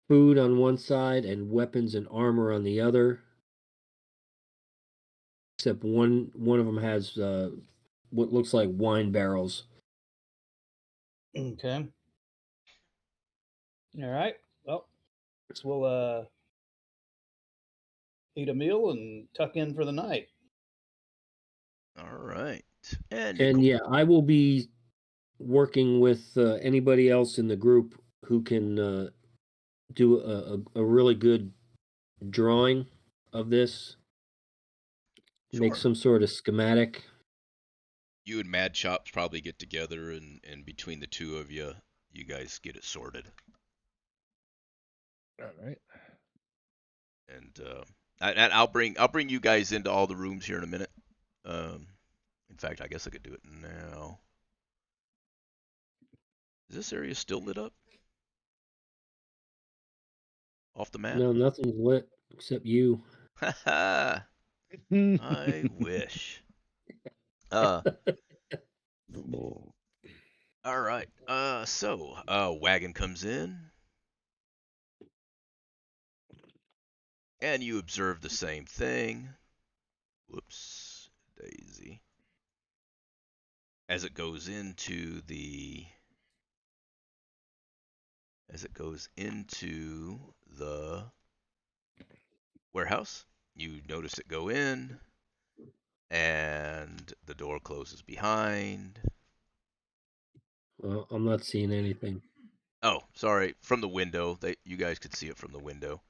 food on one side and weapons and armor on the other. Except one of them has what looks like wine barrels. Okay. All right. Well, so we'll eat a meal and tuck in for the night. All right. And yeah, I will be working with anybody else in the group who can do a really good drawing of this. Make Sure. some sort of schematic. You and Mad Chops probably get together, and between the two of you, you guys get it sorted. All right. And I'll bring you guys into all the rooms here in a minute. In fact, I guess I could do it now. Is this area still lit up? Off the map? No, nothing's lit except you. Haha. I wish. All right. Wagon comes in, and you observe the same thing. Whoops, Daisy. As it goes into the warehouse, you notice it go in, and the door closes behind. Well, I'm not seeing anything. Oh, sorry, from the window. You guys could see it from the window.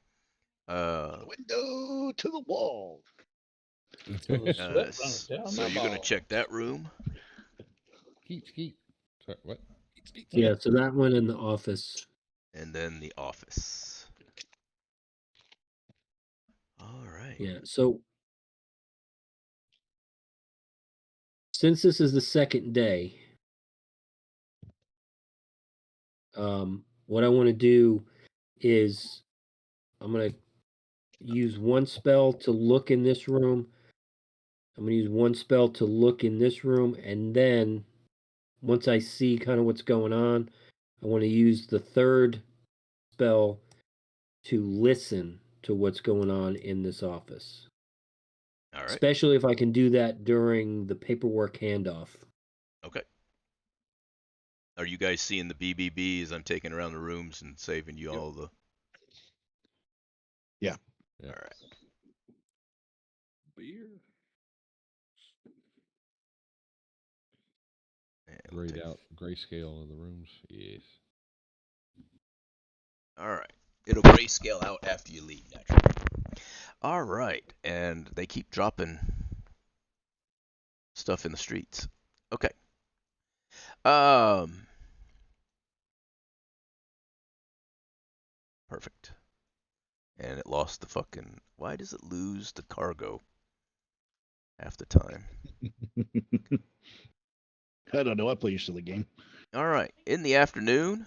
Window to the wall. Until the sweat runs down So my you're gonna balls. check that room. Skeet. Sorry, what? Yeah, so that one in the office. And then the office. All right. Yeah, so since this is the second day, what I want to do is I'm going to use one spell to look in this room. I'm going to use one spell to look in this room, and then once I see kind of what's going on, I want to use the third spell to listen to what's going on in this office. All right. Especially if I can do that during the paperwork handoff. Okay. Are you guys seeing the BBBs? I'm taking around the rooms and saving you all the. Yeah. All right. Beer. And we'll Grayed take- out grayscale of the rooms. Yes. All right. It'll grayscale out after you leave, naturally. All right. And they keep dropping stuff in the streets. Okay. Perfect. And it lost the fucking. Why does it lose the cargo half the time? I don't know. I play your silly game. All right. In the afternoon,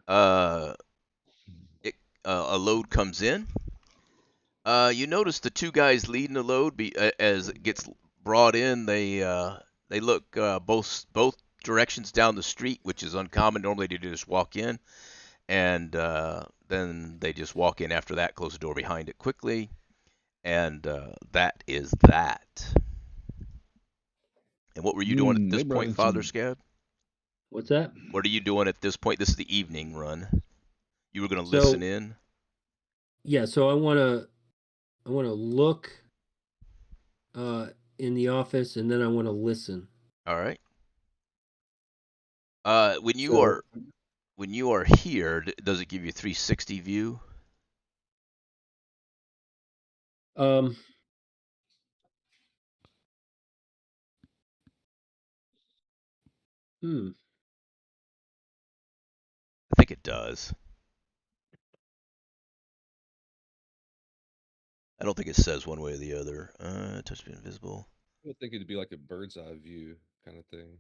a load comes in. You notice the two guys leading the load. As it gets brought in, they look both directions down the street, which is uncommon. Normally they just walk in, and then they just walk in after that, close the door behind it quickly, and that is that. And what were you doing at They this brought point, in Father some- Scab? What's that? What are you doing at this point? This is the evening run. You were going to listen in? Yeah, so I want to look in the office, and then I want to listen. All right. When you are here, does it give you a 360 view? I think it does. I don't think it says one way or the other. Touch be invisible. I would think it'd be like a bird's eye view kind of thing.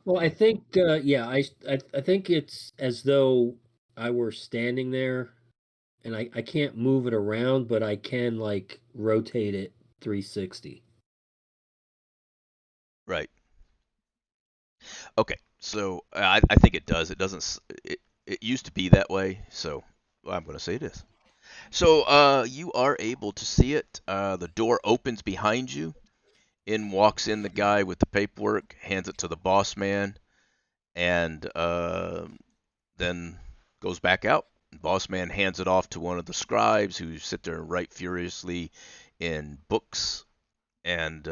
Well, I think I think it's as though I were standing there, and I can't move it around, but I can like rotate it 360. Right. Okay. So I think it does. It doesn't. It used to be that way. So I'm going to say it is. So you are able to see it. The door opens behind you. In walks in the guy with the paperwork, hands it to the boss man, and then goes back out. Boss man hands it off to one of the scribes who sit there and write furiously in books and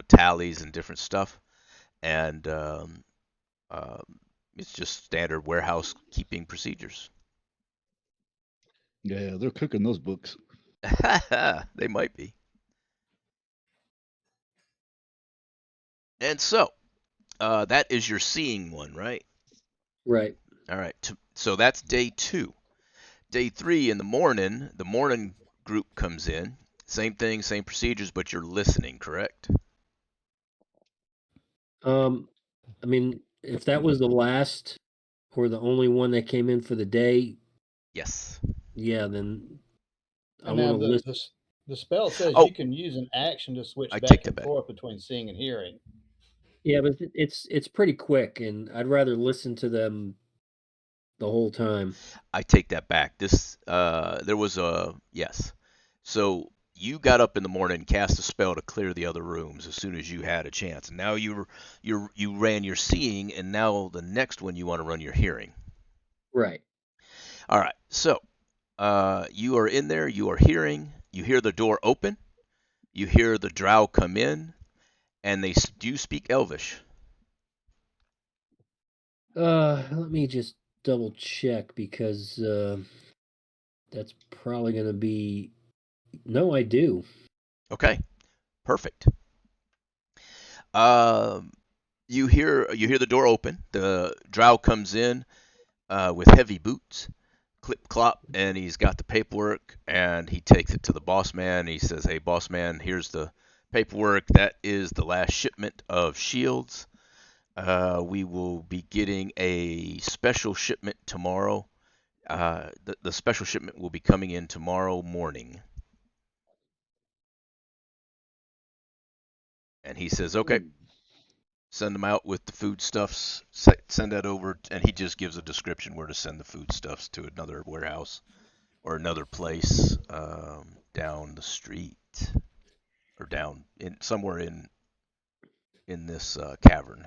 tallies and different stuff. And it's just standard warehouse keeping procedures. Yeah, they're cooking those books. They might be. And so, that is your seeing one, right? Right. All right. So that's day 2. Day 3 in the morning group comes in, Same thing, same procedures, but you're listening, correct? I mean, if that was the last or the only one that came in for the day, Yes. yeah, then I And want now to listen. the spell says Oh, you can use an action to switch I take back that and back. forth between seeing and hearing. Yeah, but it's pretty quick, and I'd rather listen to them the whole time. I take that back. There was a yes. So you got up in the morning, cast a spell to clear the other rooms as soon as you had a chance. And now you ran your seeing, and now the next one you want to run your hearing. Right. All right. So you are in there. You are hearing. You hear the door open. You hear the drow come in, and they do speak Elvish. Let me just double check because that's probably gonna be. No, I do. Okay. Perfect. Um, you hear the door open. The drow comes in with heavy boots, clip clop, and he's got the paperwork, and he takes it to the boss man. He says, "Hey, boss man, here's the paperwork. That is the last shipment of shields. We will be getting a special shipment tomorrow. The special shipment will be coming in tomorrow morning." And he says, "Okay, send them out with the foodstuffs. Send that over." And he just gives a description where to send the foodstuffs to another warehouse or another place down the street or down in somewhere in this cavern.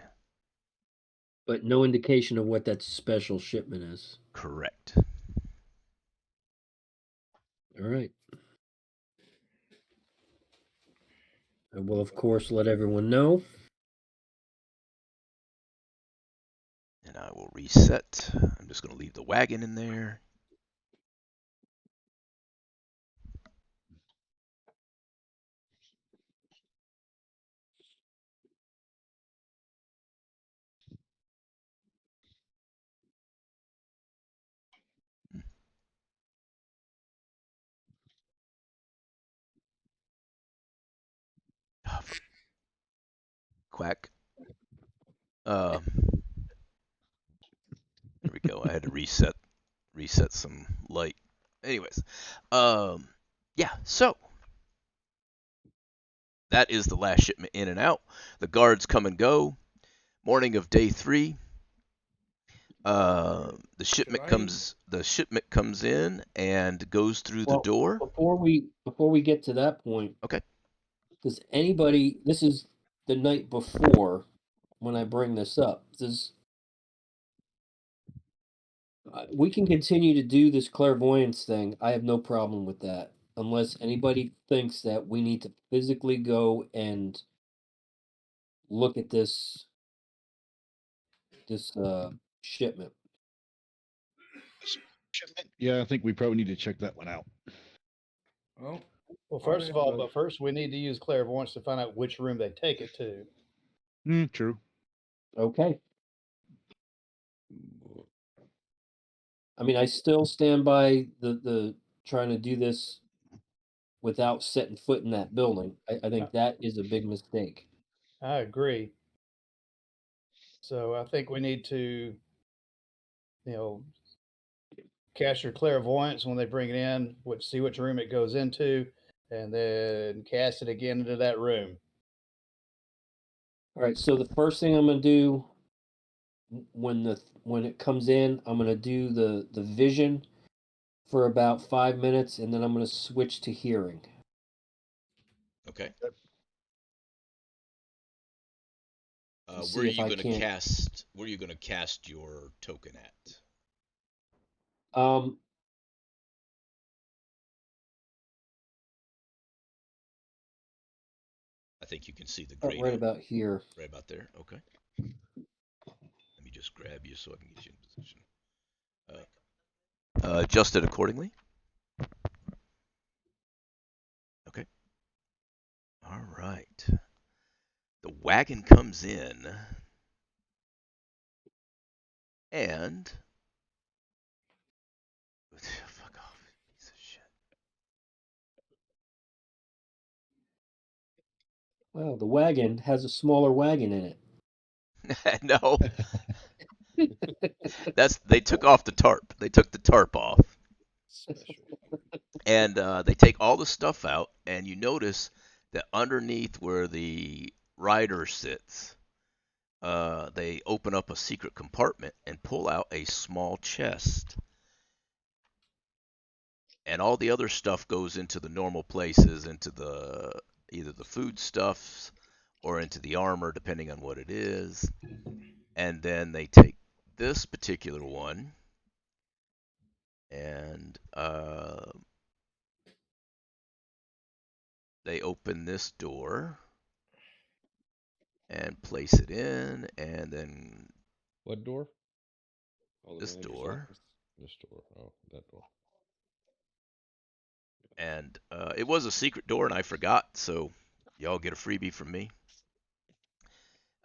But no indication of what that special shipment is. Correct. All right. I will, of course, let everyone know. And I will reset. I'm just going to leave the wagon in there. Quack. There we go. I had to reset some light. Anyways, um, yeah. So that is the last shipment in and out. The guards come and go. Morning of day 3. The shipment comes in and goes through the Well, door. before we get to that point, Okay. does anybody? This is the night before when I bring this up. Does we can continue to do this clairvoyance thing? I have no problem with that, unless anybody thinks that we need to physically go and look at this shipment. Shipment? Yeah, I think we probably need to check that one out. Well, Well, I first of all, have a- but first we need to use clairvoyance to find out which room they take it to. True. Okay. I mean, I still stand by the trying to do this without setting foot in that building. I think that is a big mistake. I agree. So I think we need to, you know, cast your clairvoyance when they bring it in, see which room it goes into, and then cast it again into that room. All right, so the first thing I'm gonna do when it comes in, I'm gonna do the vision for about 5 minutes, and then I'm gonna switch to hearing. Okay. To Where see are if you I going to can't. cast? Where are you going to cast your token at? Um, I think you can see the right grado about here. right about there. Okay. Let me just grab you so I can get you in position. Adjust it accordingly. Okay. All right. The wagon comes in, and fuck off, piece of shit. Well, the wagon has a smaller wagon in it. No, they took off the tarp. They took the tarp off, Special. and they take all the stuff out, and you notice that underneath where the rider sits, they open up a secret compartment and pull out a small chest. And all the other stuff goes into the normal places, into the either the food stuffs or into the armor, depending on what it is. And then they take this particular one and they open this door and place it in, and then What door? Oh, the this manager's door. office. This door. Oh, that door. And it was a secret door, and I forgot, so y'all get a freebie from me.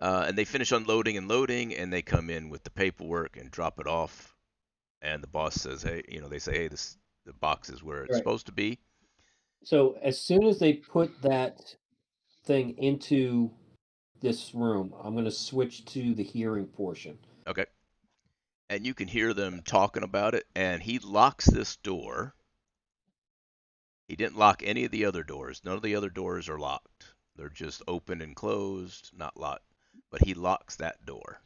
And they finish unloading and loading, and they come in with the paperwork and drop it off. And the boss says, "Hey, they say, hey, the box is where it's Right. supposed to be." So as soon as they put that thing into this room, I'm going to switch to the hearing portion. Okay. And you can hear them talking about it, and he locks this door. He didn't lock any of the other doors. None of the other doors are locked. They're just open and closed, not locked. But he locks that door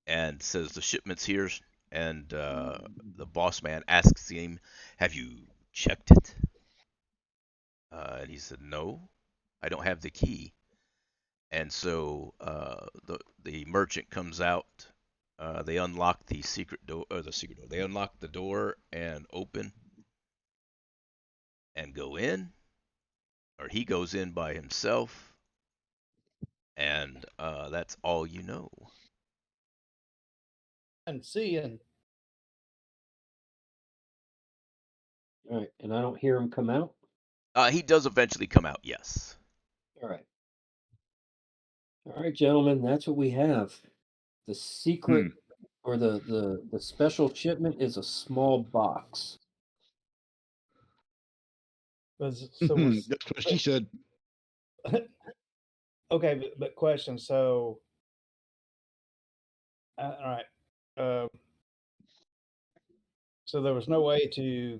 and says the shipment's here. And the boss man asks him, "Have you checked it?" And he said, "No, I don't have the key." And so the merchant comes out. They unlock the secret door, or the secret door. They unlock the door and open and go in, or he goes in by himself, and that's all you know. And seeing. All right, and I don't hear him come out. He does eventually come out, yes. All right, gentlemen, that's what we have. The secret or the special shipment is a small box. So was, That's what she said. okay, but question. So, all right. So there was no way to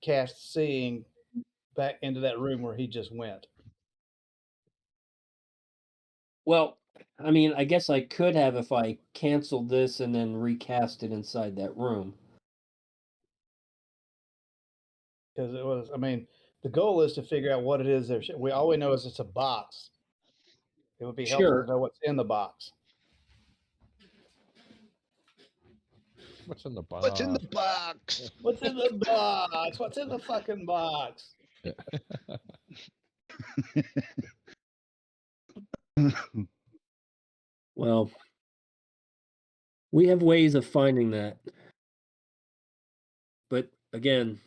cast seeing back into that room where he just went. Well, I mean, I guess I could have if I canceled this and then recast it inside that room. Because it was, I mean, the goal is to figure out what it is. We all we know is it's a box. It would be helpful Sure. to know what's in the box. What's in the box? What's in the box? What's in the box? What's in the fucking box? Well, we have ways of finding that. But again,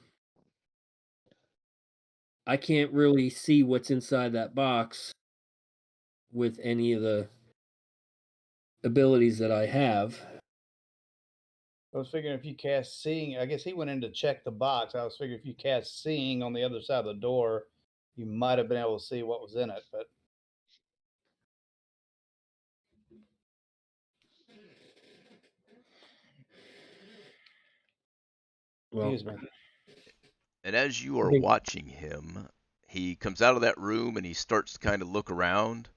I can't really see what's inside that box with any of the abilities that I have. I was figuring if you cast seeing, I guess he went in to check the box. I was figuring if you cast seeing on the other side of the door, you might have been able to see what was in it. But Well, excuse me. And as you are think- watching him, he comes out of that room and he starts to kind of look around,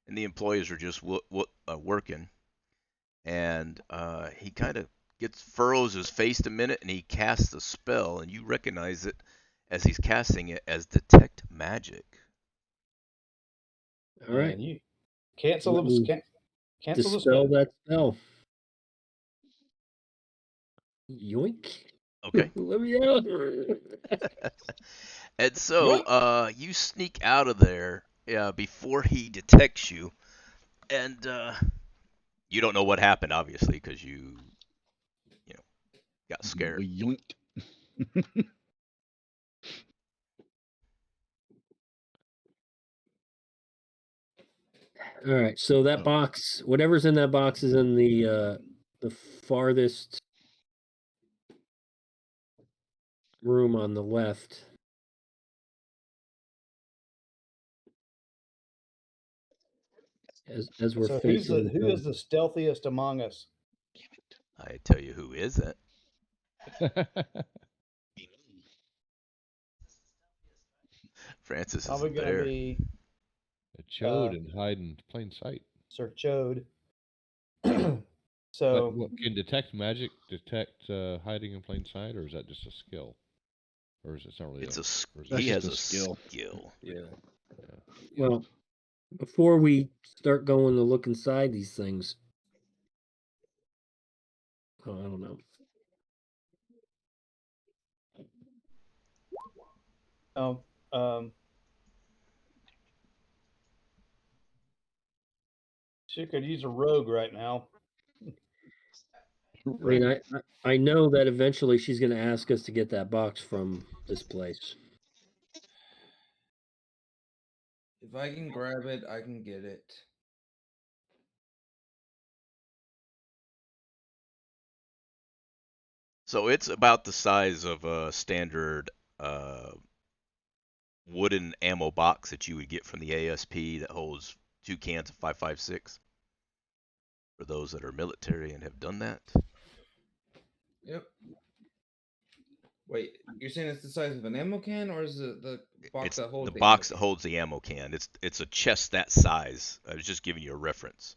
and the employees are just working. And he kind of furrows his face a minute, and he casts a spell, and you recognize it as he's casting it as detect magic. all right. And you cancel Let me cancel the dispel spell. that spell. Yoink. Okay. Let me out. And so you sneak out of there before he detects you, and you don't know what happened, obviously, because you got scared. Yoinked. All right, so that Oh. box, whatever's in that box, is in the farthest room on the left. as we're So facing. who is the stealthiest among us? I tell you who isn't. Francis Probably isn't going to there. be A chode and hide in plain sight. Sir Chode. But So what, can detect magic detect hiding in plain sight, or is that just a skill? Or is it not really? It's or a is it That's he just has a a skill. skill. Yeah. Well, before we start going to look inside these things, oh, I don't know. she could use a rogue right now. I mean, I know that eventually she's going to ask us to get that box from this place. If I can grab it, I can get it. So it's about the size of a standard wooden ammo box that you would get from the ASP that holds 2 cans of 5.56. For those that are military and have done that. Yep. Wait, you're saying it's the size of an ammo can, or is it the box It's that holds the the box ammo that holds the ammo can. It's a chest that size. I was just giving you a reference.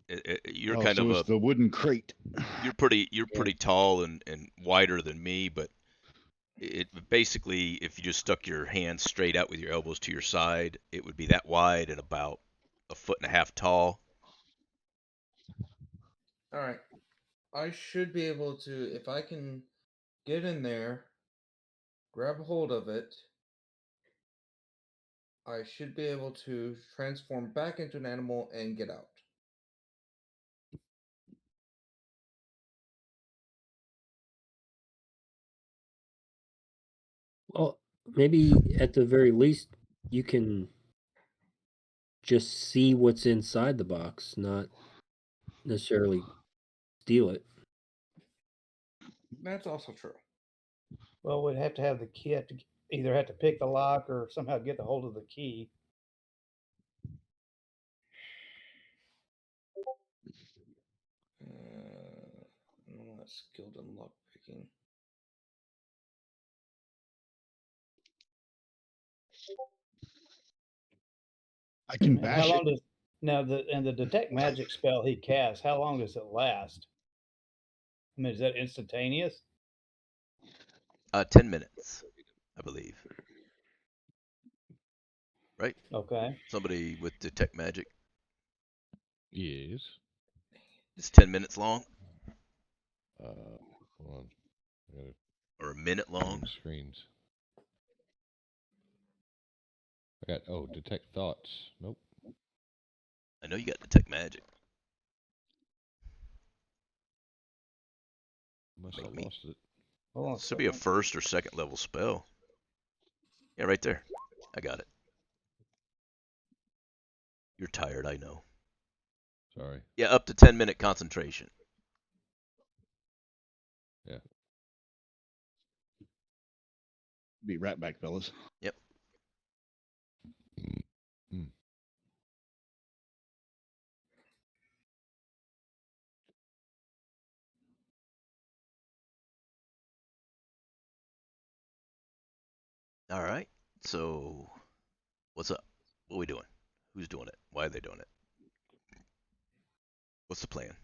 can? You're Oh, kind so of it's the wooden crate. you're pretty tall and wider than me, but it basically, if you just stuck your hands straight out with your elbows to your side, it would be that wide and about 1.5 feet tall. All right. I should be able to, if I can get in there, grab hold of it, I should be able to transform back into an animal and get out. Well, maybe at the very least, you can just see what's inside the box, not necessarily steal it. That's also true. Well, we'd have to have the key. Have to either have to pick the lock or somehow get the hold of the key. I'm not skilled in lock picking. I can And how bash it. long does now the detect magic spell he casts? How long does it last? I mean, is that instantaneous? 10 minutes, I believe. Right? Okay. Somebody with detect magic. Yes. It's 10 minutes long Hold on. I gotta or a minute long. change screens. I got detect thoughts. Nope. I know you got detect magic. Must Make have me. lost it. Hold on a This should be a second. first or second level spell. Yeah, right there. I got it. You're tired, I know. Sorry. Yeah, up to 10-minute concentration. Yeah. Be right back, fellas. Yep. Mm. All right. So, what's up? What are we doing? Who's doing it? Why are they doing it? What's the plan?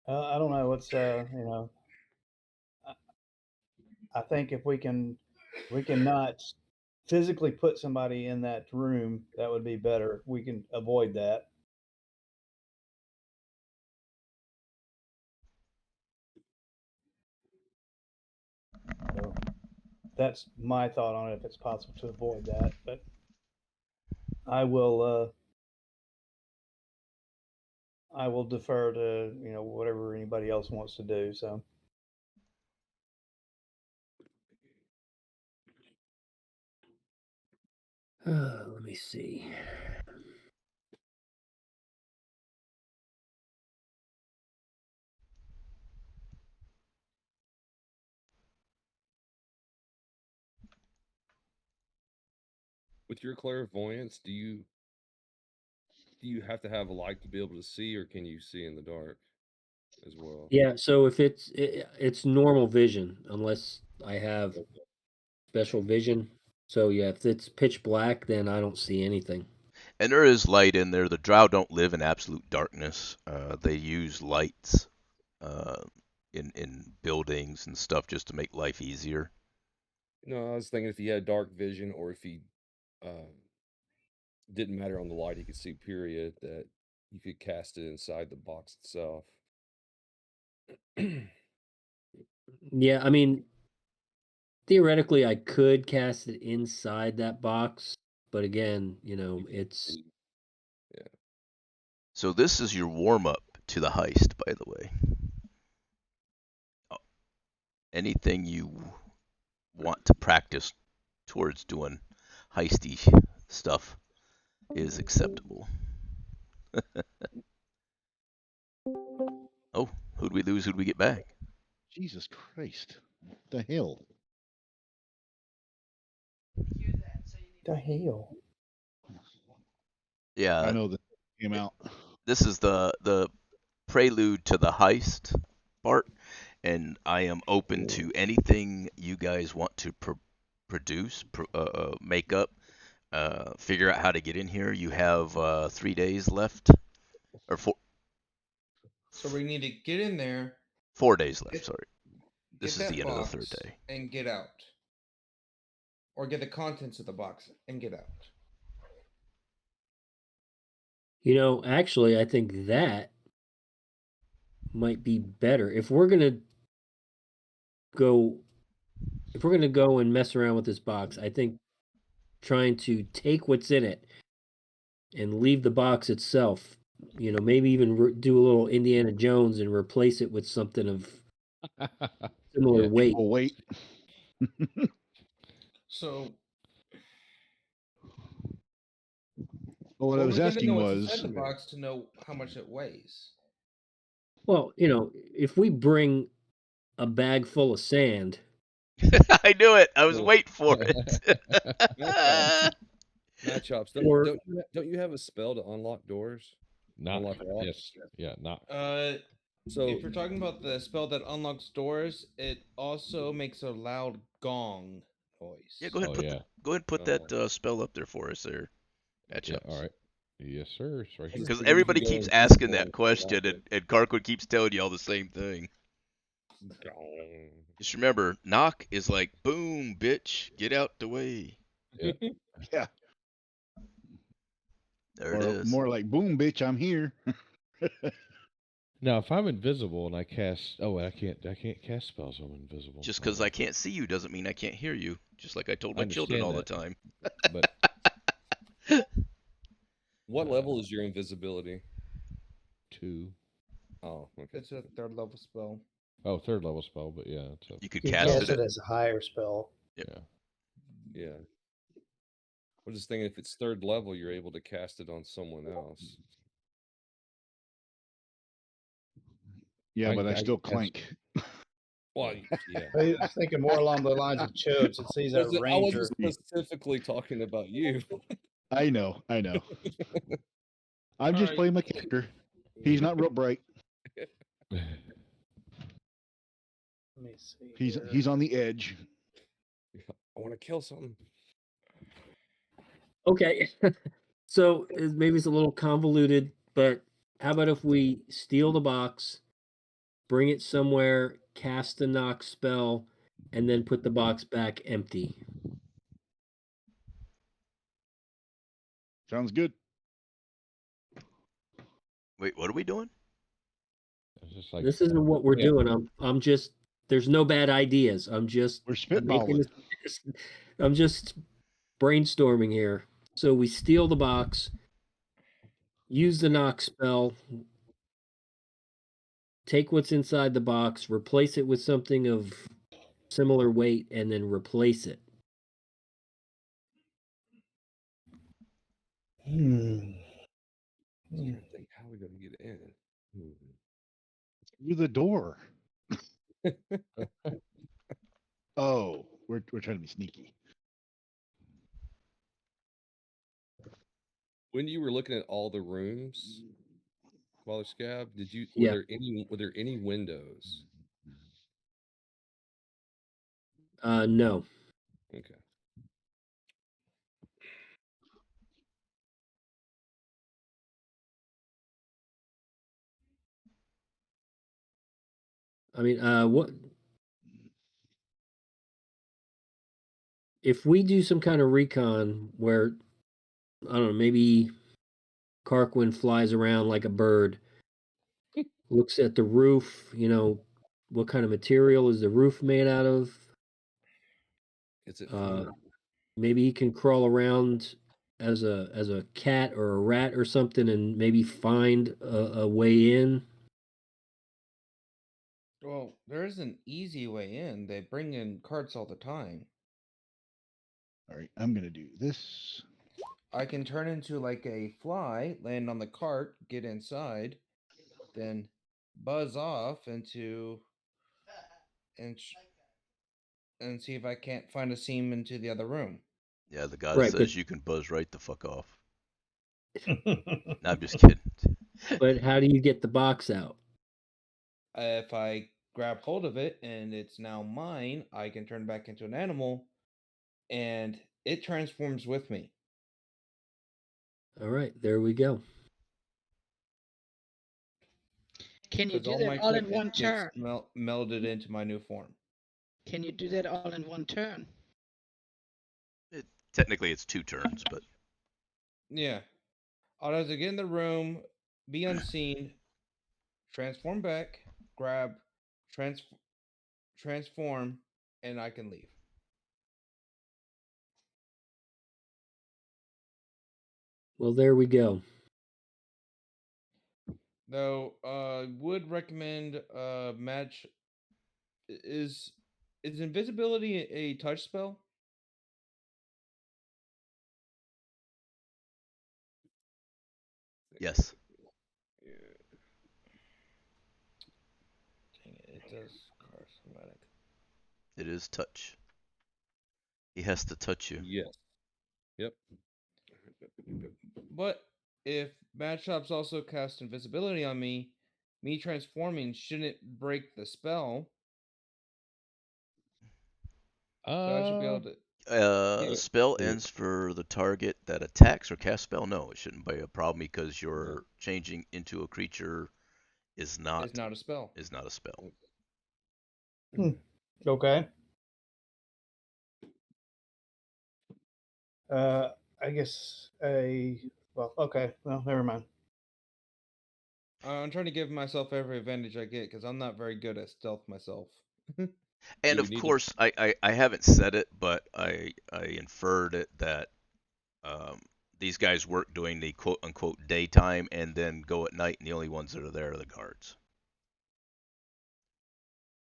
I don't know. What's I think if we can not physically put somebody in that room, that would be better. We can avoid that. So that's my thought on it. If it's possible to avoid that, but I will defer to whatever anybody else wants to do. So Let me see. With your clairvoyance, do you have to have a light to be able to see, or can you see in the dark as well? Yeah, so if it's normal vision, unless I have special vision. So yeah, if it's pitch black, then I don't see anything. And there is light in there. The drow don't live in absolute darkness. They use lights uh, in buildings and stuff just to make life easier. No, I was thinking if he had dark vision, or if he didn't matter on the light, he could see. Period. That you could cast it inside the box itself. Yeah, I mean, theoretically, I could cast it inside that box, but again, it's Yeah. So this is your warm up to the heist, by the way. Anything you want to practice towards doing heisty stuff is acceptable. Oh, who'd we lose? Who'd we get back? Jesus Christ. What the hell? The hell? Yeah, I know that came out. this is the prelude to the heist part, and I am open to anything you guys want to produce, make up, figure out how to get in here. You have 3 days left, or So we need to get in there, 4 days left. Get- Sorry, get this is that the end of the box, third day. and get out. Or get the contents of the box and get out. actually, I think that might be better if we're gonna go. If we're gonna go and mess around with this box, I think trying to take what's in it and leave the box itself. Maybe even do a little Indiana Jones and replace it with something of similar Yeah. weight. Well, wait. So Well, what I well, was we gotta asking know what's was, inside the box to know how much it weighs. Well, if we bring a bag full of sand, I knew it. I was No. waiting for it. Matt Chops, Or- don't you have a spell to unlock doors? Not Unlock locks? yes, yeah, not So If you're talking about the spell that unlocks doors, it also makes a loud gong noise. Yeah, go ahead. Oh, yeah. Go ahead and put that spell up there for us there. yeah. All right. Yes, sir. It's right here. Because Figured we everybody could go keeps invisible asking that and question, unlock and Karkwood keeps telling you all the same thing. it. Just remember, knock is like boom, bitch, get out the way. Yeah. yeah, There or it is. more like, boom, bitch, I'm here. Now, if I'm invisible and I cast, I can't cast spells. I'm invisible. Just because I can't see you doesn't mean I can't hear you. Just like I told I my children all understand the that. time. But What level is your invisibility? 2. Oh, okay. It's a third level spell. Oh, third level spell, but yeah, it's a, You could You cast cast it. it as a higher spell. yeah. Yeah. I'm just thinking if it's third level, you're able to cast it on someone else. Yeah, but I I still cast- clank. Well, yeah. I was thinking more along the lines of Chode since he's a I wasn't ranger. specifically talking about you. I know. I'm just Alright. playing my character. He's not real bright. Let me see. He's here. he's on the edge. I want to kill something. okay. So maybe it's a little convoluted, but how about if we steal the box, bring it somewhere, cast a knock spell, and then put the box back empty? Sounds good. Wait, what are we doing? It's just like This isn't what we're Yeah. doing. I'm just there's no bad ideas. I'm just We're making spitballing. I'm just brainstorming here. So we steal the box, use the knock spell, take what's inside the box, replace it with something of similar weight, and then replace it. I'm trying to think how we gonna get in. Through the door. Oh, we're trying to be sneaky. When you were looking at all the rooms, Father Scab, Yeah. were there any windows? No. Okay. I mean, what if we do some kind of recon where I don't know, maybe Carquin flies around like a bird, looks at the roof, what kind of material is the roof made out of? Is it Uh, foam? maybe he can crawl around as a cat or a rat or something and maybe find a way in. Well, there is an easy way in. They bring in carts all the time. All right, I'm gonna do this. I can turn into like a fly, land on the cart, get inside, then buzz off and sh- and see if I can't find a seam into the other room. Yeah, the guy Right, but says you can buzz right the fuck off. No, I'm just kidding. but how do you get the box out? If I grab hold of it and it's now mine, I can turn back into an animal, and it transforms with me. All right, there we go. Can you Because do all that my all in equipment one gets turn? melded into my new form. Can you do that all in one turn? Technically, it's 2 turns, but Yeah. I'll have to get in the room, be unseen, transform back, grab, trans- transform, and I can leave. Well, there we go. Though, would recommend match. Is invisibility a touch spell? yes, Yeah. Dang it! It does charismatic. it is touch. He has to touch you. Yes. Yep. But if matchups also cast invisibility on me, me transforming shouldn't break the spell. So I should be able to. A Yeah. spell Yeah. ends for the target that attacks or casts spell. No, it shouldn't be a problem because No. your changing into a creature is It's not not a spell. a spell. Okay. Uh, I guess okay. Well, never mind. I'm trying to give myself every advantage I get because I'm not very good at stealth myself. And Do we of need to? course, I haven't said it, but I inferred it that um, these guys work during the quote unquote daytime and then go at night, and the only ones that are there are the guards.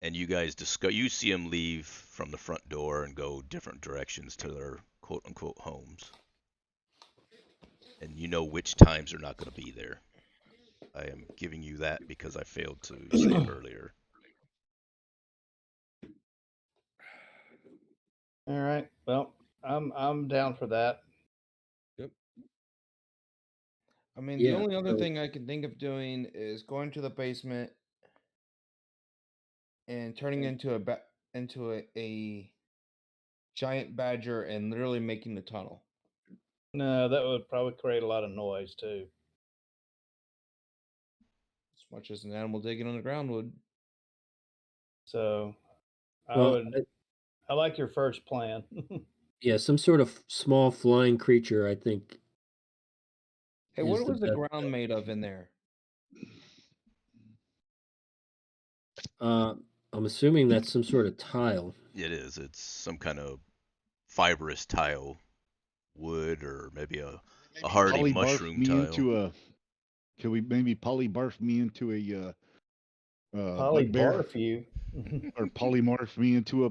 And you guys you see them leave from the front door and go different directions to their quote unquote homes, and you know which times they're not going to be there. I am giving you that because I failed to say it earlier. All right. Well, I'm down for that. Yep. I mean, the Yeah. only other So thing I can think of doing is going to the basement and turning into a giant badger and literally making the tunnel. No, that would probably create a lot of noise too. As much as an animal digging on the ground would. So well, I like your first plan. yeah, some sort of small flying creature, I think, Hey, is what the was the best. ground made of in there? Uh, I'm assuming that's some sort of tile. It is. It's some kind of fibrous tile, wood, or maybe a hardy Polybarf mushroom me tile. into a. Can we maybe polybarf me into a bugbear, Polybarf you. or polymorph me into a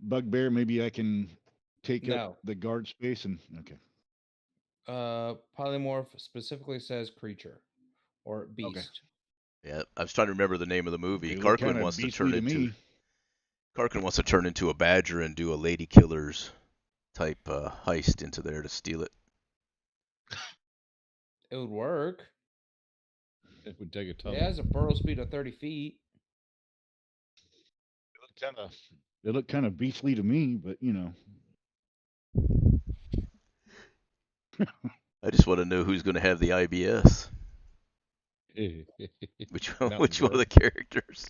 bugbear? Maybe I can take up No. the guard space and okay. Polymorph specifically says creature or Okay. beast. Yeah, I was trying to remember the name of the movie. They look Karquin kind of wants to beastly turn to into me. a badger and do a lady killers type heist into there to steal it. It would work. It would take a It tunnel. has a burrow speed of 30 feet. They look kind of beastly to me, but you know. I just want to know who's going to have the IBS. Which Mountain which one of girl. the characters?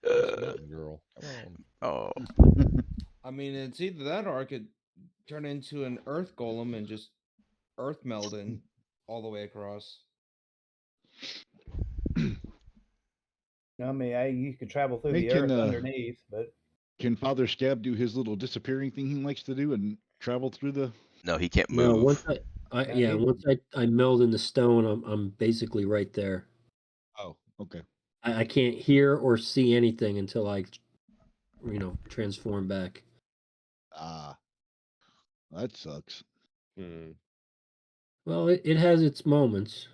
It's Mountain Girl. Come on. Oh, I mean, it's either that or I could turn into an earth golem and just earth melding all the way across. I mean, you could travel through Hey, the earth underneath, but can Father Scab do his little disappearing thing he likes to do and travel through the? no, he can't No, once move. once I meld in the stone, I'm basically right there. Oh, okay. I can't hear or see anything until I, transform back. Ah, that sucks. Hmm. Well, it has its moments.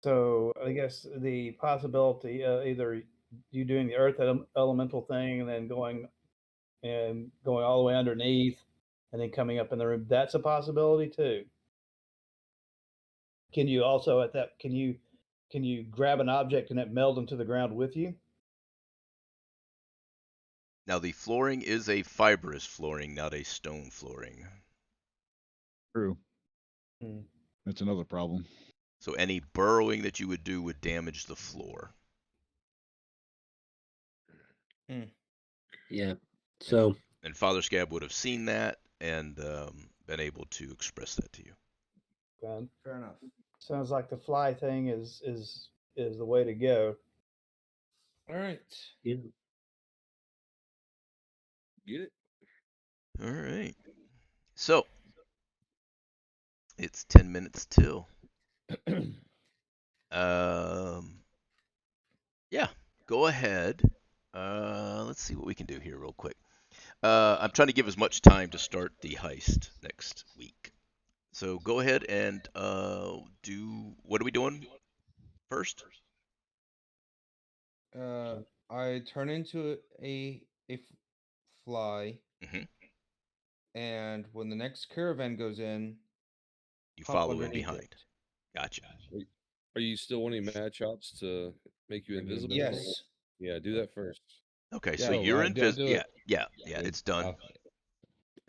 so I guess the possibility either you doing the earth elemental thing and then going all the way underneath and then coming up in the room, that's a possibility too. Can you also can you grab an object and it meld into the ground with you? Now the flooring is a fibrous flooring, not a stone flooring. True. Hmm. That's another problem. So any burrowing that you would do would damage the floor. Yeah. So And Father Scab would have seen that and been able to express that to you. Fair enough. Sounds like the fly thing is the way to go. All right. yeah. Get it? All right. So it's 10 minutes till. Yeah, go ahead. Let's see what we can do here real quick. I'm trying to give as much time to start the heist next week. So go ahead and do. What are we doing first? I turn into a fly, Hmm. and when the next caravan goes in, You hop follow in underneath behind. it. Gotcha. Are you still wanting mad shots to make you Make you invisible? invisible? Yes. Yeah, do that first. Okay, so Yeah. you're I'll do invisible. it. Yeah, Wait, it's done.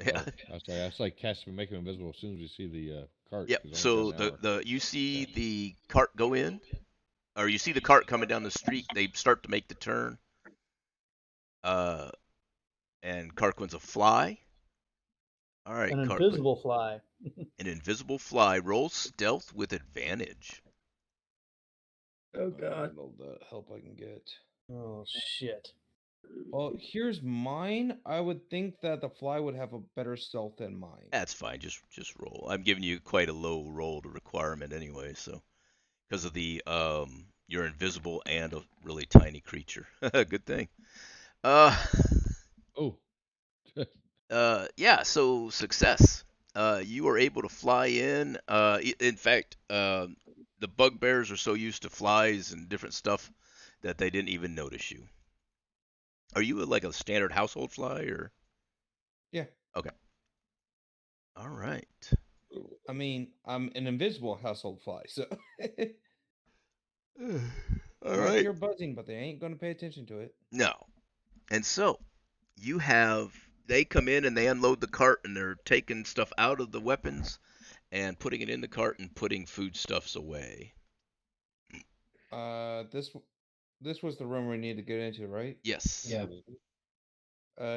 Yeah. I was like cast and make him invisible as soon as we see the cart. Yep. 'Cause I only So got an hour. the you see the cart go in, or you see the cart coming down the street. They start to make the turn. And Carquin's a fly. All right, An Carquin. invisible fly. An invisible fly. Roll stealth with advantage. Oh God. All the help I can get. Oh shit. Well, here's mine. I would think that the fly would have a better stealth than mine. That's fine. Just roll. I'm giving you quite a low roll to requirement anyway, so because of the you're invisible and a really tiny creature. Good thing. Uh Oh, yeah, so success. You are able to fly in. In fact, the bugbears are so used to flies and different stuff that they didn't even notice you. Are you like a standard household fly or? Yeah. Okay. All right. I mean, I'm an invisible household fly, so All might right. hear buzzing, but they ain't gonna pay attention to it. No. And so you have they come in and they unload the cart and they're taking stuff out of the weapons and putting it in the cart and putting foodstuffs away. This was the room we need to get into, right? Yes. Yeah.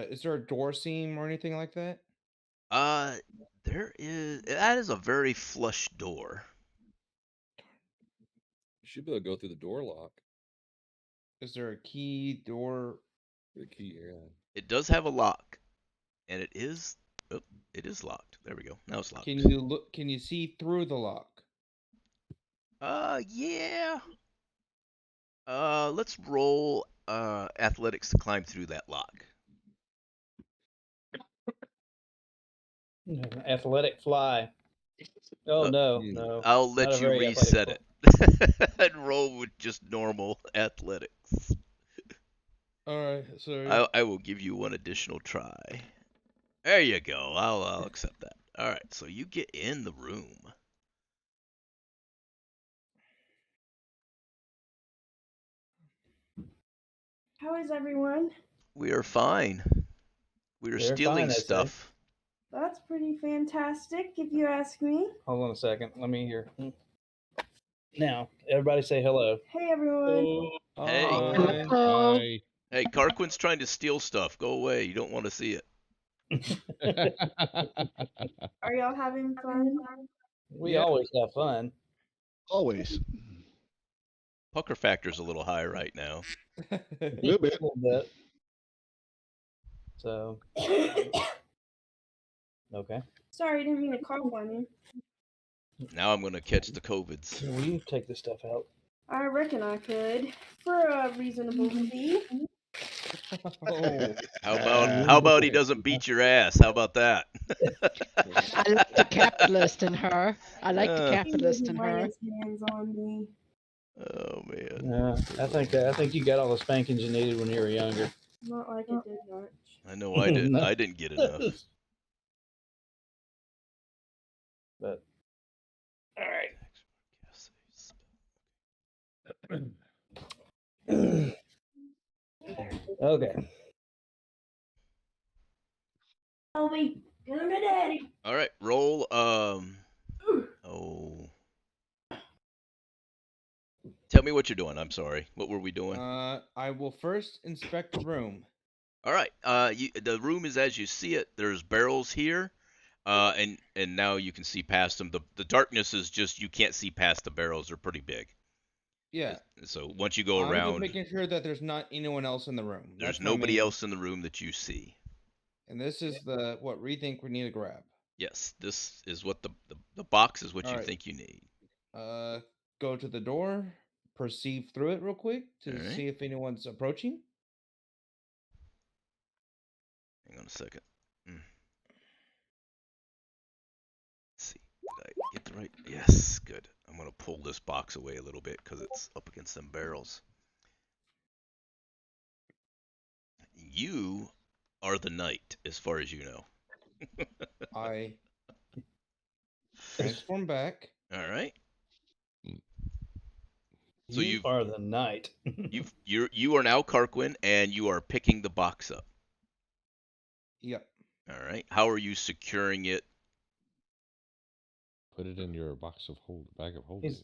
Is there a door seam or anything like that? That is a very flush door. You should be able to go through the door lock. Is there a key door? The key, yeah. It does have a lock, and it is locked. There we go. Now it's locked. Can you look? Can you see through the lock? Yeah. Let's roll athletics to climb through that lock. Athletic fly. Oh no, Hmm. no. I'll Not let a you very athletic reset it and roll with just normal athletics. All right, sorry. I will give you one additional try. There you go. I'll accept that. All right, so you get in the room. How is everyone? We are fine. We are They're stealing fine, I'd say. stuff. That's pretty fantastic, if you ask me. Hold on a second. Let me hear. Now, everybody say hello. Hey, everyone. Hey. Hi. Hello. Hi. Hey, Carquin's trying to steal stuff. Go away. You don't want to see it. Are y'all having fun? We Yeah. always have fun. Always. Pucker factor's a little high right now. A little bit. A little bit. So, okay. Sorry, I didn't mean to cough on you. Now I'm going to catch the COVIDs. Can we take this stuff out? I reckon I could, for a reasonable fee. Oh. How about he doesn't beat your ass? How about that? I like the capitalist in her. I like the Uh, capitalist He in lay her. his hands on me. oh man. Yeah, I think you got all the spankings you needed when you were younger. Not like it did much. I know I did. No. I didn't get enough. But all right. Okay. Elby, get him to daddy. All right, roll. Oh. Tell me what you're doing. I'm sorry. What were we doing? I will first inspect the room. All right. The room is as you see it. There's barrels here, and now you can see past them. The darkness is just you can't see past the barrels. They're pretty big. Yeah. So once you go I'm just around, making sure that there's not anyone else in the room. there's That's my nobody main- else in the room that you see. And this is what we think we need to grab. Yes, this is what the box is what All you right. think you need. Go to the door, perceive through it real quick to All right. see if anyone's approaching. Hang on a second. Let's see. Did I get the right? Yes, good. I'm gonna pull this box away a little bit because it's up against them barrels. You are the knight, as far as you know. I transform back. All right. So You are the knight. you are now Carquin, and you are picking the box up. Yep. All right. How are you securing it? Put it in your bag of holding.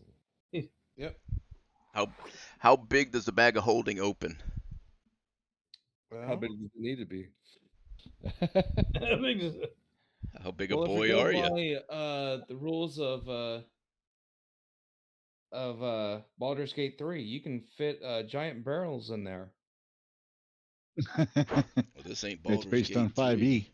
Yep. How big does the bag of holding open? Well, How big does it need to be? How big a well, if we boy go are you? by the rules of Baldur's Gate 3, you can fit giant barrels in there. Well, this ain't Baldur's It's based Gate on 5e. 3.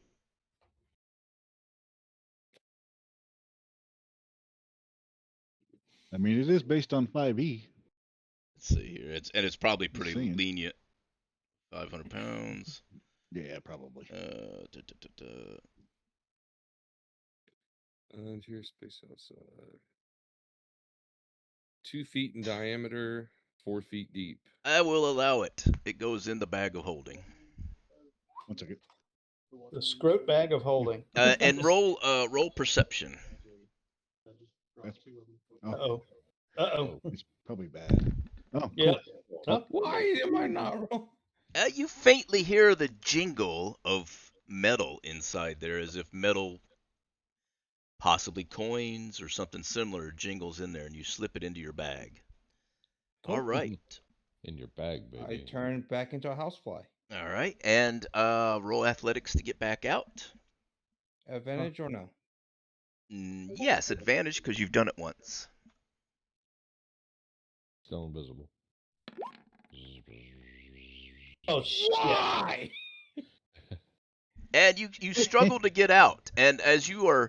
I mean, it is based on 5e. Let's see here. It's probably pretty saying. lenient. 500 pounds. Yeah, probably. Interior space outside. 2 feet in diameter, 4 feet deep. I will allow it. It goes in the bag of holding. 1 second. The scrote bag of holding. And roll perception. That's, Uh-oh. Uh-oh. It's probably bad. Oh, Yeah. cool. Oh, Why am I not wrong? You faintly hear the jingle of metal inside there, as if metal, possibly coins or something similar, jingles in there, and you slip it into your bag. Cool. All right. In your bag, baby. I turn back into a housefly. All right. And roll athletics to get back out. Advantage or no? Yes, advantage because you've done it once. Still invisible. oh shit. Why? And you struggle to get out, and as you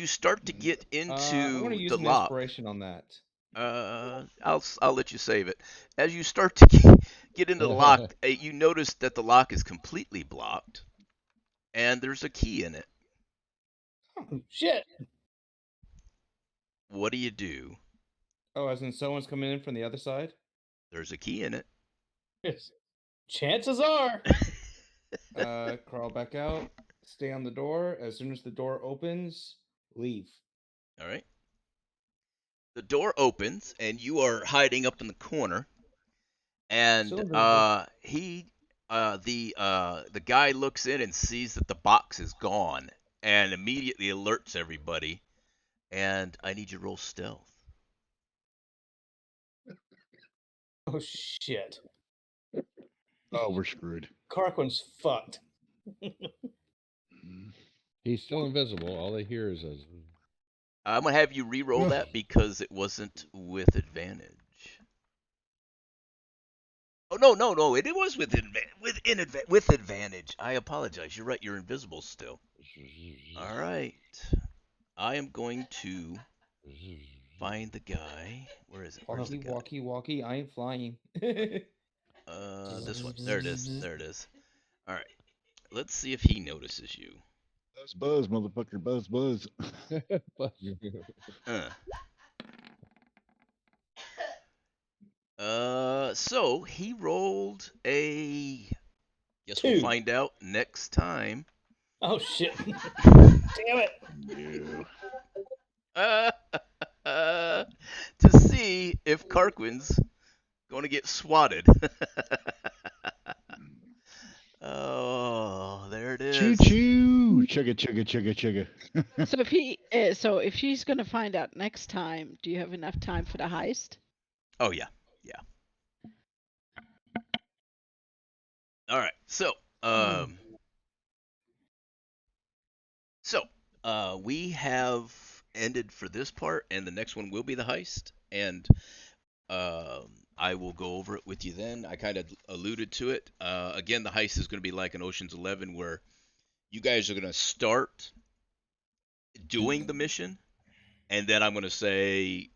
start to get I want into to use the an lock, inspiration on that. I'll let you save it. As you start to get into the lock, you notice that the lock is completely blocked, and there's a key in it. Oh, shit. What do you do? Oh, as in someone's coming in from the other side? There's a key in it. Yes. Chances are. Crawl back out. stay on the door. As soon as the door opens, leave. All right. The door opens, and you are hiding up in the corner. And Still invisible. the guy looks in and sees that the box is gone, and immediately alerts everybody. And I need you to roll stealth. Oh shit. Oh, we're screwed. Carquin's fucked. He's still invisible. All they hear is a. I'm gonna have you re-roll that because it wasn't with advantage. Oh no! It was with advantage. I apologize. You're right. You're invisible still. All right. I am going to find the guy. Where is it? Where's the Walkie, guy? walkie. I ain't flying. This one. There it is. There it is. All right. Let's see if he notices you. Buzz, motherfucker, buzz. So he rolled a. Guess 2. we'll find out next time. Oh shit. Damn it. To see if Carquin's going to get swatted. Oh, there it is. Choo choo. Chugga chugga chugga chugga. So if she's gonna find out next time, do you have enough time for the heist? Oh yeah. All right. So, we have ended for this part, and the next one will be the heist, and I will go over it with you then. I kind of alluded to it. Again, the heist is going to be like an Ocean's 11, where you guys are going to start doing the mission, and then I'm going to say,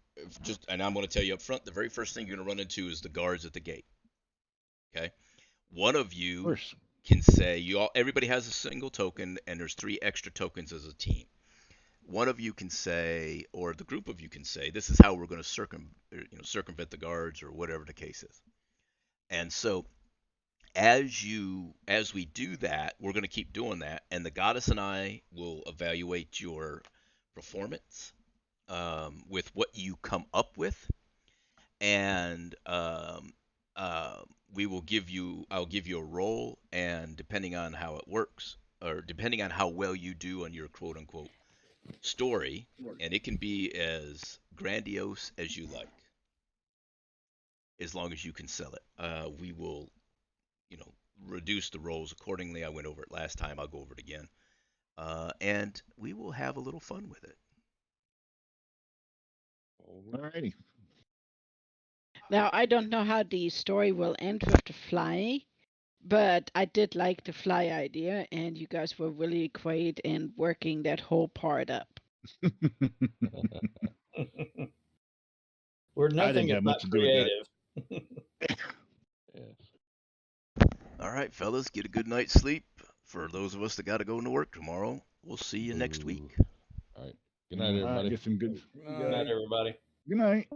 and I'm going to tell you up front, the very first thing you're going to run into is the guards at the gate. Okay? One of you can say, everybody has a single token, and there's 3 extra tokens as a team. One of you can say, or the group of you can say, this is how we're going to circumvent the guards, or whatever the case is. And so, as we do that, we're going to keep doing that, and the goddess and I will evaluate your performance with what you come up with, and I'll give you a roll, and depending on how it works, or depending on how well you do on your quote unquote story, and it can be as grandiose as you like, as long as you can sell it. We will, reduce the rolls accordingly. I went over it last time. I'll go over it again, and we will have a little fun with it. Alrighty. Now I don't know how the story will end with the fly, but I did like the fly idea, and you guys were really great in working that whole part up. We're I didn't nothing if have not much to do with creative. All right, fellas, get a good night's sleep. For those of us that got to go into work tomorrow, we'll see you next week. All right. Good night, everybody. Get some good. Good night, everybody. Good night.